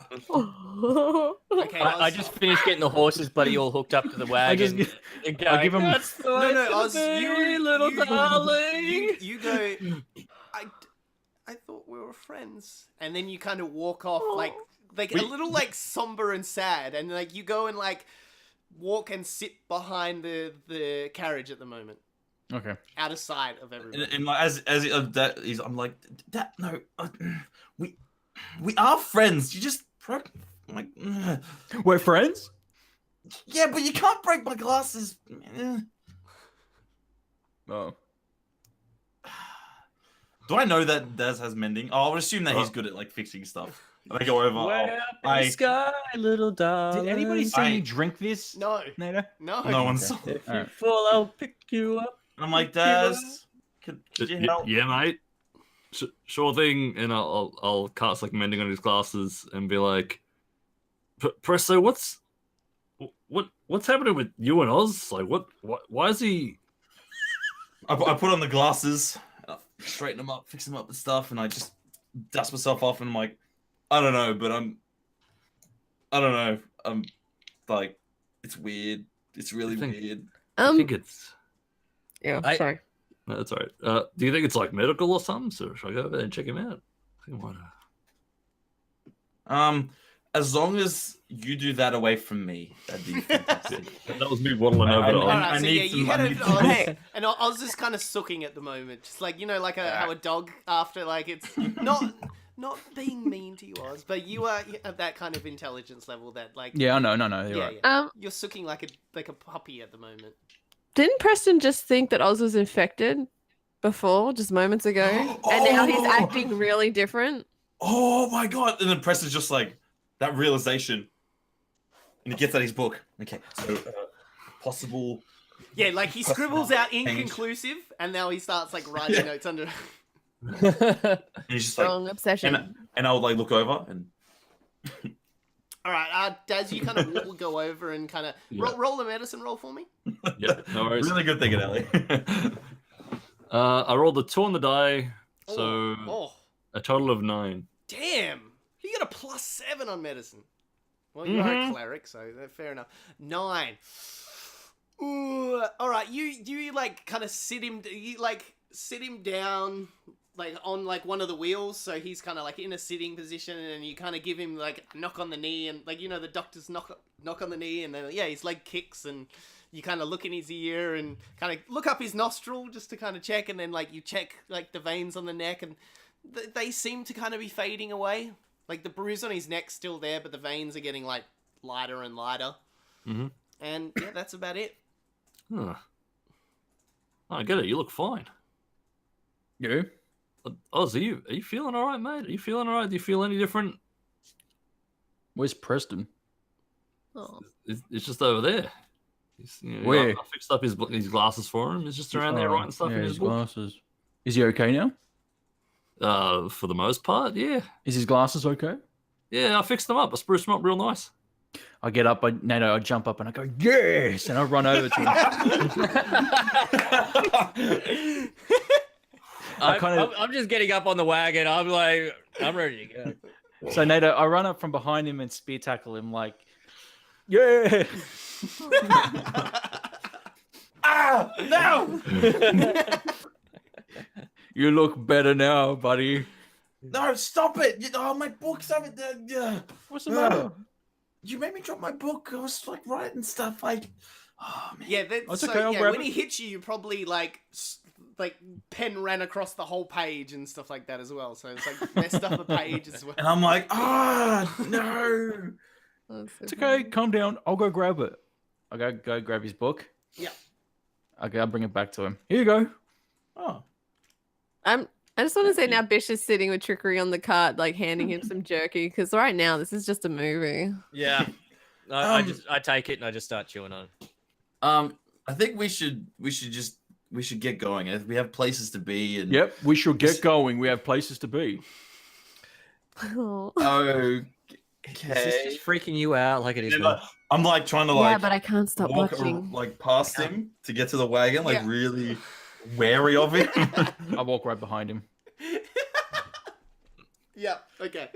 Okay, I just finished getting the horses, buddy, all hooked up to the wagon. And going, give 'em- "That's the way No, it's Oz, gonna be, you, little you, darling." you go. I thought we were friends, and then you kind of walk off like a little like somber and sad, and like you go and like walk and sit behind the carriage at the moment, Okay. out of sight of everybody. And like I'm like, that no, we are friends. You just broke. I'm like, ugh. We're friends? Yeah, but you can't break my glasses. Oh. Do I know that Daz has mending? Oh, I would assume that he's good at like fixing stuff. And I go over. Way oh, up in I- the sky, little darling. Did anybody see I- me drink this? No, Nader? no, No one saw. If you Alright. fall, I'll pick you up. And I'm like, Daz, could you help? Yeah, mate. Sure thing. And I'll cast like mending on his glasses and be like, Presto, what's happening with you and Oz? Like, why is he? I put on the glasses, straighten them up, fix them up and stuff, and I just dust myself off, and I'm like, I don't know, but I don't know. I'm like, it's weird. It's really weird. I think it's. Yeah, I- sorry. No, that's all right. Do you think it's like medical or something? So should I go over there and check him out? I think I might. As long as you do that away from me, that'd be fantastic. That was me waddling over. I Alright, so need you some- I head over need to some- Oz, Hey. and Oz is kind of sooking at the moment, just like like how a dog after it's not being mean to you, Oz, but you are at that kind of intelligence level that Yeah, I know, no, you're yeah, right. yeah. You're sooking like a puppy at the moment. Didn't Preston just think that Oz was infected before, just moments ago, and now he's acting really different? Oh my god! And then Preston's just like that realization, and he gets out his book. Okay, so possible. Yeah, like he scribbles out inconclusive, and now he starts writing notes under. And he's just Strong obsession. and I would look over and. All right, Daz, you kind of go over and kind of roll the medicine roll for me. Yeah, no worries. Really good thinking, Ellie. I rolled a 2 on the die, so Oh, a total of 9. damn! You got a +7 on medicine. Well, you are a cleric, so fair enough. 9. Ooh, all right. You kind of sit him. You sit him down on one of the wheels, so he's kind of in a sitting position, and you kind of give him a knock on the knee, and the doctor's knock on the knee, and then his leg kicks, and you kind of look in his ear and kind of look up his nostril just to kind of check, and then you check the veins on the neck, and they seem to kind of be fading away. The bruise on his neck's still there, but the veins are getting lighter and lighter. Mm-hmm. And yeah, that's about it. Huh. I get it. You look fine. You? Oz, are you feeling all right, mate? Are you feeling all right? Do you feel any different? Where's Preston? Oh. It's just over there. Where? I fixed up his glasses for him. He's just around there writing stuff in his book. glasses. Is he okay now? For the most part, yeah. Is his glasses okay? Yeah, I fixed them up. I spruced them up real nice. I get up, I jump up and I go, yes! And I run over to him. I'm just getting up on the wagon. I'm ready to go. So Nato, I run up from behind him and spear tackle him yeah! Ah! No! You look better now, buddy. No! Stop it! Oh, my book's haven't. What's the matter? You made me drop my book. I was writing stuff oh man. Yeah, That's so okay, I'll grab when it. he hits you probably pen ran across the whole page and stuff like that as well. So it's messed up a page as well. And I'm like, no. It's okay, calm down. I'll go grab it. I'll go grab his book. Yeah. Okay, I'll bring it back to him. Here you go. Oh. I just want to say now Bish is sitting with Trickery on the cart, handing him some jerky, because right now this is just a movie. Yeah. I take it and I just start chewing on it. I think we should get going. If we have places to be and Yep, we should get going. We have places to be. Oh. Okay. Is this just freaking you out like it is? Yeah, now? I'm trying to Yeah, but I can't stop walk watching. past him to get to the wagon, Yeah. really wary of him. I walk right behind him. Yeah. Okay.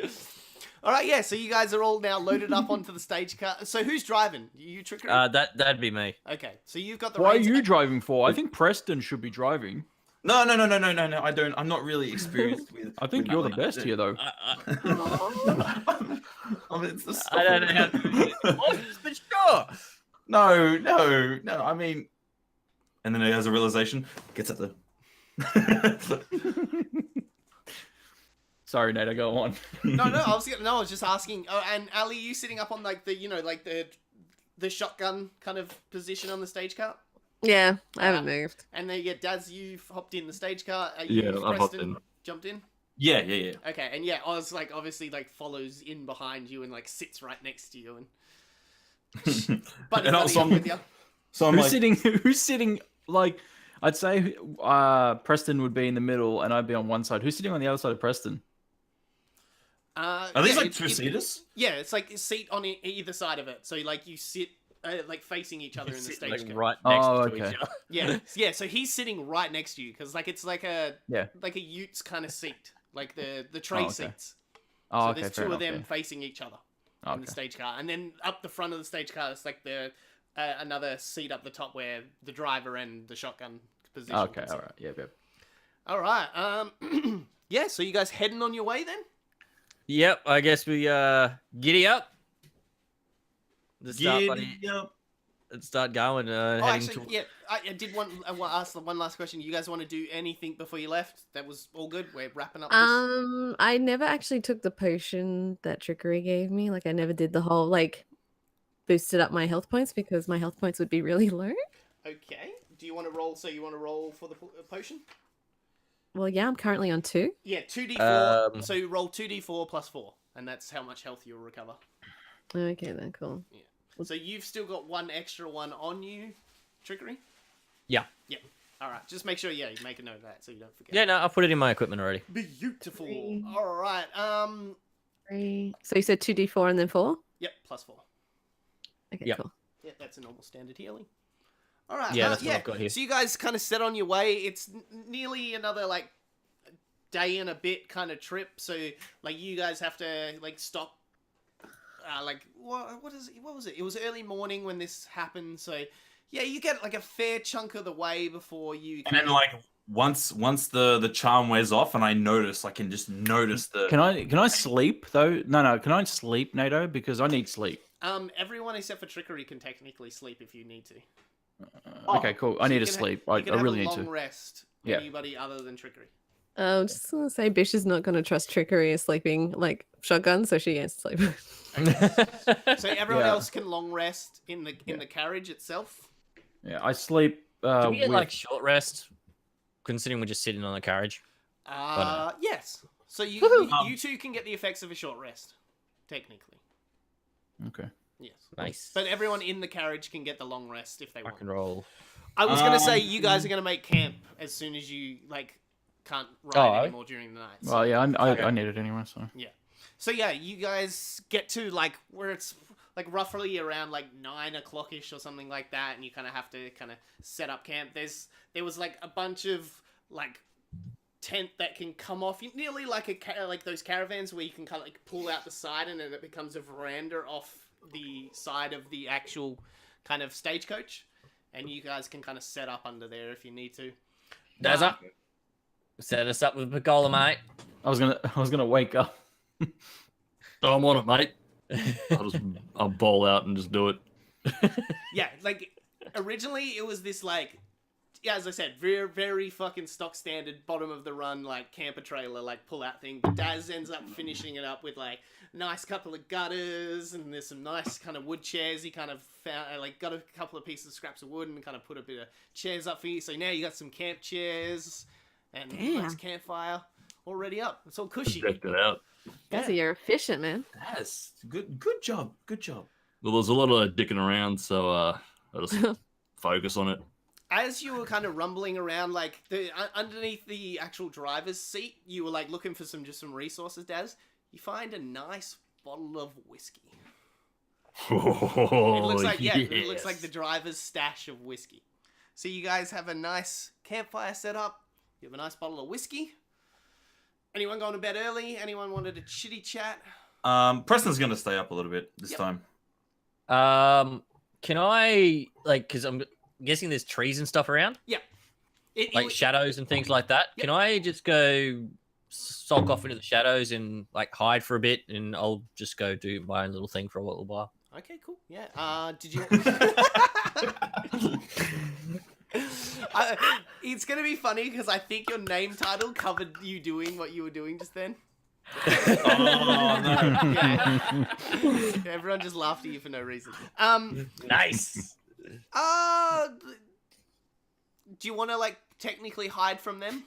All right. Yeah. So you guys are all now loaded up onto the stage car. So who's driving? You Trickery? That'd be me. Okay. So you've got the. Why are reins. you driving for? I think Preston should be driving. No. I don't. I'm not really experienced with. I think with you're the nothing. best here, though. It's the I don't know how to do it. But sure. No. I mean, and then he has a realization. Gets at the. Sorry, Nato, go on. No. I was just asking. Oh, and Ali, you sitting up on the shotgun kind of position on the stage car? Yeah, I haven't moved. And then Daz, you've hopped in the stage car. Yeah, I've hopped in. Jumped in. Yeah. Okay, and yeah, Oz obviously follows in behind you and sits right next to you and. But And also, with you. So I'm Who's sitting I'd say Preston would be in the middle and I'd be on one side. Who's sitting on the other side of Preston? Are these two seaters? Yeah, it's a seat on either side of it. So you sit facing each other in the Sit, stage car. right next Oh, to okay. each other. Yeah. So he's sitting right next to you because it's like a Utes kind of seat, the tray Oh, okay. seats. Oh, So okay, there's fair two of enough, them yeah. facing each other in the Okay. stage car, and then up the front of the stage car, it's the another seat up the top where the driver and the shotgun position. Okay, can sit. all right. Yep. All right. Yeah. So you guys heading on your way then? Yep, I guess we giddy up. Let's start, buddy. Yup. Let's start going. Oh, Heading actually, to... yeah. I did want to ask one last question. You guys want to do anything before you left? That was all good. We're wrapping up. This. I never actually took the potion that Trickery gave me. Like, I never did the whole like boosted up my health points because my health points would be really low. Okay. Do you want to roll? So you want to roll for the potion? Well, yeah, I'm currently on 2. Yeah, 2d4. So you roll 2d4 plus 4, and that's how much health you'll recover. Okay, then cool. Yeah. So you've still got one extra one on you, Trickery? Yeah. Yeah. All right. Just make sure, you make a note of that so you don't forget. Yeah, no, I'll put it in my equipment already. Beautiful. 3. All right. 3. So you said 2d4 and then 4? Yep, plus 4. Okay, Yep. cool. Yeah, that's a normal standard healing. All right. Yeah, that's what I've got here. So you guys kind of set on your way. It's nearly another like day and a bit kind of trip. So like you guys have to like stop. What was it? It was early morning when this happened. So yeah, you get like a fair chunk of the way before you. And then like once the charm wears off, and I can just notice the. Can I sleep though? No. Can I sleep, NATO? Because I need sleep. Everyone except for Trickery can technically sleep if you need to. Okay, cool. I need to sleep. I really need to. Long rest. Yeah. Anybody other than Trickery. I'm just gonna say Bish is not gonna trust Trickery as sleeping like shotgun, so she gets to sleep. So everyone else can long rest in the carriage itself. Yeah, I sleep. Do we get like short rest, considering we're just sitting on the carriage? Yes. So you two can get the effects of a short rest, technically. Okay. Yes. Nice. But everyone in the carriage can get the long rest if they I want. can roll. I was gonna say you guys are gonna make camp as soon as you can't ride anymore during the night. So. Well, yeah, I need it anyway. So Yeah. So yeah, you guys get to where it's roughly around 9 o'clock-ish or something like that, and you kind of have to kind of set up camp. There was a bunch of tent that can come off, nearly like those caravans where you can kind of pull out the side and then it becomes a veranda off the side of the actual kind of stagecoach, and you guys can kind of set up under there if you need to. Dazza, set us up with Picola, mate. I was gonna wake up. Oh, I'm on it, mate. I'll bowl out and just do it. Yeah, originally it was this as I said, very, very fucking stock standard, bottom of the run, camper trailer, pull out thing. But Daz ends up finishing it up with nice couple of gutters, and there's some nice kind of wood chairs. He kind of found, got a couple of pieces of scraps of wood and kind of put a bit of chairs up for you. So now you got some camp chairs and nice campfire already up. It's all cushy. Checked it out. Dazzy, you're efficient, man. Yes, good job. Well, there's a lot of dicking around, so I just focus on it. As you were kind of rumbling around, underneath the actual driver's seat, you were looking for some resources, Daz. You find a nice bottle of whiskey. Oh, It looks like yes. it looks like the driver's stash of whiskey. So you guys have a nice campfire set up. You have a nice bottle of whiskey. Anyone going to bed early? Anyone wanted a chitty chat? Preston's gonna stay up a little bit this time. Can I because I'm guessing there's trees and stuff around? Yeah. Shadows and things like that. Yep. Can I just go sulk off into the shadows and hide for a bit, and I'll just go do my own little thing for a little while? Okay, cool. Yeah. Did you? It's gonna be funny because I think your name title covered you doing what you were doing just then. Oh no! Yeah. Everyone just laughed at you for no reason. Nice. Do you want to technically hide from them?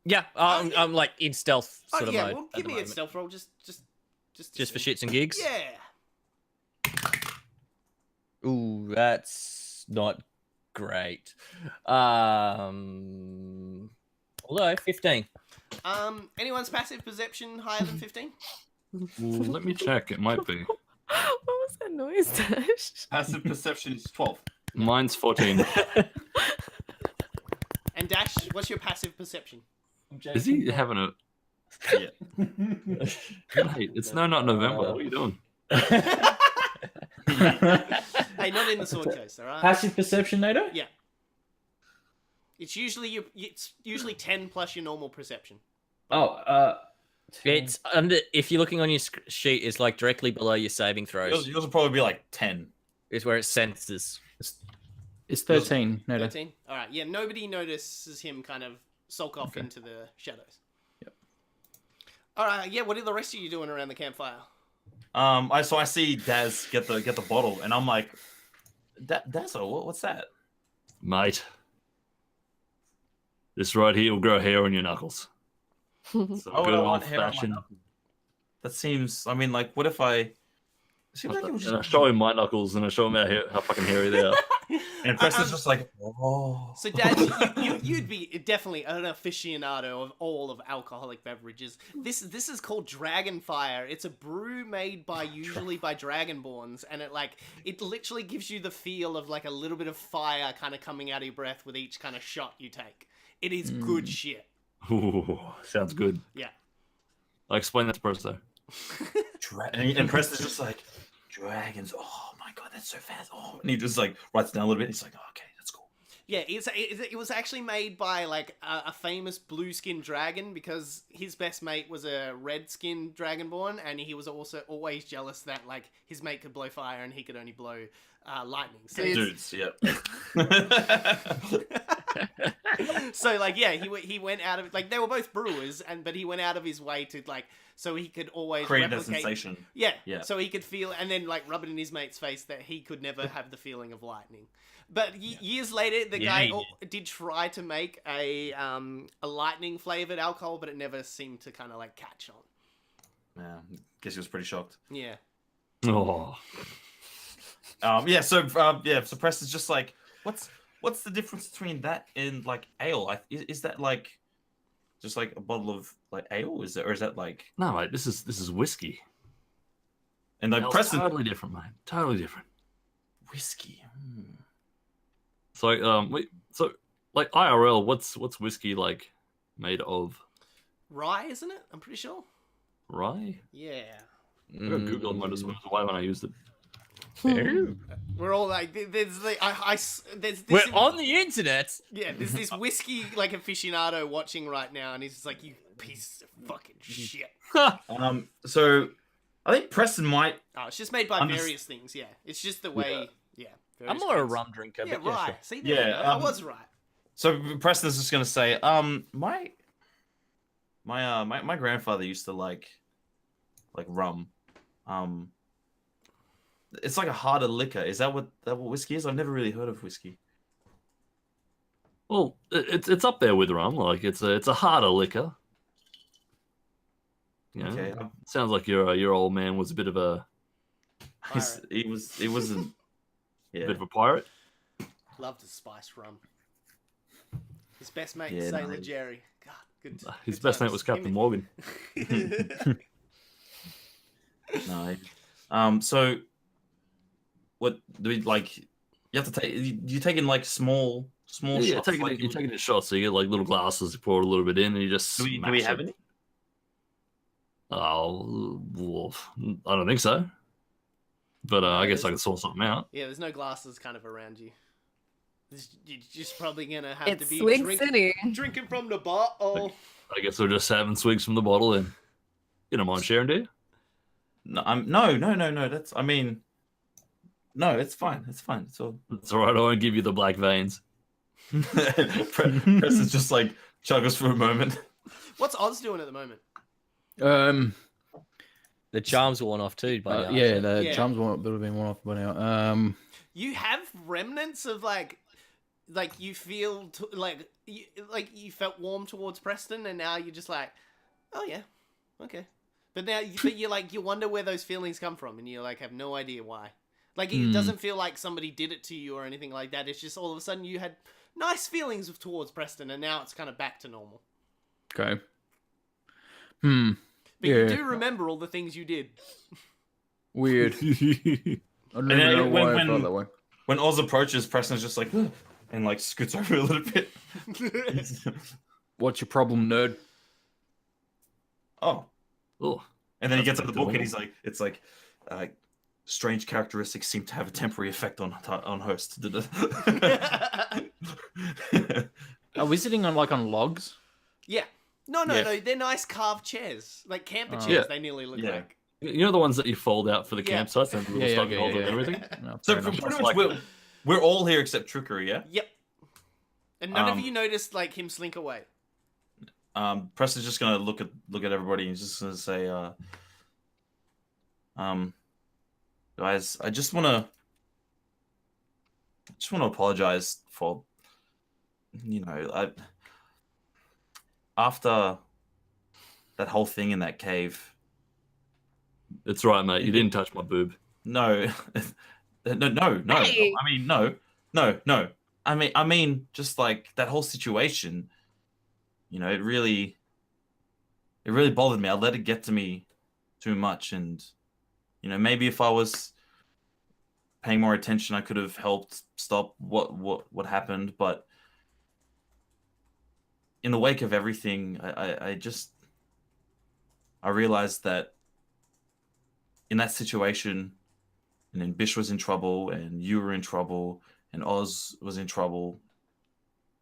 Yeah, I'm in stealth sort of mode. Well, give me a stealth roll, just for shits and gigs. Yeah. Ooh, that's not great. Although 15. Anyone's passive perception higher than 15? Well, let me check. It might be. What was that noise, Dash? Passive perception is 12. Mine's 14. And Dash, what's your passive perception? Is he having a? Yeah. Hey, it's not November. What are you doing? Hey, not in the sword case, all right? Passive perception, NATO? Yeah. It's usually 10 plus your normal perception. It's under. If you're looking on your sheet, it's like directly below your saving throws. Yours will probably be like 10. Is where it senses. It's 13. No, 13. All right. Yeah. Nobody notices him kind of sulk off into the shadows. Yep. All right. Yeah. What are the rest of you doing around the campfire? I see Daz get the bottle, and I'm like, Dazzo, what's that? Mate, this right here will grow hair on your knuckles. So Oh, good I old want hair on my fashioned. knuckles. That seems. I mean, like, what if I? Seems like it was And I just. show him my knuckles, and I show him how fucking hairy they are. And Preston's just like, oh. So, Dad, you'd be definitely an aficionado of all of alcoholic beverages. This is called Dragonfire. It's a brew made usually by Dragonborns, and it literally gives you the feel of like a little bit of fire kind of coming out of your breath with each kind of shot you take. It is good shit. Ooh, sounds good. Yeah. I'll explain that to Presto. And Preston's just like, dragons. Oh my god, that's so fast. Oh, and he just like writes it down a little bit. He's like, oh, okay, that's cool. Yeah, it was actually made by like a famous blue skin dragon because his best mate was a red skin dragonborn, and he was also always jealous that like his mate could blow fire and he could only blow lightning. So Dudes, yeah. so like yeah, he went out of like they were both brewers, but he went out of his way to like so he could always Create that replicate. sensation. Yeah, Yeah. So he could feel and then like rub it in his mate's face that he could never have the feeling of lightning. But years later, the guy did try to make a lightning flavored alcohol, but it never seemed to kind of like catch on. Yeah, guess he was pretty shocked. Yeah. Oh, So Preston's just like, what's the difference between that and like ale? Is that like just like a bottle of like ale? Is that like no, mate. This is whiskey. and like Ale's Preston totally different, mate. Totally different. whiskey? So like IRL, what's whiskey like made of? Rye, isn't it? I'm pretty sure. Rye? Yeah. I got Google on just why when I used it. We're all like, there's this. We're on the internet. Yeah, there's this whiskey like aficionado watching right now, and he's just like, you piece of fucking shit. So I think Preston might. Oh, it's just made by various things. Yeah, it's just the way. Yeah. I'm more a rum drinker. Yeah, but right. sure. See, there you go. I was right. So Preston's just gonna say, my grandfather used to like rum. It's like a harder liquor. Is that what whiskey is? I've never really heard of whiskey. Well, it's up there with rum. Like it's a harder liquor. You know, Okay. sounds like your old man was a bit of a He wasn't. Yeah. bit of a pirate. Loved his spice rum. His best mate, Yeah, Sailor no. Jerry. God, good. His good best mate times. was Captain Him- Morgan. No. So what do we like? You have to take. You take in like small Yeah, shots. you're taking it shots. So you get like little glasses. You pour a little bit in, and you just. Do we smash have it. any? Oh, well, I don't think so. But I guess I can sort something out. Yeah, there's no glasses kind of around you. You're just probably gonna have It's to be Swig City. drinking from the bottle. I guess we're just having swigs from the bottle. Then you don't mind sharing, do you? No, no. That's. I mean, no, it's fine. It's fine. It's all. It's all right. I won't give you the black veins. Preston's just like chuggles for a moment. What's Oz doing at the moment? The charms were worn off too. By now, yeah, so- the Yeah. charms would have been one off by now. You have remnants of like you feel like you felt warm towards Preston, and now you're just like, oh yeah, okay. But now, you're like you wonder where those feelings come from, and you like have no idea why. Like it doesn't feel like somebody did it to you or anything like that. It's just all of a sudden you had nice feelings towards Preston, and now it's kind of back to normal. Okay. But you Yeah. do remember all the things you did. Weird. I don't then even know why I when- felt that way. When Oz approaches, Preston's just like, "Ugh," and like scoots over a little bit. What's your problem, nerd? Oh. Oh, And then he gets That's up the book and adorable. he's like, it's like, strange characteristics seem to have a temporary effect on host. Are we sitting on on logs? Yeah. No, Yeah. no, they're nice carved chairs, like camper chairs. Yeah. They nearly look Yeah. like. You know the ones that you fold out for the Yeah. campsites and the little stubby holes and yeah. everything. No, So fair enough. pretty Just much we're all here except Trickery, yeah. Yep. And none of Um, you noticed like him slink away. Preston's just gonna look at everybody and he's just gonna say, guys, I just wanna apologize for, after that whole thing in that cave. It's right, mate. You didn't touch my boob. No, no. Hey! I mean, no. I mean, just like that whole situation. It really bothered me. I let it get to me too much, and maybe if I was paying more attention, I could have helped stop what happened. But in the wake of everything, I realized that in that situation, and then Bish was in trouble, and you were in trouble, and Oz was in trouble.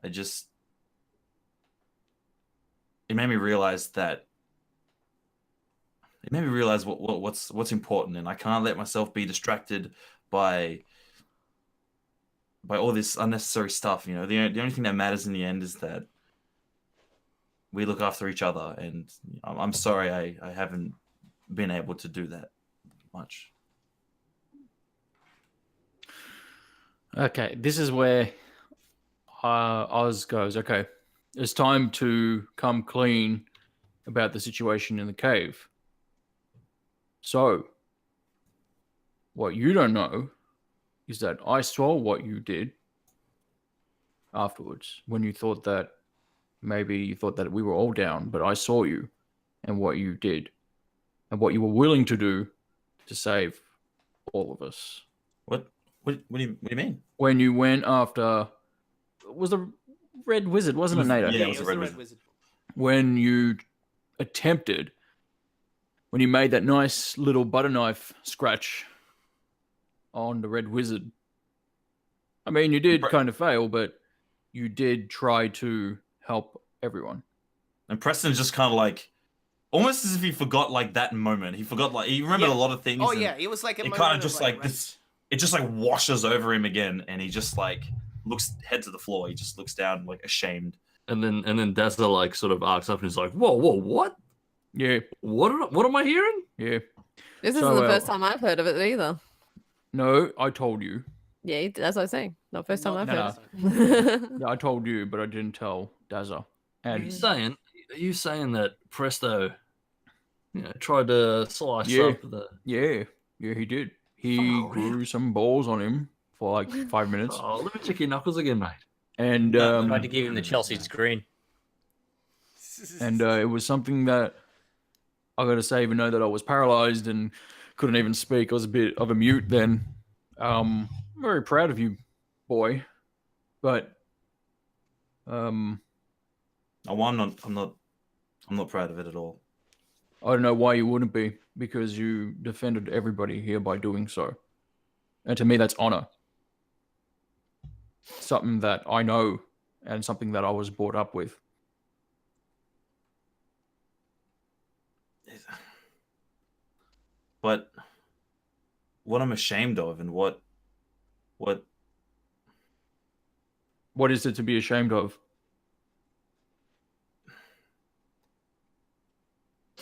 It made me realize what's important, and I can't let myself be distracted by all this unnecessary stuff. The only thing that matters in the end is that we look after each other, and I'm sorry I haven't been able to do that much. Okay, this is where Oz goes, okay, it's time to come clean about the situation in the cave. So, what you don't know is that I saw what you did afterwards when you thought that maybe you thought that we were all down, but I saw you and what you did and what you were willing to do to save all of us. What do you mean? When you went after, was the Red Wizard, wasn't it, Nato? Yeah, Yeah, it was it a was red the wizard. Red Wizard. When you attempted, when you made that nice little butter knife scratch on the Red Wizard. I mean, you did kind of fail, but you did try to help everyone. And Preston's just kind of like, almost as if he forgot like that moment. He forgot he remembered Yeah. a lot of things. Oh and yeah, it was like a it moment kind of just like right. this. It just like washes over him again, and he just like looks head to the floor. He just looks down like ashamed. And then Dazzler like sort of arcs up and is like, whoa, what? Yeah, What am I hearing? yeah. This So, isn't the first time I've heard of it either. No, I told you. Yeah, that's what I'm saying. Not first time Not I've the heard first of it. Yeah, I told you, but I didn't tell Dazza. Are And you saying that Presto, tried to slice Yeah. up the? yeah, he did. He Oh, grew some balls on him for like 5 minutes. Oh, let me check your knuckles again, mate. And Tried to give him the Chelsea screen. it was something that I gotta say, even though that I was paralyzed and couldn't even speak, I was a bit of a mute then. I'm very proud of you, boy. But Oh, well, I'm not proud of it at all. I don't know why you wouldn't be, because you defended everybody here by doing so. And to me, that's honor. Something that I know and something that I was brought up with. But what I'm ashamed of, and what What is it to be ashamed of?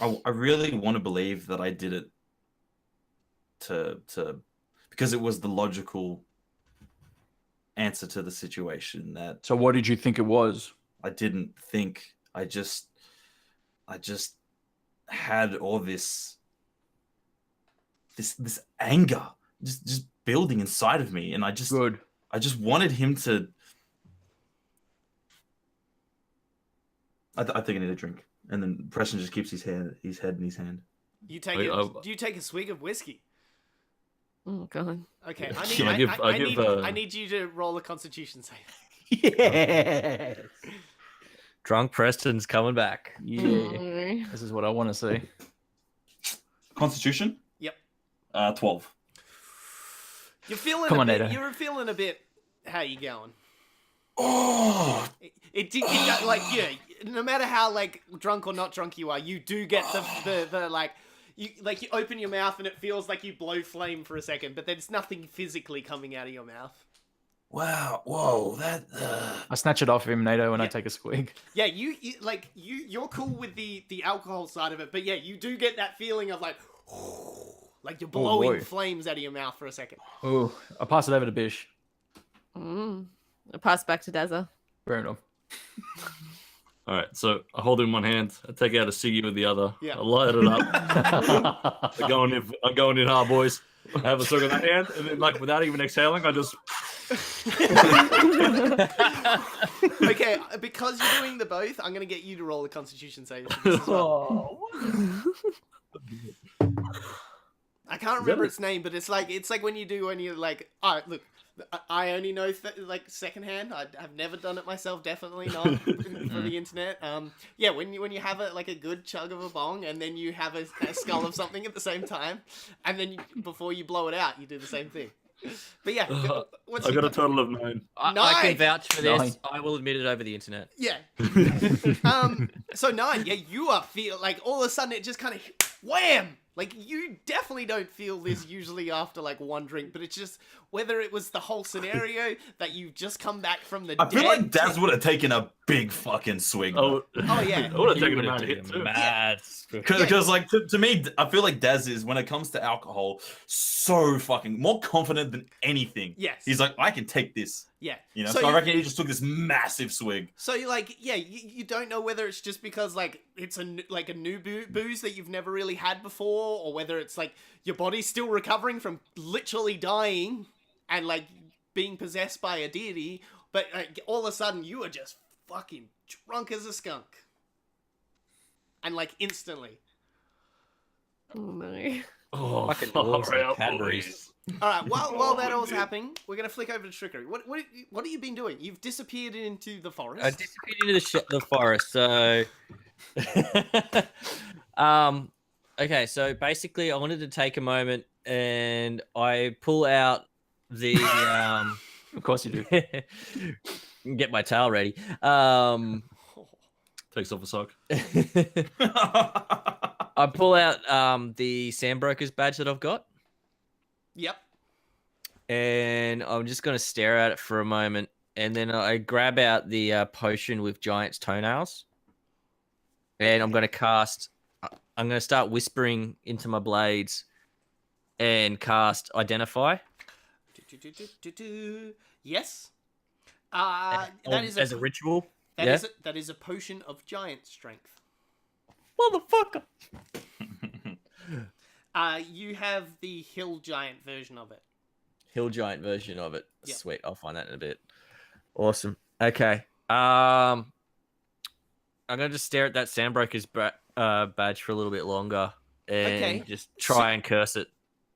I really want to believe that I did it to because it was the logical answer to the situation. That So what did you think it was? I didn't think. I just had all this anger just building inside of me, and I just Good. wanted him to. I think I need a drink, and then Preston just keeps his head in his hand. You take Wait, do you take a swig of whiskey? Oh god. Okay, I need you to roll a Constitution save. Yes. Drunk Preston's coming back. Yeah. Mm. This is what I want to see. Constitution? Yep. 12. You're feeling Come a on, bit. Nado. You're feeling a bit. How you going? Oh, It did like no matter how like drunk or not drunk you are, you do get the like. You open your mouth and it feels like you blow flame for a second, but there's nothing physically coming out of your mouth. Wow, whoa, that. I snatch it off him, NATO, when I take a swig. Yeah, you're cool with the alcohol side of it, but yeah, you do get that feeling of like you're blowing flames out of your mouth for a second. Oh, I pass it over to Bish. I pass back to Dazza. Fair enough. All right, so I hold it in one hand. I take out a ciggy with the other. Yeah. I light it up. I'm going in hard, boys. I have a swig in that hand, and then like without even exhaling, I just. Okay, because you're doing the both, I'm gonna get you to roll the Constitution save for this as well. I can't remember its name, but it's like when you're like, all right, look, I only know like secondhand. I've never done it myself. Definitely not for the internet. Yeah, when you have a good chug of a bong, and then you have a skull of something at the same time, and then before you blow it out, you do the same thing. But yeah, I got a total of 9. I can vouch for this. 9. I will admit it over the internet. Yeah. So 9. Yeah, you feel like all of a sudden it just kind of wham. Like, you definitely don't feel this usually after, like, one drink, but it's just, whether it was the whole scenario that you've just come back from the dead... I feel like Daz would have taken a big fucking swing. Oh, yeah. I would have taken a hit too. Mad. Because like, to me, I feel like Daz is, when it comes to alcohol, so fucking more confident than anything. Yes. He's like, I can take this. Yeah. You know, so I reckon he just took this massive swig. So you're like, yeah, you don't know whether it's just because like it's a new booze that you've never really had before, or whether it's like your body's still recovering from literally dying and like being possessed by a deity, but all of a sudden you are just fucking drunk as a skunk, and like instantly. Oh no. Oh, Fucking awesome Cadbury's. All right. While that all's happening, we're gonna flick over to Trickery. What have you been doing? You've disappeared into the forest. I disappeared into the forest. So, okay. So basically, I wanted to take a moment and I pull out the. Of course you do. Get my towel ready. takes off a sock. I pull out the SandBroker's badge that I've got. Yep. And I'm just going to stare at it for a moment. And then I grab out the potion with giant's toenails. And I'm going to start whispering into my blades and cast Identify. Yes. That is as a ritual. That is a potion of giant strength. Motherfucker. You have the hill giant version of it. Hill giant version of it. Yep. Sweet. I'll find that in a bit. Awesome. Okay. I'm gonna just stare at that SandBroker's badge for a little bit longer and just try and curse it.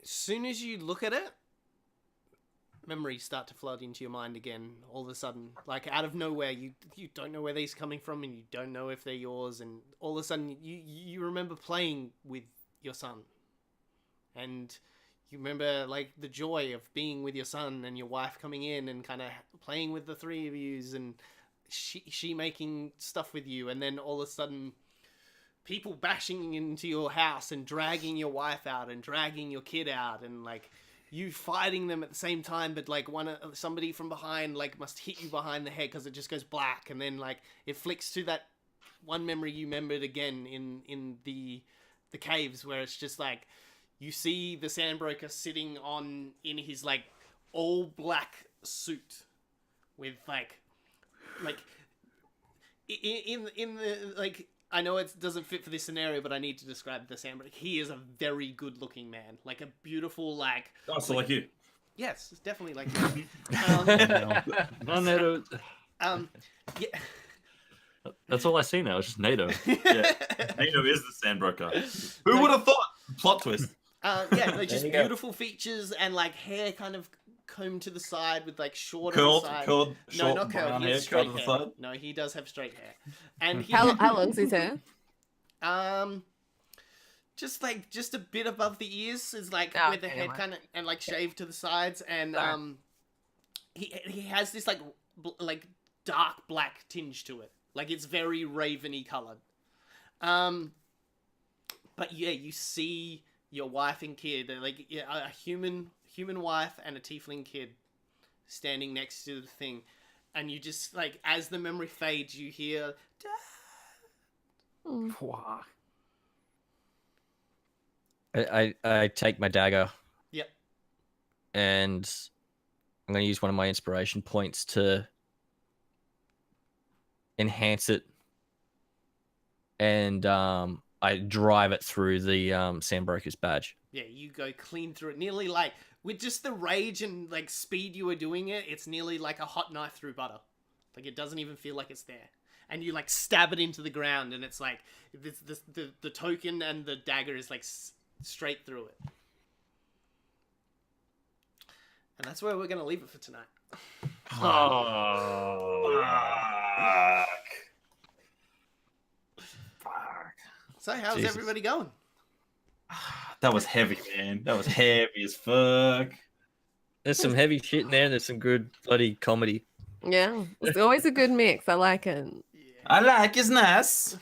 As soon as you look at it, memories start to flood into your mind again. All of a sudden, like out of nowhere, you don't know where these are coming from, and you don't know if they're yours. And all of a sudden, you remember playing with your son, and you remember like the joy of being with your son and your wife coming in and kind of playing with the three of yous, and she making stuff with you, and then all of a sudden people bashing into your house and dragging your wife out and dragging your kid out, and like you fighting them at the same time, but like somebody from behind like must hit you behind the head because it just goes black, and then like it flicks to that one memory you remembered again in the caves, where it's just like you see the SandBroker sitting in his like all black suit with like in the like, I know it doesn't fit for this scenario, but I need to describe the SandBroker. He is a very good looking man, like a beautiful like. Oh, so like you. Yes, it's definitely like. Yeah. That's all I see now. It's just NATO. Yeah, NATO is the SandBroker. Who would have thought? Plot twist. Yeah, like just beautiful features and like hair kind of combed to the side with like short on the side. Curled, no, short, not curled. brown He hair, has straight curled to hair. the side. No, he does have straight hair. And he How long's his hair? just a bit above the ears is like Oh, where the head kind of and like shaved to the sides, and Sorry. he has this like dark black tinge to it. Like it's very raveny colored. But yeah, you see your wife and kid, like a human wife and a tiefling kid standing next to the thing, and you just like as the memory fades, you hear. Wow. I take my dagger. Yep. And I'm going to use one of my inspiration points to enhance it. And I drive it through the SandBroker's badge. Yeah, you go clean through it, nearly like with just the rage and like speed you were doing it. It's nearly like a hot knife through butter. Like it doesn't even feel like it's there. And you like stab it into the ground, and it's like the token and the dagger is like straight through it. And that's where we're gonna leave it for tonight. Oh, fuck. So how's Jesus. everybody going? That was heavy, man. That was heavy as fuck. There's some heavy shit in there. And there's some good bloody comedy. Yeah, it's always a good mix. I like it. I like it's nice.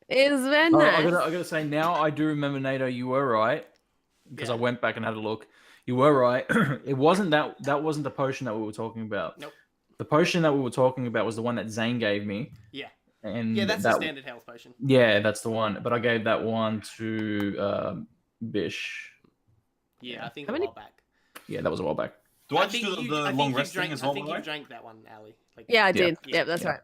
It's very Oh, nice. I gotta say, now I do remember, Nato, you were right, because I Yeah. went back and had a look. You were right. It wasn't that wasn't the potion that we were talking about. Nope. The potion that we were talking about was the one that Zane gave me. Yeah. And Yeah, that's that, a standard health potion. Yeah, that's the one. But I gave that one to Bish. Yeah, I think How a many- while back. Yeah, that was a while back. Do I just think do you- the I think long you rest drank, thing as I well? think by the you way? drank that one, Ali. Like, Yeah, I Yeah. did. Yeah. Yeah, that's right.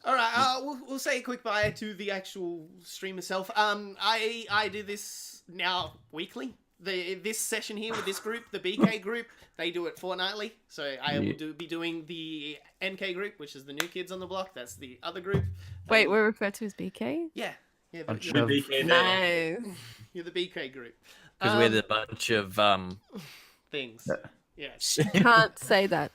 All right, we'll say a quick bye to the actual stream itself. I do this now weekly. This session here with this group, the BK group, they do it fortnightly. So I will be doing the NK group, which is the new kids on the block. That's the other group. Wait, we're referred to as BK? Yeah, Bunch you're, of- BK there. Nice. you're the BK group. Because we're the bunch of Things. Yes. Can't say that.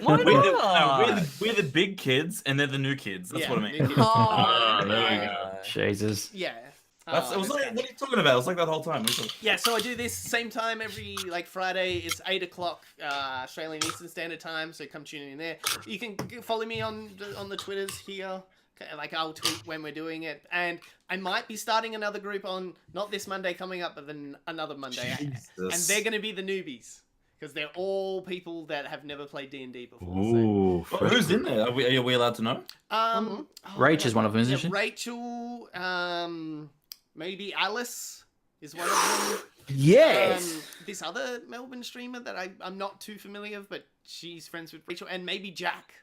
Why not? We're the big kids, and they're the new kids. That's Yeah, what I mean. new kids. Oh, there we go. Jesus. Yeah. That's, it was like, what are you talking about? It was like that whole time. Yeah, so I do this same time every like Friday. It's 8 o'clock Australian Eastern Standard Time. So come tune in there. You can follow me on the Twitters here. Like I'll tweet when we're doing it, and I might be starting another group on not this Monday coming up, but then another Monday, and they're going to be the newbies because they're all people that have never played D&D before. Ooh, Who's in there? Are we allowed to know? So, Rach is one of them, isn't she? Rachel, maybe Alice is one of them. Yes. This other Melbourne streamer that I'm not too familiar with, but she's friends with Rachel, and maybe Jack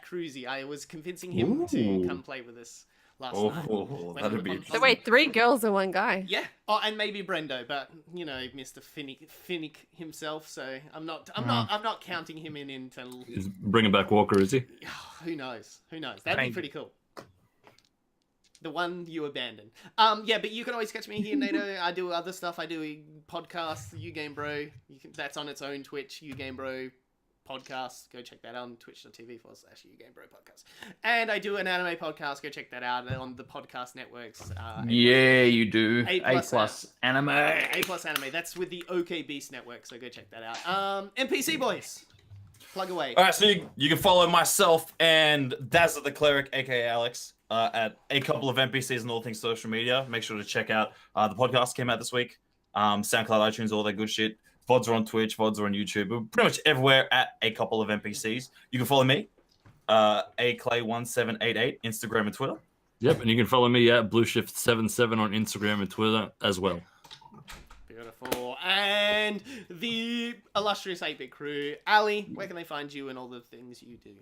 Cruzy. I was convincing him to Ooh. come play with us last night. Oh, when that'd we be were on- So wait, 3 girls and 1 guy. Yeah. Oh, and maybe Brendo, but you know, Mr. Finnick himself. So I'm not counting him in until. He's bringing back Walker, is he? Who knows? That'd be Thank pretty cool. The one you abandoned. Yeah, but you can always catch me here, Nato. I do other stuff. I do a podcast, UGameBro. That's on its own Twitch, UGameBro podcast. Go check that out on twitch.tv/UGameBro podcast. And I do an anime podcast. Go check that out on the podcast networks. Yeah, you do. A A plus plus anime. A plus anime. That's with the OK Beast network. So go check that out. NPC boys, plug away. All right, so you can follow myself and Dazzler the Cleric, aka Alex, at a couple of NPCs and all things social media. Make sure to check out the podcast came out this week. SoundCloud, iTunes, all that good shit. VODs are on Twitch, VODs are on YouTube. We're pretty much everywhere at a couple of NPCs. You can follow me, aclay1788, Instagram and Twitter. Yep, and you can follow me at BlueShift77 on Instagram and Twitter as well. Beautiful. And the illustrious 8-bit crew. Ali, where can they find you and all the things you do?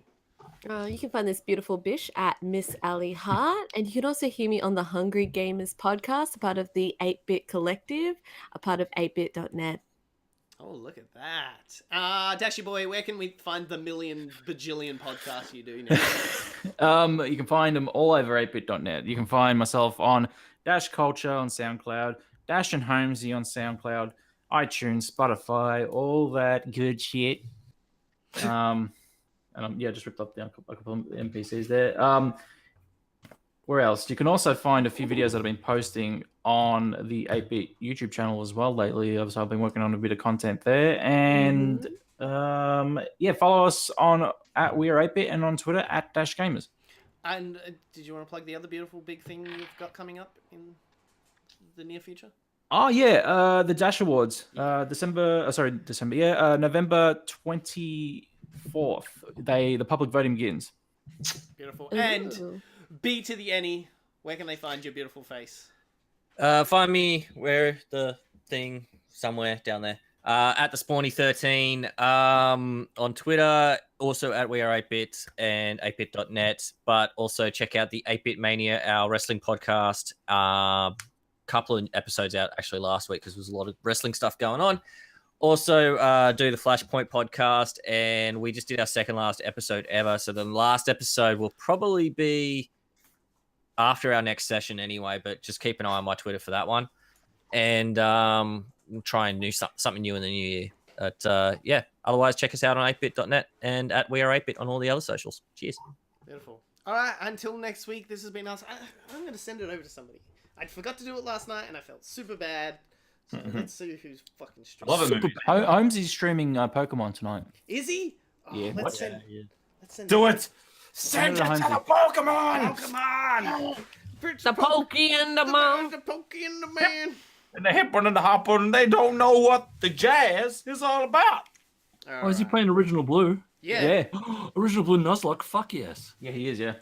You can find this beautiful bish at Miss Ali Hart, and you can also hear me on the Hungry Gamers podcast, a part of the 8-Bit Collective, a part of 8bit.net. Oh, look at that. Dashy Boy, where can we find the million bajillion podcasts you do now? You can find them all over 8bit.net. You can find myself on Dash Culture on SoundCloud, Dash and Holmesy on SoundCloud, iTunes, Spotify, all that good shit. And just ripped up a couple of NPCs there. Where else? You can also find a few videos that I've been posting on the 8-Bit YouTube channel as well lately. So I've been working on a bit of content there. And Yeah, follow us on at We Are 8-Bit and on Twitter at Dash Gamers. And did you want to plug the other beautiful big thing you've got coming up in the near future? Oh yeah, the Dash Awards. November 24th. The public voting begins. Beautiful. And Ooh. B to the Any, where can they find your beautiful face? Find me where the thing somewhere down there. At the Spawny13 on Twitter, also at We Are 8-Bit and 8bit.net, but also check out the 8-Bit Mania, our wrestling podcast. Couple of episodes out actually last week because there was a lot of wrestling stuff going on. Also do the Flashpoint podcast, and we just did our second last episode ever. So the last episode will probably be after our next session anyway, but just keep an eye on my Twitter for that one. And we'll try and do something new in the new year. But yeah, otherwise check us out on 8bit.net and at We Are 8-Bit on all the other socials. Cheers. Beautiful. All right, until next week, this has been us. I'm going to send it over to somebody. I forgot to do it last night, and I felt super bad. So let's see who's fucking streaming. Love it, movie. Holmes is streaming Pokemon tonight. Is he? Oh, Yeah. Let's send Do it. Send it to the Pokemon. Pokemon! The Pokey and the Mom. The Pokey and the Man. And the hip one and the hop one, they don't know what the jazz is all about. Oh, is he playing Original Blue? Yeah. Original Blue Nuzlocke? Fuck yes. Yeah, he is. Yeah.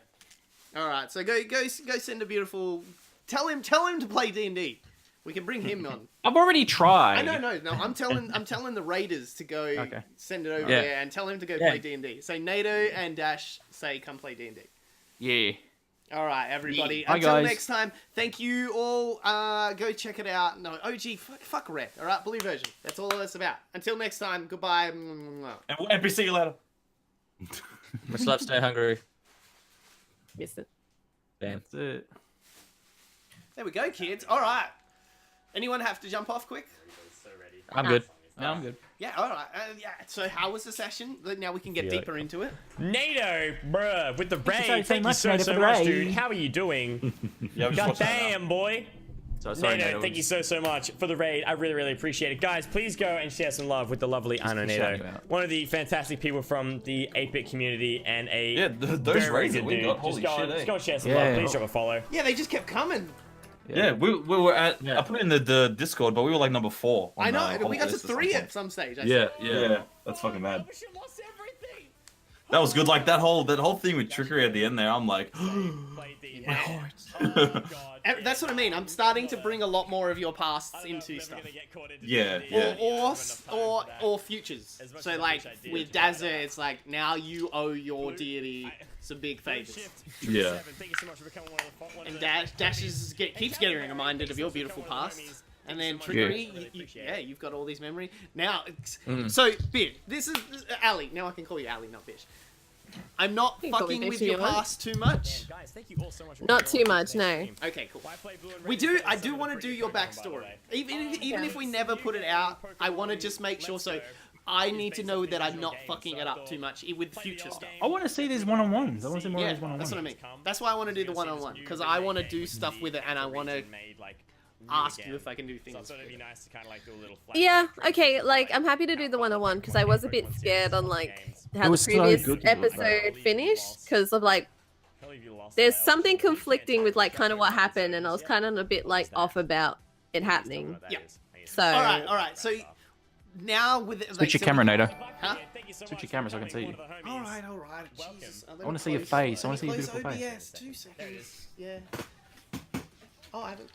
All right, so go send a beautiful. Tell him to play D&D. We can bring him on. I've already tried. No. I'm telling the Raiders to go send it over there and tell him to go play D&D. So NATO and Dash say come play D&D. Yeah. All right, everybody. Hi, Until guys. next time, thank you all. Go check it out. No, OG, fuck red. All right, blue version. That's all it's about. Until next time, goodbye. And we'll NPC you later. Much love, stay hungry. Missed it. Bam. That's it. There we go, kids. All right. Anyone have to jump off quick? I'm good. No, I'm good. Yeah, all right. So how was the session? Now we can get deeper into it. NATO, bruh, with the raid. so Thank you much, so NATO, for the much, raid. dude. How are you doing? Yeah, we just God watched that damn, boy. So sorry, NATO, Nato. thank you so much for the raid. I really appreciate it. Guys, please go and share some love with the lovely Anna shout NATO. out. One of the fantastic people from the 8-Bit community and a Yeah, those very raids good that we dude. got, holy just shit, Just eh? go and share some Yeah. love. Please drop a follow. Yeah, they just kept coming. Yeah, we were at. I put it in the Discord, but we were like number 4. I know. on We the got to list at 3 some at some stage. I point. think. Yeah, that's fucking mad. wish you lost everything. That was good. Like that whole thing with trickery at the end there. I'm like, My heart. God. That's what I mean. I'm starting to bring a lot more of your pasts into stuff. Yeah. Or futures. So like with Dazza, it's like now you owe your deity some big favors. Yeah. And Dash keeps getting reminded of your beautiful past. And then trickery, you've got all these memory. Now, so Bitch, this is Ali. Now I can call you Ali, not Bitch. I'm not You can call me fucking Bitch with if your you want. past too much. Guys, thank you all so much for Not coming too on much, today's no. stream. Okay, cool. Why play Blue and We Red do. instead I of do some want to of do the your pretty backstory. away? Even if we never put it out, I want to just make sure. So I need to know that I'm not fucking it up too much with future stuff. I want to see these one-on-ones. I want to see more of Yeah, these one-on-ones. that's what I mean. That's why I want to do the one-on-one because I want to do stuff with it, and I want to ask you if I can do things. So it'd be nice to kind of like do a little Yeah, okay, like, I'm happy to do the one-on-one, because I was a bit scared on, like, how It the was so previous good to do it, episode finished, because of, like, there's something conflicting with, like, kind of what happened, and I was kind of a bit, like, off about it happening. Yeah. So, All right. So now with it, Switch your camera, Nato. Huh? Switch your camera so I can see you. All right. Jesus. I want to see your face. I want to see your beautiful face. OBS. 2 seconds. Yeah. Oh, I haven't.